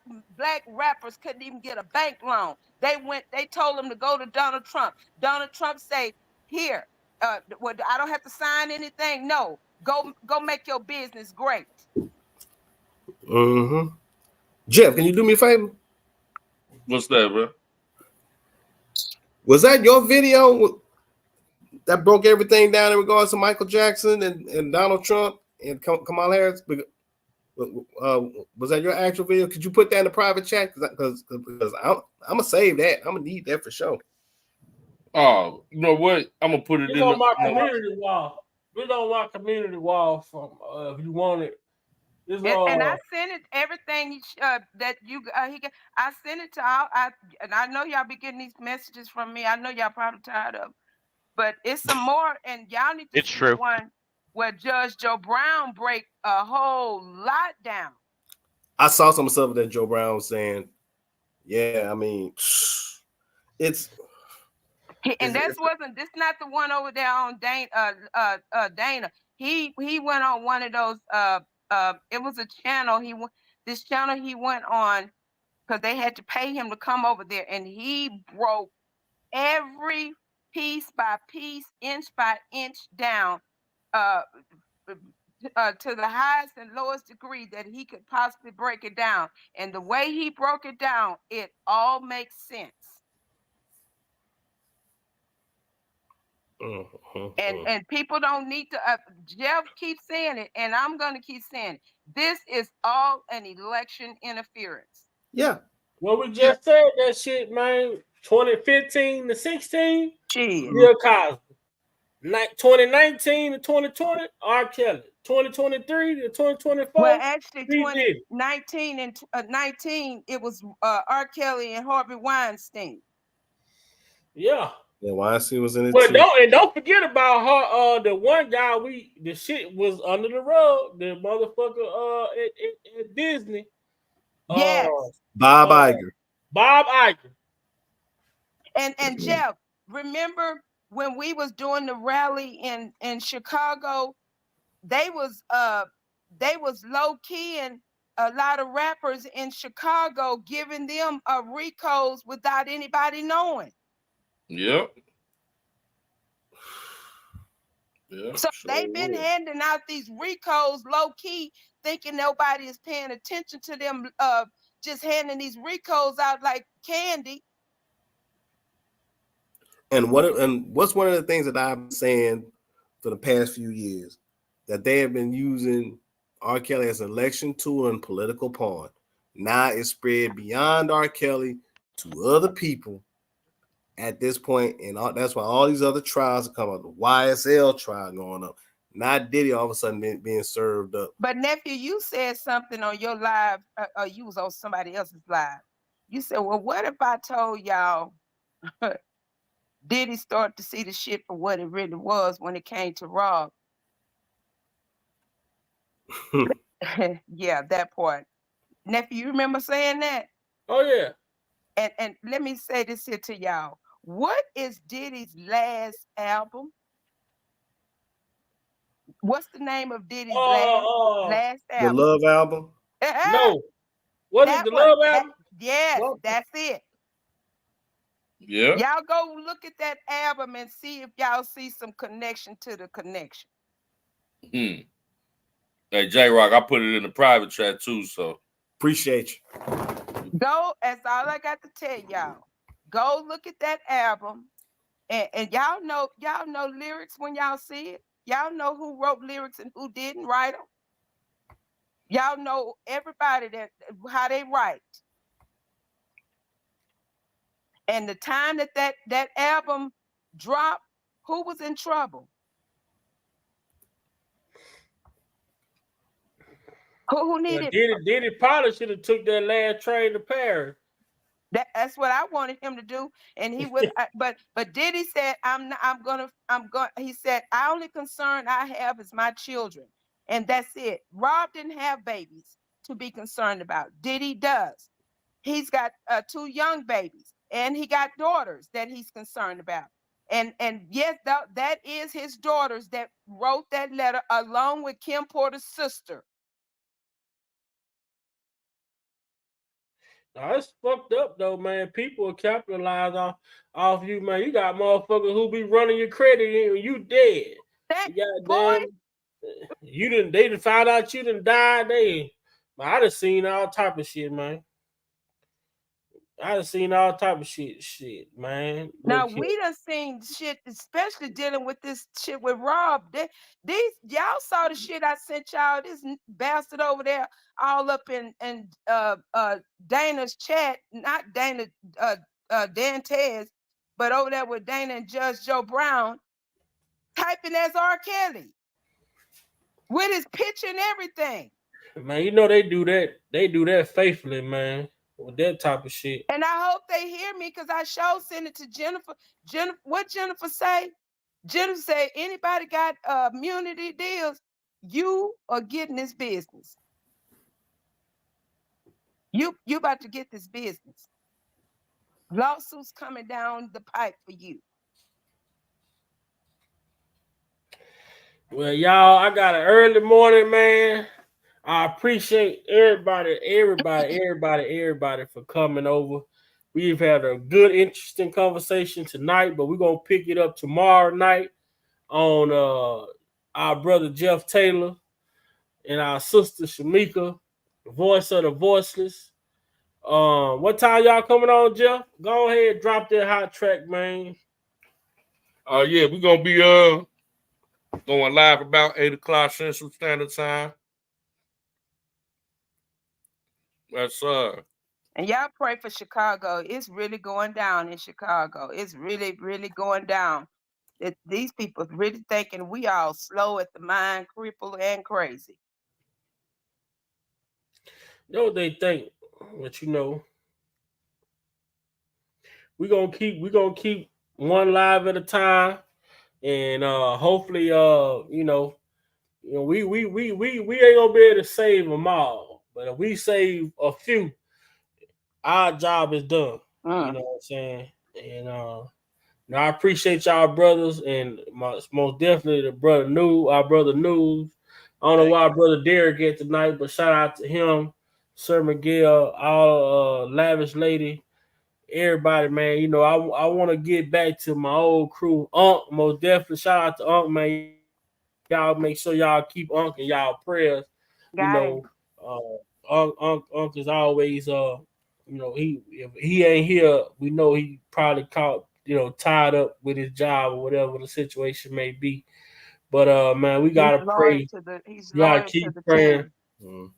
rappers couldn't even get a bank loan. They told them to go to Donald Trump. Donald Trump say, "Here, well, I don't have to sign anything. No, go make your business great." Mm-hmm. Jeff, can you do me a favor? What's that, bro? Was that your video that broke everything down in regards to Michael Jackson and Donald Trump and Kamala Harris? Was that your actual video? Could you put that in the private chat? Because I'm gonna save that. I'm gonna need that for sure. Oh, you know what? I'm gonna put it It's in on my community wall. It's on my community wall from if you want it. And I sent it everything that you I sent it to all. And I know y'all be getting these messages from me. I know y'all probably tired of, but it's some more, and y'all need to It's see true. the one where Judge Joe Brown break a whole lot down. I saw some stuff that Joe Brown was saying. Yeah, I mean, it's. And this not the one over there on Dana. He went on one of those. It was a channel. This channel he went on because they had to pay him to come over there, and he broke every piece by piece, inch by inch down, to the highest and lowest degree that he could possibly break it down. And the way he broke it down, it all makes sense. And people don't need to. Jeff keeps saying it, and I'm going to keep saying it. This is all an election interference. Yeah. Well, we just said that shit, man. 2015 to 16, Jeez. Bill Cosby. 2019 to 2020, R. Kelly. 2023 to 2024, well, actually, P. Diddy. 2019 and 19, it was R. Kelly and Harvey Weinstein. Yeah. Yeah, Weinstein was in it Well, too. don't forget about her. The one guy the shit was under the rug. The motherfucker at Disney. Yes. Bob Iger. Bob Iger. And Jeff, remember when we was doing the rally in Chicago? They was low key and a lot of rappers in Chicago giving them RICOs without anybody knowing. Yep. Yeah, So sure they've been will. handing out these RICOs low key, thinking nobody is paying attention to them. Just handing these RICOs out like candy. And what's one of the things that I've been saying for the past few years, that they have been using R. Kelly as an election tool and political pawn. Now it's spread beyond R. Kelly to other people at this point, and that's why all these other trials are coming up. The YSL trial going up. Not Diddy all of a sudden being served up. But nephew, you said something on your live, or you was on somebody else's live. You said, well, what if I told y'all Diddy started to see the shit for what it really was when it came to Rob? Yeah, that part. Nephew, you remember saying that? Oh, yeah. And let me say this here to y'all. What is Diddy's last album? What's the name of Diddy's last The album? Love album? No. Was it the Love album? Yes, that's it. Yeah. Y'all go look at that album and see if y'all see some connection to the connection. Hey, J-Rock, I put it in the private chat too, so. Appreciate you. Go, that's all I got to tell y'all. Go look at that album, and y'all know lyrics when y'all see it. Y'all know who wrote lyrics and who didn't write them. Y'all know everybody how they write. And the time that album dropped, who was in trouble? Who needed? Well, Diddy probably should have took that last train to Paris. That's what I wanted him to do, and he would. But Diddy said, I'm going. He said, I only concern I have is my children, and that's it. Rob didn't have babies to be concerned about. Diddy does. He's got 2 young babies, and he got daughters that he's concerned about. And yes, that is his daughters that wrote that letter along with Kim Porter's sister. Now, it's fucked up though, man. People will capitalize off you, man. You got motherfuckers who be running your credit and you dead. They done found out you done died. I done seen all type of shit, man. I done seen all type of shit, man. Now we done seen shit, especially dealing with this shit with Rob. Y'all saw the shit I sent y'all. This bastard over there, all up in Dana's chat, not Dana, Dantes, but over there with Dana and Judge Joe Brown, typing as R. Kelly with his picture and everything. Man, you know they do that. They do that faithfully, man. With that type of shit. And I hope they hear me because I sent it to Jennifer. What Jennifer say? Jennifer say, anybody got immunity deals, you are getting this business. You about to get this business. Lawsuits coming down the pipe for you. Well, y'all, I got an early morning, man. I appreciate everybody for coming over. We've had a good, interesting conversation tonight, but we're going to pick it up tomorrow night on our brother Jeff Taylor and our sister Shamika, the voice of the voiceless. What time y'all coming on, Jeff? Go ahead, drop that hot track, man. Yeah, we're going to be going live about 8 o'clock Central Standard Time. That's And y'all pray for Chicago. It's really going down in Chicago. It's really, really going down. These people really thinking we all slow at the mind, crippled, and crazy. Know what they think, but you know, we're gonna keep one live at a time, and hopefully, we ain't gonna be able to save them all, but if we save a few, our job is done. You know what I'm saying? And I appreciate y'all brothers, and most definitely our brother News. I don't know why brother Derek get tonight, but shout out to him. Sir Miguel, all Lavish Lady, everybody, man. You know, I want to get back to my old crew. Unc, most definitely. Shout out to Unc, man. Y'all make sure y'all keep Unc in y'all prayers. You Got it. know, Unc is always you know, if he ain't here, we know he probably caught, you know, tied up with his job or whatever the situation may be. But man, we He's gotta loyal pray. to the. He's You gotta loyal to keep the praying, team.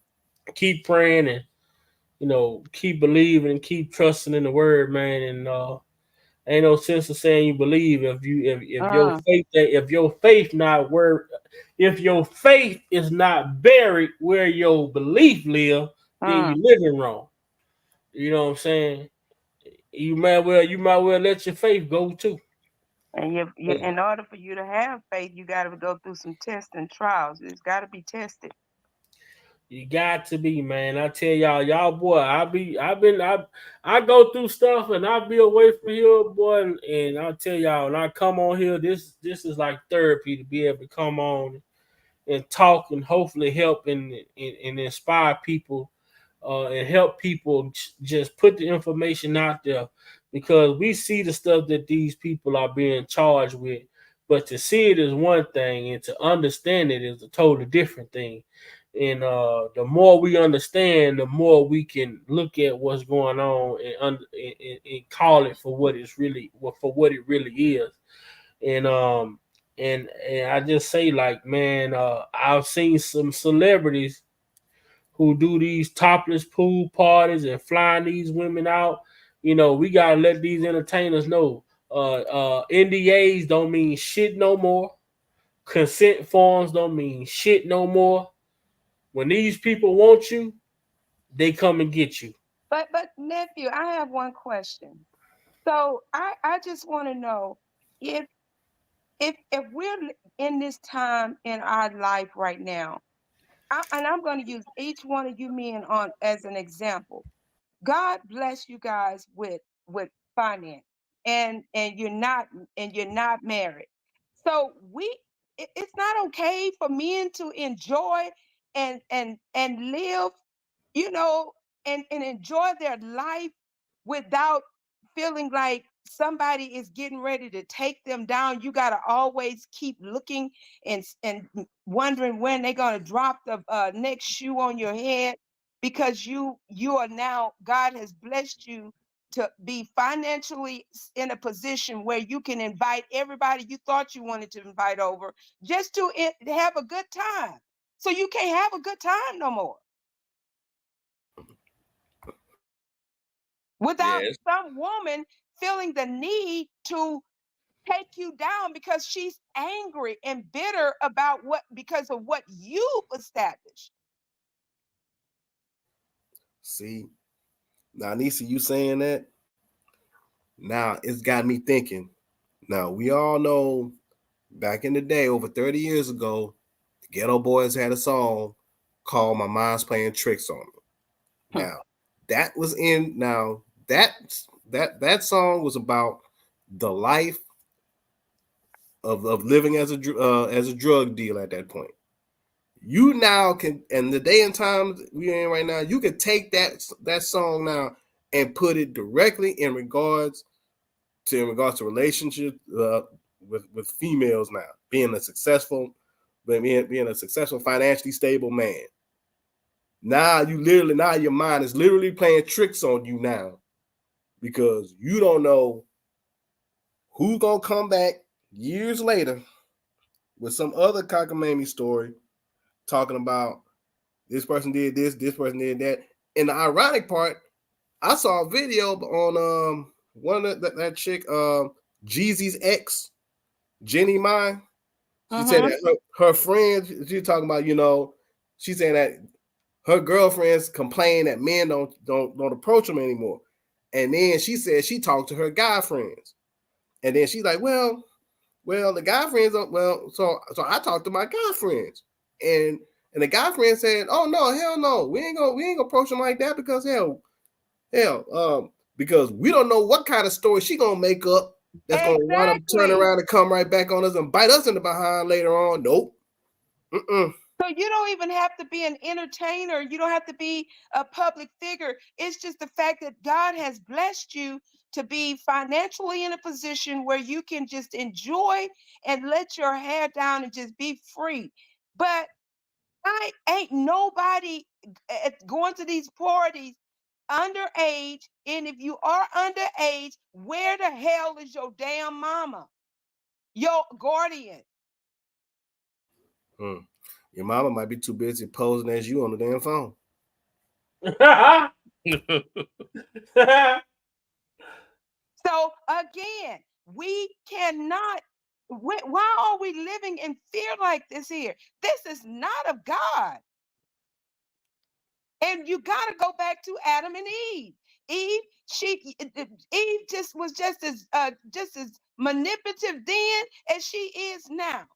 keep praying, and you know, keep believing and keep trusting in the word, man. And ain't no sense of saying you believe if your faith if your faith not where if your faith is not buried where your belief live, then you living wrong. You know what I'm saying? You might well let your faith go too. And in order for you to have faith, you got to go through some tests and trials. It's got to be tested. You got to be, man. I tell y'all boy, I go through stuff and I be away from here, boy, and I tell y'all, when I come on here, this is like therapy to be able to come on and talk and hopefully help and inspire people and help people just put the information out there, because we see the stuff that these people are being charged with, but to see it is one thing and to understand it is a totally different thing. And the more we understand, the more we can look at what's going on and call it for what it's really for what it really is. And and I just say, like, man, I've seen some celebrities who do these topless pool parties and flying these women out. You know, we gotta let these entertainers know. NDAs don't mean shit no more. Consent forms don't mean shit no more. When these people want you, they come and get you. But nephew, I have one question. So I just want to know if we're in this time in our life right now, and I'm going to use each one of you men on as an example. God bless you guys with finance, and you're not married. So it's not okay for men to enjoy and live, you know, and enjoy their life without feeling like somebody is getting ready to take them down. You got to always keep looking and wondering when they're going to drop the next shoe on your head, because you are now, God has blessed you to be financially in a position where you can invite everybody you thought you wanted to invite over just to have a good time. So you can't have a good time no more without Yes. some woman feeling the need to take you down because she's angry and bitter about because of what you've established. See, now Nisa, you saying that? Now it's got me thinking. Now we all know back in the day, over 30 years ago, the Ghetto Boys had a song called "My Mind's Playing Tricks on Me." Now that was in that song was about the life of living as a drug dealer at that point. You now can, in the day and time we in right now, you can take that song now and put it directly in regards to relationship with females now, being a successful financially stable man. Now your mind is literally playing tricks on you now, because you don't know who's gonna come back years later with some other cockamamie story talking about this person did this person did that. And the ironic part, I saw a video on one of that chick, Jeezy's ex, Jenny Mai. She said that her friends, she's talking about, she's saying that her girlfriends complain that men don't approach them anymore. And then she said she talked to her guy friends. And then she's like, well, the guy friends don't, so I talked to my guy friends. And the guy friend said, "Oh no, hell no, we ain't gonna approach them like that, because because we don't know what kind of story she gonna make up that's gonna wind up turn around and come right back on us and bite us in the behind later on. Nope. So you don't even have to be an entertainer. You don't have to be a public figure. It's just the fact that God has blessed you to be financially in a position where you can just enjoy and let your hair down and just be free. But I ain't nobody going to these parties underage. And if you are underage, where the hell is your damn mama? Your guardian? Your mama might be too busy posing as you on the damn phone. So again, we cannot. Why are we living in fear like this here? This is not of God. And you got to go back to Adam and Eve. Eve was just as manipulative then as she is now.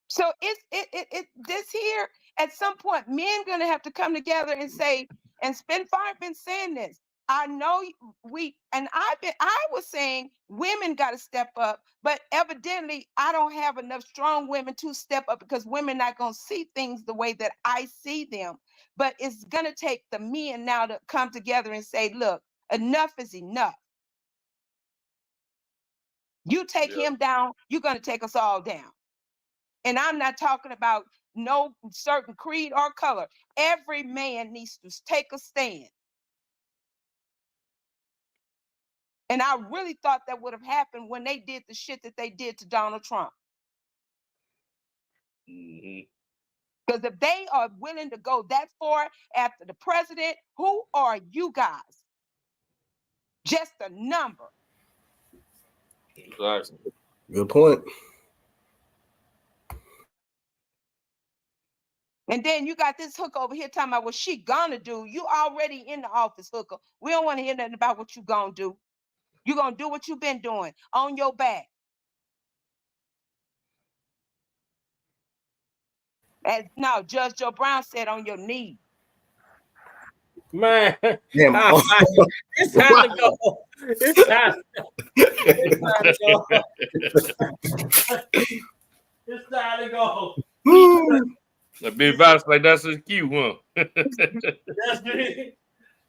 So this here at some point, men gonna have to come together and say, and Spin Fire been saying this. I know I was saying women got to step up, but evidently I don't have enough strong women to step up because women not gonna see things the way that I see them. But it's gonna take the men now to come together and say, look, enough is enough. You take him down, you're gonna take us all down. And I'm not talking about no certain creed or color. Every man needs to take a stand. And I really thought that would have happened when they did the shit that they did to Donald Trump. Because if they are willing to go that far after the president, who are you guys? Just a number. Exactly. Good point. And then you got this hooker over here talking about what she gonna do. You already in the office, hooker. We don't want to hear nothing about what you gonna do. You're gonna do what you've been doing on your back. As now, Judge Joe Brown said, on your knee. Man, Damn. it's time to go. It's time to go. It's time to go. That big vice like that's his cue, huh? That's me.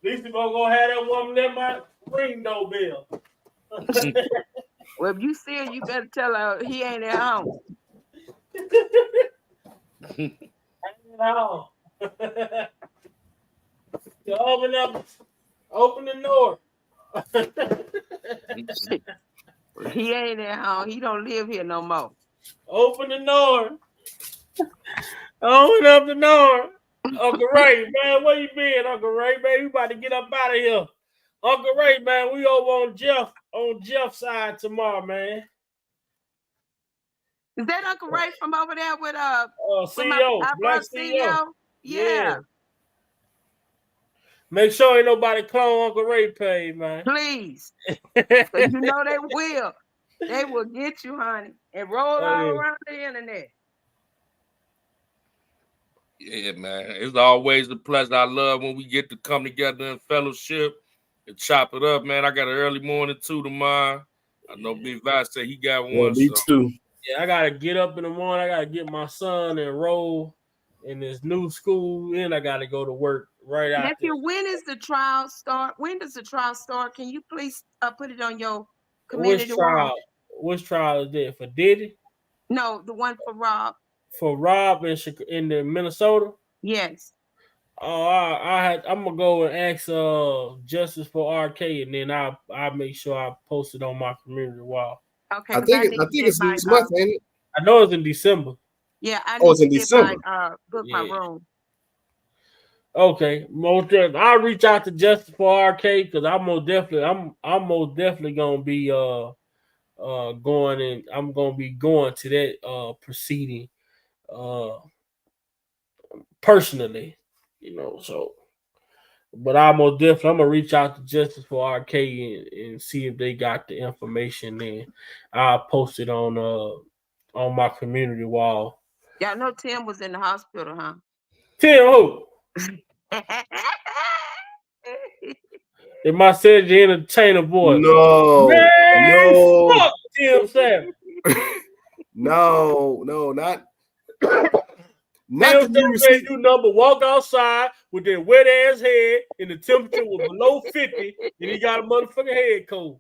These people gonna have that woman in my ring doorbell. Well, if you see her, you better tell her he ain't at home. Ain't at home. You open the door. He ain't at home. He don't live here no more. Open the door. Open up the door. Uncle Ray, man, where you been, Uncle Ray? Man, you about to get up out of here. Uncle Ray, man, we over on Jeff's side tomorrow, man. Is that Uncle Ray from over there with CEO, Black CEO? Yeah. Make sure ain't nobody clone Uncle Ray page, man. Please. Because you know they will. They will get you, honey, and roll all around the internet. Yeah, man. It's always a pleasure. I love when we get to come together in fellowship and chop it up, man. I got an early morning too tomorrow. I know Big Vice said he got one. Me too. Yeah, I gotta get up in the morning. I gotta get my son enrolled in this new school, and I gotta go to work right after. Nephew, when is the trial start? When does the trial start? Can you please put it on your community wall? Which trial is that for Diddy? No, the one for Rob. For Rob in the Minnesota? Yes. Oh, I'm gonna go and ask Justice for RK, and then I'll make sure I post it on my community wall. Okay. I think it's next month, ain't it? I know it's in December. Yeah, I need to get book my room. Okay, I'll reach out to Justice for RK because I'm most definitely gonna be going, and I'm gonna be going to that proceeding personally, so. But I'm gonna reach out to Justice for RK and see if they got the information. Then I'll post it on my community wall. Y'all know Tim was in the hospital, huh? Tim who? In my Cedric the Entertainer voice. No, Man, no, fuck Tim Savage. no, not Tim the new Savage ain't do nothing but walk outside with that wet ass head and the temperature was below 50 and he got a motherfucking head cold.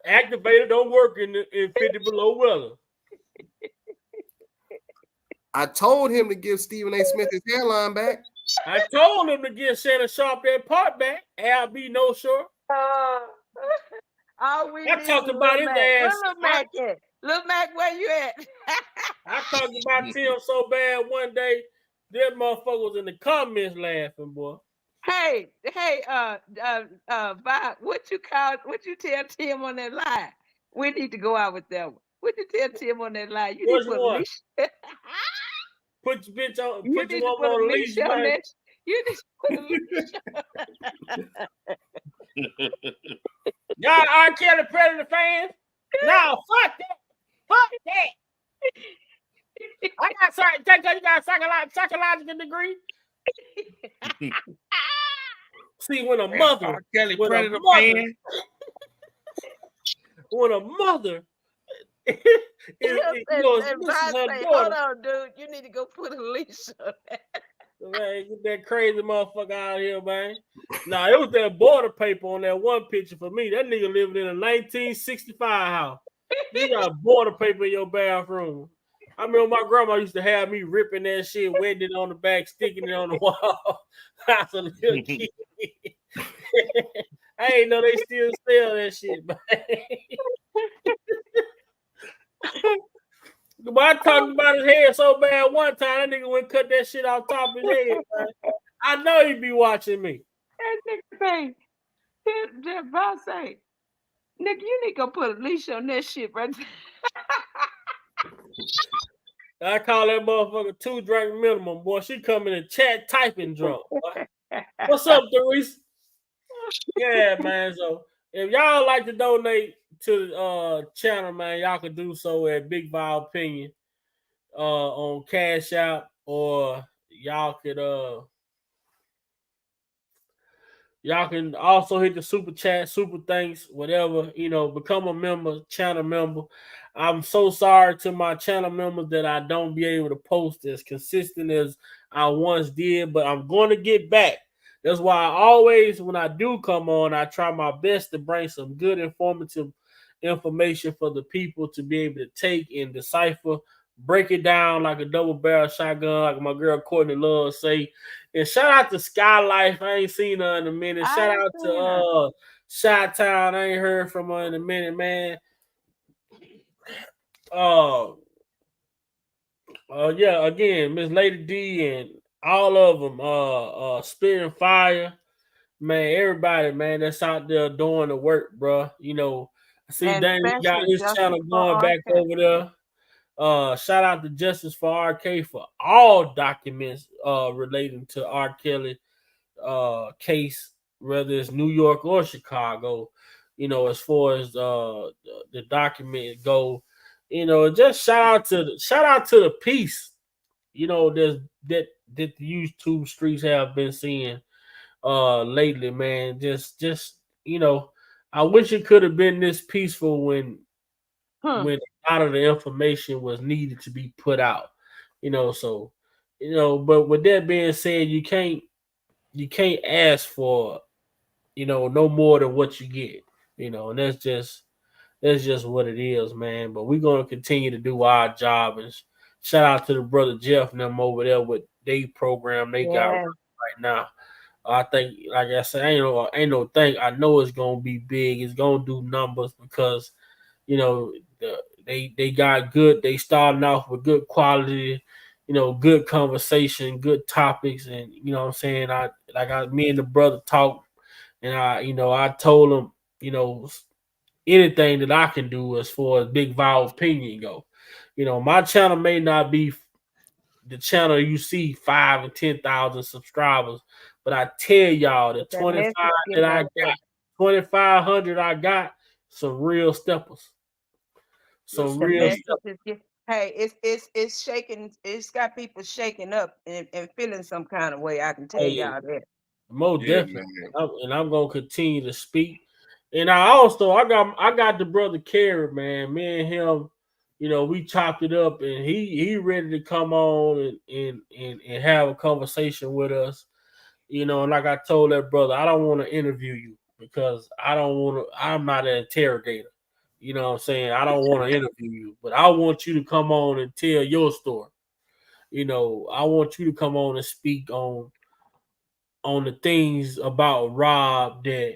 Activator don't work in 50 below weather. I told him to give Stephen A. Smith his hairline back. I told him to get Shannon Sharp that part back. Al B. No Shore. All we I need talked is about Lil his Mac. ass. Where Lil Mac at? Lil Mac, where you at? I talked about Tim so bad one day, that motherfucker was in the comments laughing, boy. Hey, Bob, what you tell Tim on that line? We need to go out with that one. What you tell Tim on that line? You Which need to put a one? leash. Put your bitch on. You Put need your to woman put on a a leash leash, on man. that. You need to put a leash. Y'all R. Kelly Predator fans? No, fuck that. Fuck that. I got you got a psychological degree. See, when a mother, R. Kelly when a Predator mother, fan. when a mother this is her daughter. Hold on, dude. You need to go put a leash on that. Man, get that crazy motherfucker out of here, man. Nah, it was that border paper on that one picture for me. That nigga living in a 1965 house. You got border paper in your bathroom. I remember my grandma used to have me ripping that shit, wetting it on the back, sticking it on the wall. I was a little kid. I ain't know they still sell that shit, man. But I talked about his head so bad one time, that nigga went cut that shit off top of his head, man. I know he'd be watching me. That nigga say, that boss say, nigga, you need to go put a leash on that shit right there. I call that motherfucker 2 drink minimum, boy. She come in the chat typing drunk. Boy. What's up, Doris? Yeah, man. So if y'all like to donate to the channel, man, y'all can do so at Big Val Opinion on Cash App, or y'all can also hit the super chat, super thanks, whatever, become a member, channel member. I'm so sorry to my channel members that I don't be able to post as consistent as I once did, but I'm going to get back. That's why I always, when I do come on, I try my best to bring some good informative information for the people to be able to take and decipher, break it down like a double barrel shotgun, like my girl Courtney Love say. And shout out to Skylife. I ain't seen her in a minute. Shout out to Shot Town. I ain't heard from her in a minute, man. Yeah, again, Miss Lady D and all of them, Spit and Fire, man, everybody, man, that's out there doing the work, bro. I see Danny got his channel going back over there. Shout out to Justice for RK for all documents relating to R. Kelly case, whether it's New York or Chicago, as far as the document go. Just shout out to the peace, that the YouTube streets have been seeing lately, man. Just I wish it could have been this peaceful when a lot of the information was needed to be put out. So but with that being said, you can't ask for no more than what you get, and that's just what it is, man. But we're gonna continue to do our job, and shout out to the brother Jeff and them over there with their program they got right now. I think, like I said, ain't no thing. I know it's gonna be big. It's gonna do numbers because they got good. They starting off with good quality, good conversation, good topics, and what I'm saying. Me and the brother talked, and I told him, anything that I can do as far as Big Val Opinion go. My channel may not be the channel you see 5 and 10,000 subscribers, but I tell y'all the 25 that I got, 2,500 I got some real steppers. Some real steppers. Hey, it's shaking. It's got people shaking up and feeling some kind of way. I can tell Oh yeah, y'all that. most Yeah, definitely. man. And I'm gonna continue to speak. And I got the brother Kerry, man. Me and him, we chopped it up, and he ready to come on and have a conversation with us. And like I told that brother, I don't want to interview you because I don't want to. I'm not an interrogator. You know what I'm saying? I don't want to interview you, but I want you to come on and tell your story. I want you to come on and speak on the things about Rob that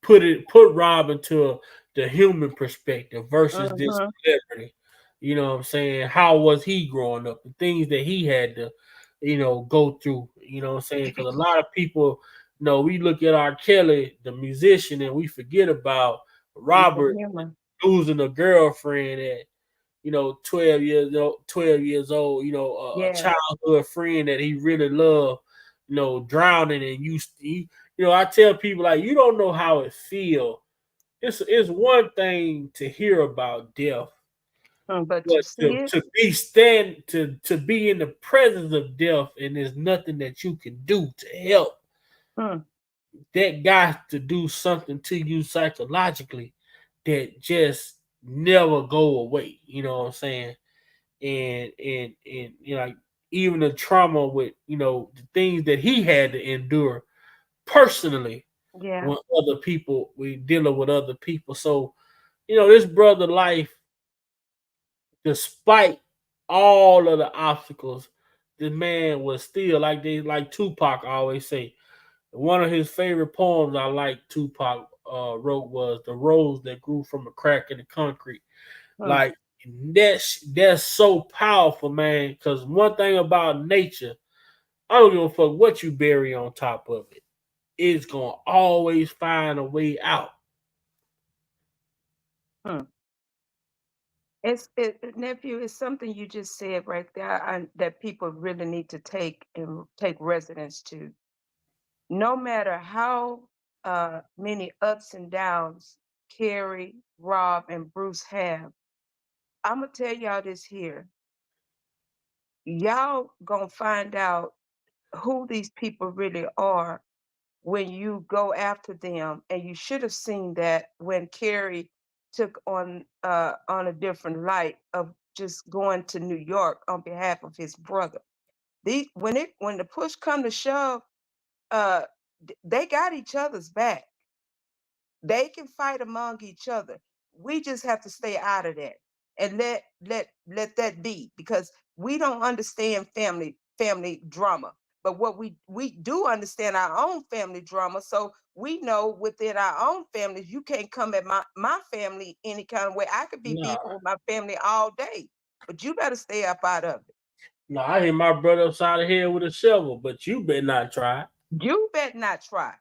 put Rob into the human perspective versus this Mhm. celebrity. You know what I'm saying? How was he growing up? The things that he had to, go through. You know what I'm saying? Because a lot of people, we look at R. Kelly, the musician, and we forget about He's a Robert human. losing a girlfriend at 12 years old, a Yeah. childhood friend that he really loved, drowning. And I tell people, like, you don't know how it feels. It's one thing to hear about death, But to but see to, it, to be stand to be in the presence of death, and there's nothing that you can do to help, mm, that got to do something to you psychologically that just never go away. You know what I'm saying? And like, even the trauma with the things that he had to endure personally yeah, when other people we dealing with other people. So this brother life, despite all of the obstacles, the man was still like Tupac always say. One of his favorite poems I like Tupac wrote was "The Rose That Grew from a Crack in the Concrete." mm, Like, that's so powerful, man. Because one thing about nature, I don't give a fuck what you bury on top of it. It's gonna always find a way out. mm. Nephew, it's something you just said right there, that people really need to take residence to. No matter how many ups and downs Carrie, Rob, and Bruce have, I'm gonna tell y'all this here. Y'all gonna find out who these people really are when you go after them, and you should have seen that when Carrie took on a different light of just going to New York on behalf of his brother. When the push come to shove, uh, they got each other's back. They can fight among each other. We just have to stay out of that and let that be, because we don't understand family drama. But what we do understand our own family drama. So we know within our own families, you can't come at my family any kind of way. I could be Nah, beefing with my family all day, but you better stay up out of it. nah, I hit my brother upside the head with a shovel, but you better not try. You better not try.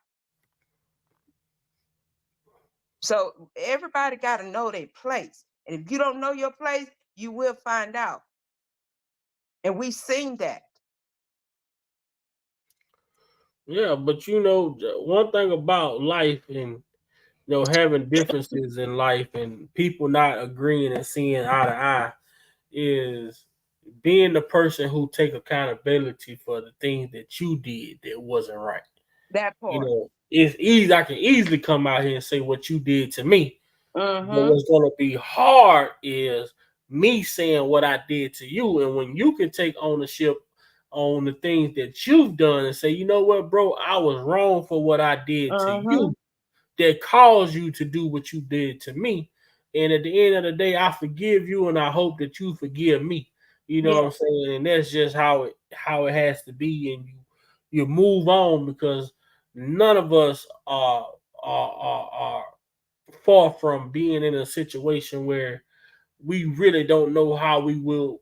So everybody got to know their place. And if you don't know your place, you will find out. And we seen that. Yeah, but one thing about life, and having differences in life and people not agreeing and seeing eye to eye, is being the person who take accountability for the things that you did that wasn't right. That part. It's easy. I can easily come out here and say what you did to me, but Mm-hmm. what's going to be hard is me saying what I did to you. And when you can take ownership on the things that you've done and say, you know what, bro, I was wrong for what I did to Mm-hmm. you, that caused you to do what you did to me. And at the end of the day, I forgive you, and I hope that you forgive me. You know what Yeah. I'm saying? And that's just how it has to be. And you move on, because none of us are far from being in a situation where we really don't know how we will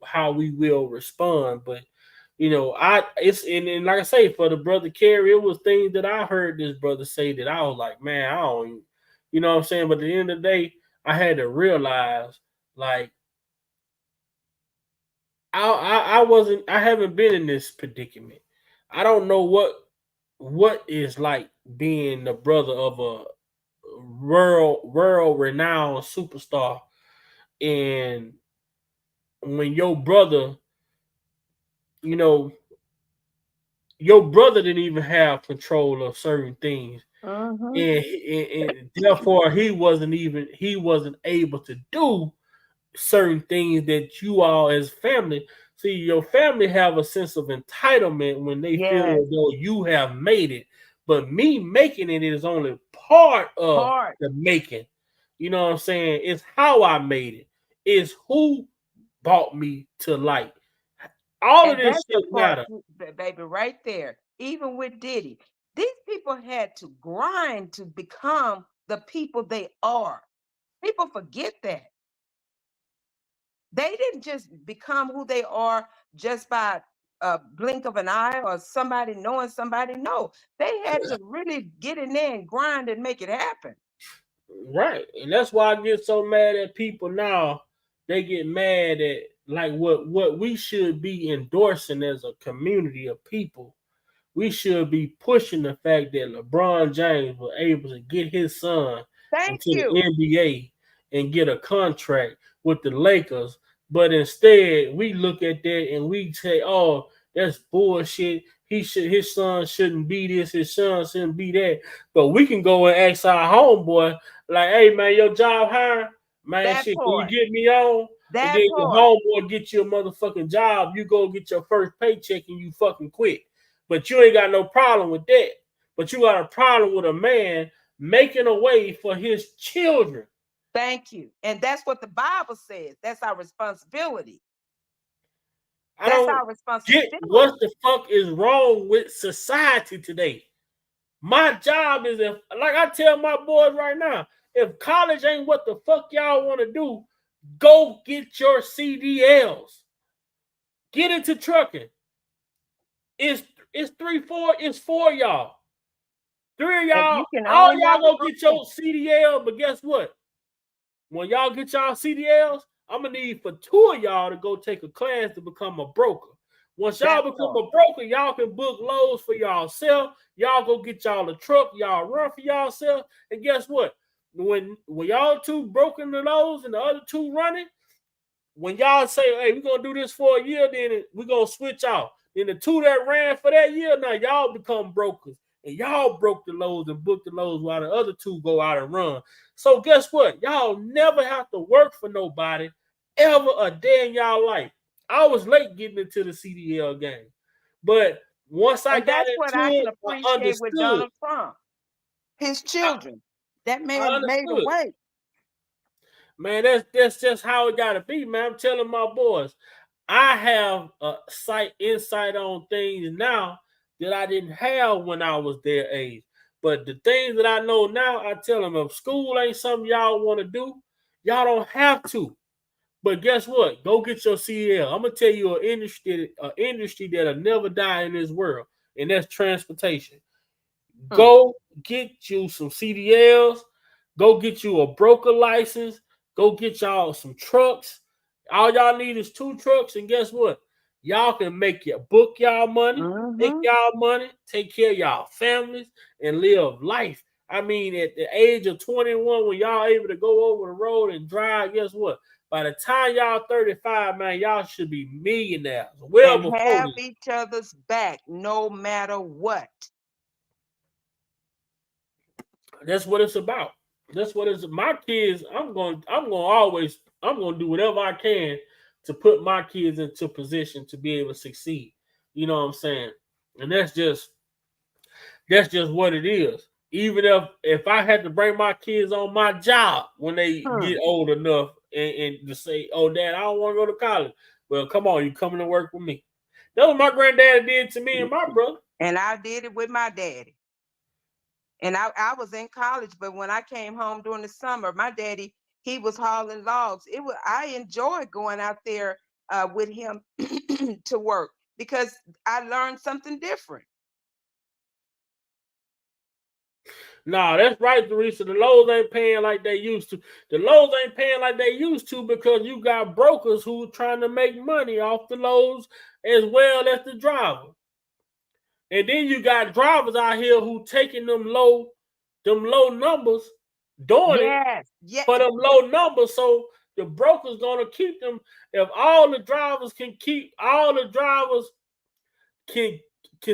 respond. But I it's and like I say, for the brother Kerry, it was things that I heard this brother say that I was like, man, I don't even, you know what I'm saying. But at the end of the day, I had to realize, like, I haven't been in this predicament. I don't know what is like being the brother of a world renowned superstar, and when your brother, you know, your brother didn't even have control of certain things, and therefore he wasn't able to do certain things that you all as family. See, your family have a sense of entitlement when they feel Yes. as though you have made it, but me making it is only part of the making. You know what I'm saying? It's how I made it. It's who brought me to light. All of And this that's the shit part, matter. baby, right there. Even with Diddy, these people had to grind to become the people they are. People forget that. They didn't just become who they are just by a blink of an eye or somebody knowing somebody. No, they had to really get in there and grind and make it happen. Right. And that's why I get so mad at people now. They get mad at like what we should be endorsing as a community of people. We should be pushing the fact that LeBron James was able to get his son Thank into the you. NBA and get a contract with the Lakers. But instead, we look at that and we say, "Oh, that's bullshit. His son shouldn't be this. His son shouldn't be that." But we can go and ask our homeboy, like, "Hey man, your job hiring? Man, That shit, can you part. get me on?" And That then your part. homeboy get you a motherfucking job. You go get your first paycheck and you fucking quit. But you ain't got no problem with that. But you got a problem with a man making a way for his children. Thank you. And that's what the Bible says. That's our responsibility. I That's don't our get what responsibility. the fuck is wrong with society today. My job is, if, like I tell my boys right now, if college ain't what the fuck y'all want to do, go get your CDLs. Get into trucking. It's 3-4, it's 4 y'all. 3 of If y'all, you can all own y'all your go get own. your CDL, but guess what? When y'all get y'all CDLs, I'm gonna need for 2 of y'all to go take a class to become a broker. Once y'all That become part. a broker, y'all can book loads for y'allself. Y'all go get y'all a truck, y'all run for y'allself. And guess what? When y'all 2 broken the loads and the other 2 running, when y'all say, "Hey, we're gonna do this for a year," then we're gonna switch off. Then the 2 that ran for that year, now y'all become brokers. And y'all broke the loads and booked the loads while the other 2 go out and run. So guess what? Y'all never have to work for nobody ever a day in y'all life. I was late getting into the CDL game. But once I And got that's what I into can it, I appreciate with understood. Donald Trump. His children. That I man made a understood. way. Man, that's just how it gotta be, man. I'm telling my boys, I have a insight on things now that I didn't have when I was their age. But the things that I know now, I tell them if school ain't something y'all want to do, y'all don't have to. But guess what? Go get your CDL. I'm gonna tell you an industry that'll never die in this world, and that's transportation. Go get you some CDLs. Go get you a broker license. Go get y'all some trucks. All y'all need is 2 trucks, and guess what? Y'all can make your book y'all money, make y'all money, take care of y'all families, and live life. I mean, at the age of 21, when y'all able to go over the road and drive, guess what? By the time y'all 35, man, y'all should be millionaires. Well And before have this. each other's back no matter what. That's what it's about. That's what it's my kids. I'm gonna do whatever I can to put my kids into position to be able to succeed. You know what I'm saying? And that's just what it is. Even if I had to bring my kids on my job when they get old enough and to say, "Oh, Dad, I don't want to go to college." Well, come on, you coming to work with me. That's what my granddad did to me and my brother. And I did it with my daddy. And I was in college, but when I came home during the summer, my daddy, he was hauling logs. I enjoyed going out there with him to work because I learned something different. Nah, that's right, Teresa. The lows ain't paying like they used to. The lows ain't paying like they used to because you got brokers who trying to make money off the lows as well as the driver. And then you got drivers out here who taking them low numbers, doing it Yes, yes. for them low numbers. So the broker's gonna keep them. If all the drivers can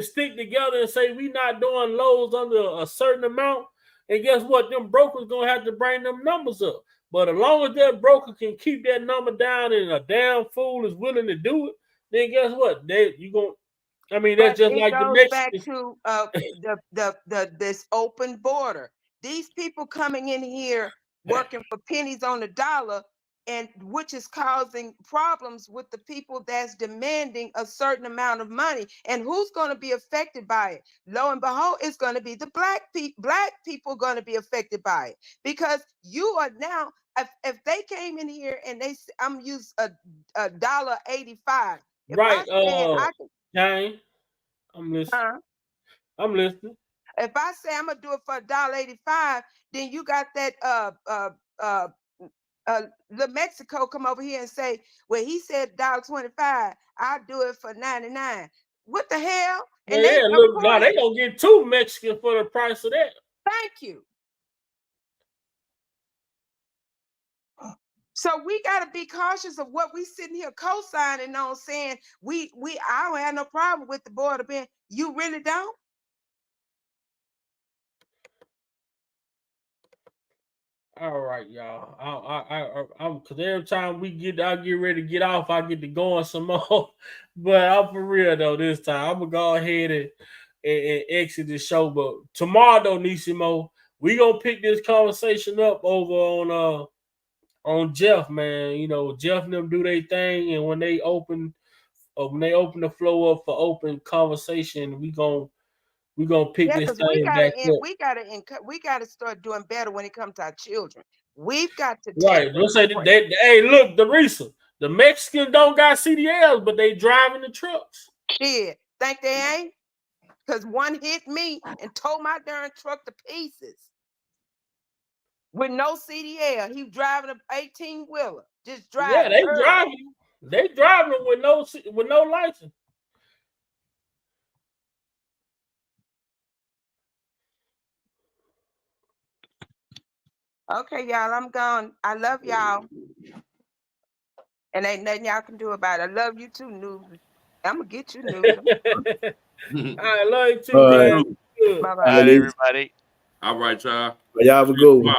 stick together and say we not doing loads under a certain amount, and guess what? Them brokers gonna have to bring them numbers up. But as long as that broker can keep that number down and a damn fool is willing to do it, then guess what? That's just like the goes back Mexicans. to this open border. These people coming in here working for pennies on the dollar, and which is causing problems with the people that's demanding a certain amount of money. And who's going to be affected by it? Lo and behold, it's going to be the black people going to be affected by it, because you are now. If they came in here and I'm use a $1.85. Right, Jane, I'm listening. I'm listening. If I say I'm gonna do it for $1.85, then you got that the Mexico come over here and say, well, he said $1.25, I'll do it for 99. What the hell? And they gonna get 2 Mexicans for the price of that. Thank you. So we got to be cautious of what we sitting here co-signing on, saying I don't have no problem with the border being. You really don't? All right, y'all. I'm because every time I get ready to get off, I get to going some more. But I'm for real though this time. I'm gonna go ahead and exit the show. But tomorrow though, Nisimo, we gonna pick this conversation up over on Jeff, man. You know, Jeff and them do their thing, and when they open the flow up for open conversation, we gonna pick this thing back up. We gotta start doing better when it comes to our children. We've got to right. Let's say hey, look, the Mexicans don't got CDLs, but they driving the trucks. Shit, think they ain't? Because one hit me and tore my darn truck to pieces with no CDL. He driving an 18-wheeler, just driving. Yeah, they driving with no license. Okay, y'all, I'm gone. I love y'all. And ain't nothing y'all can do about it. I love you too, News. I'm going to get you, News. I love you too, man. Bye-bye. All right, everybody. All right, y'all. Y'all have a good one.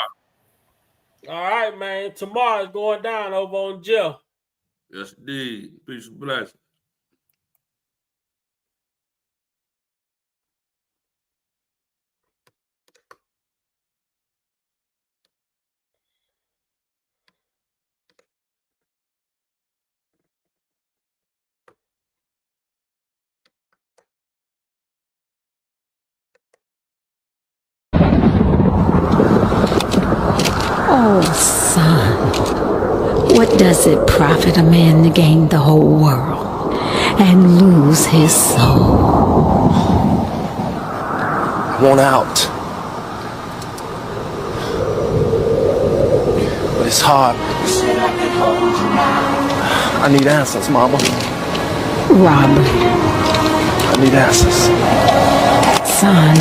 All right, man. Tomorrow is going down over on Jeff. Yes, indeed. Peace and blessings. Oh, son, what does it profit a man to gain the whole world and lose his soul? I want out. But it's hard. I need answers, Mama. Robert. I need answers. Son.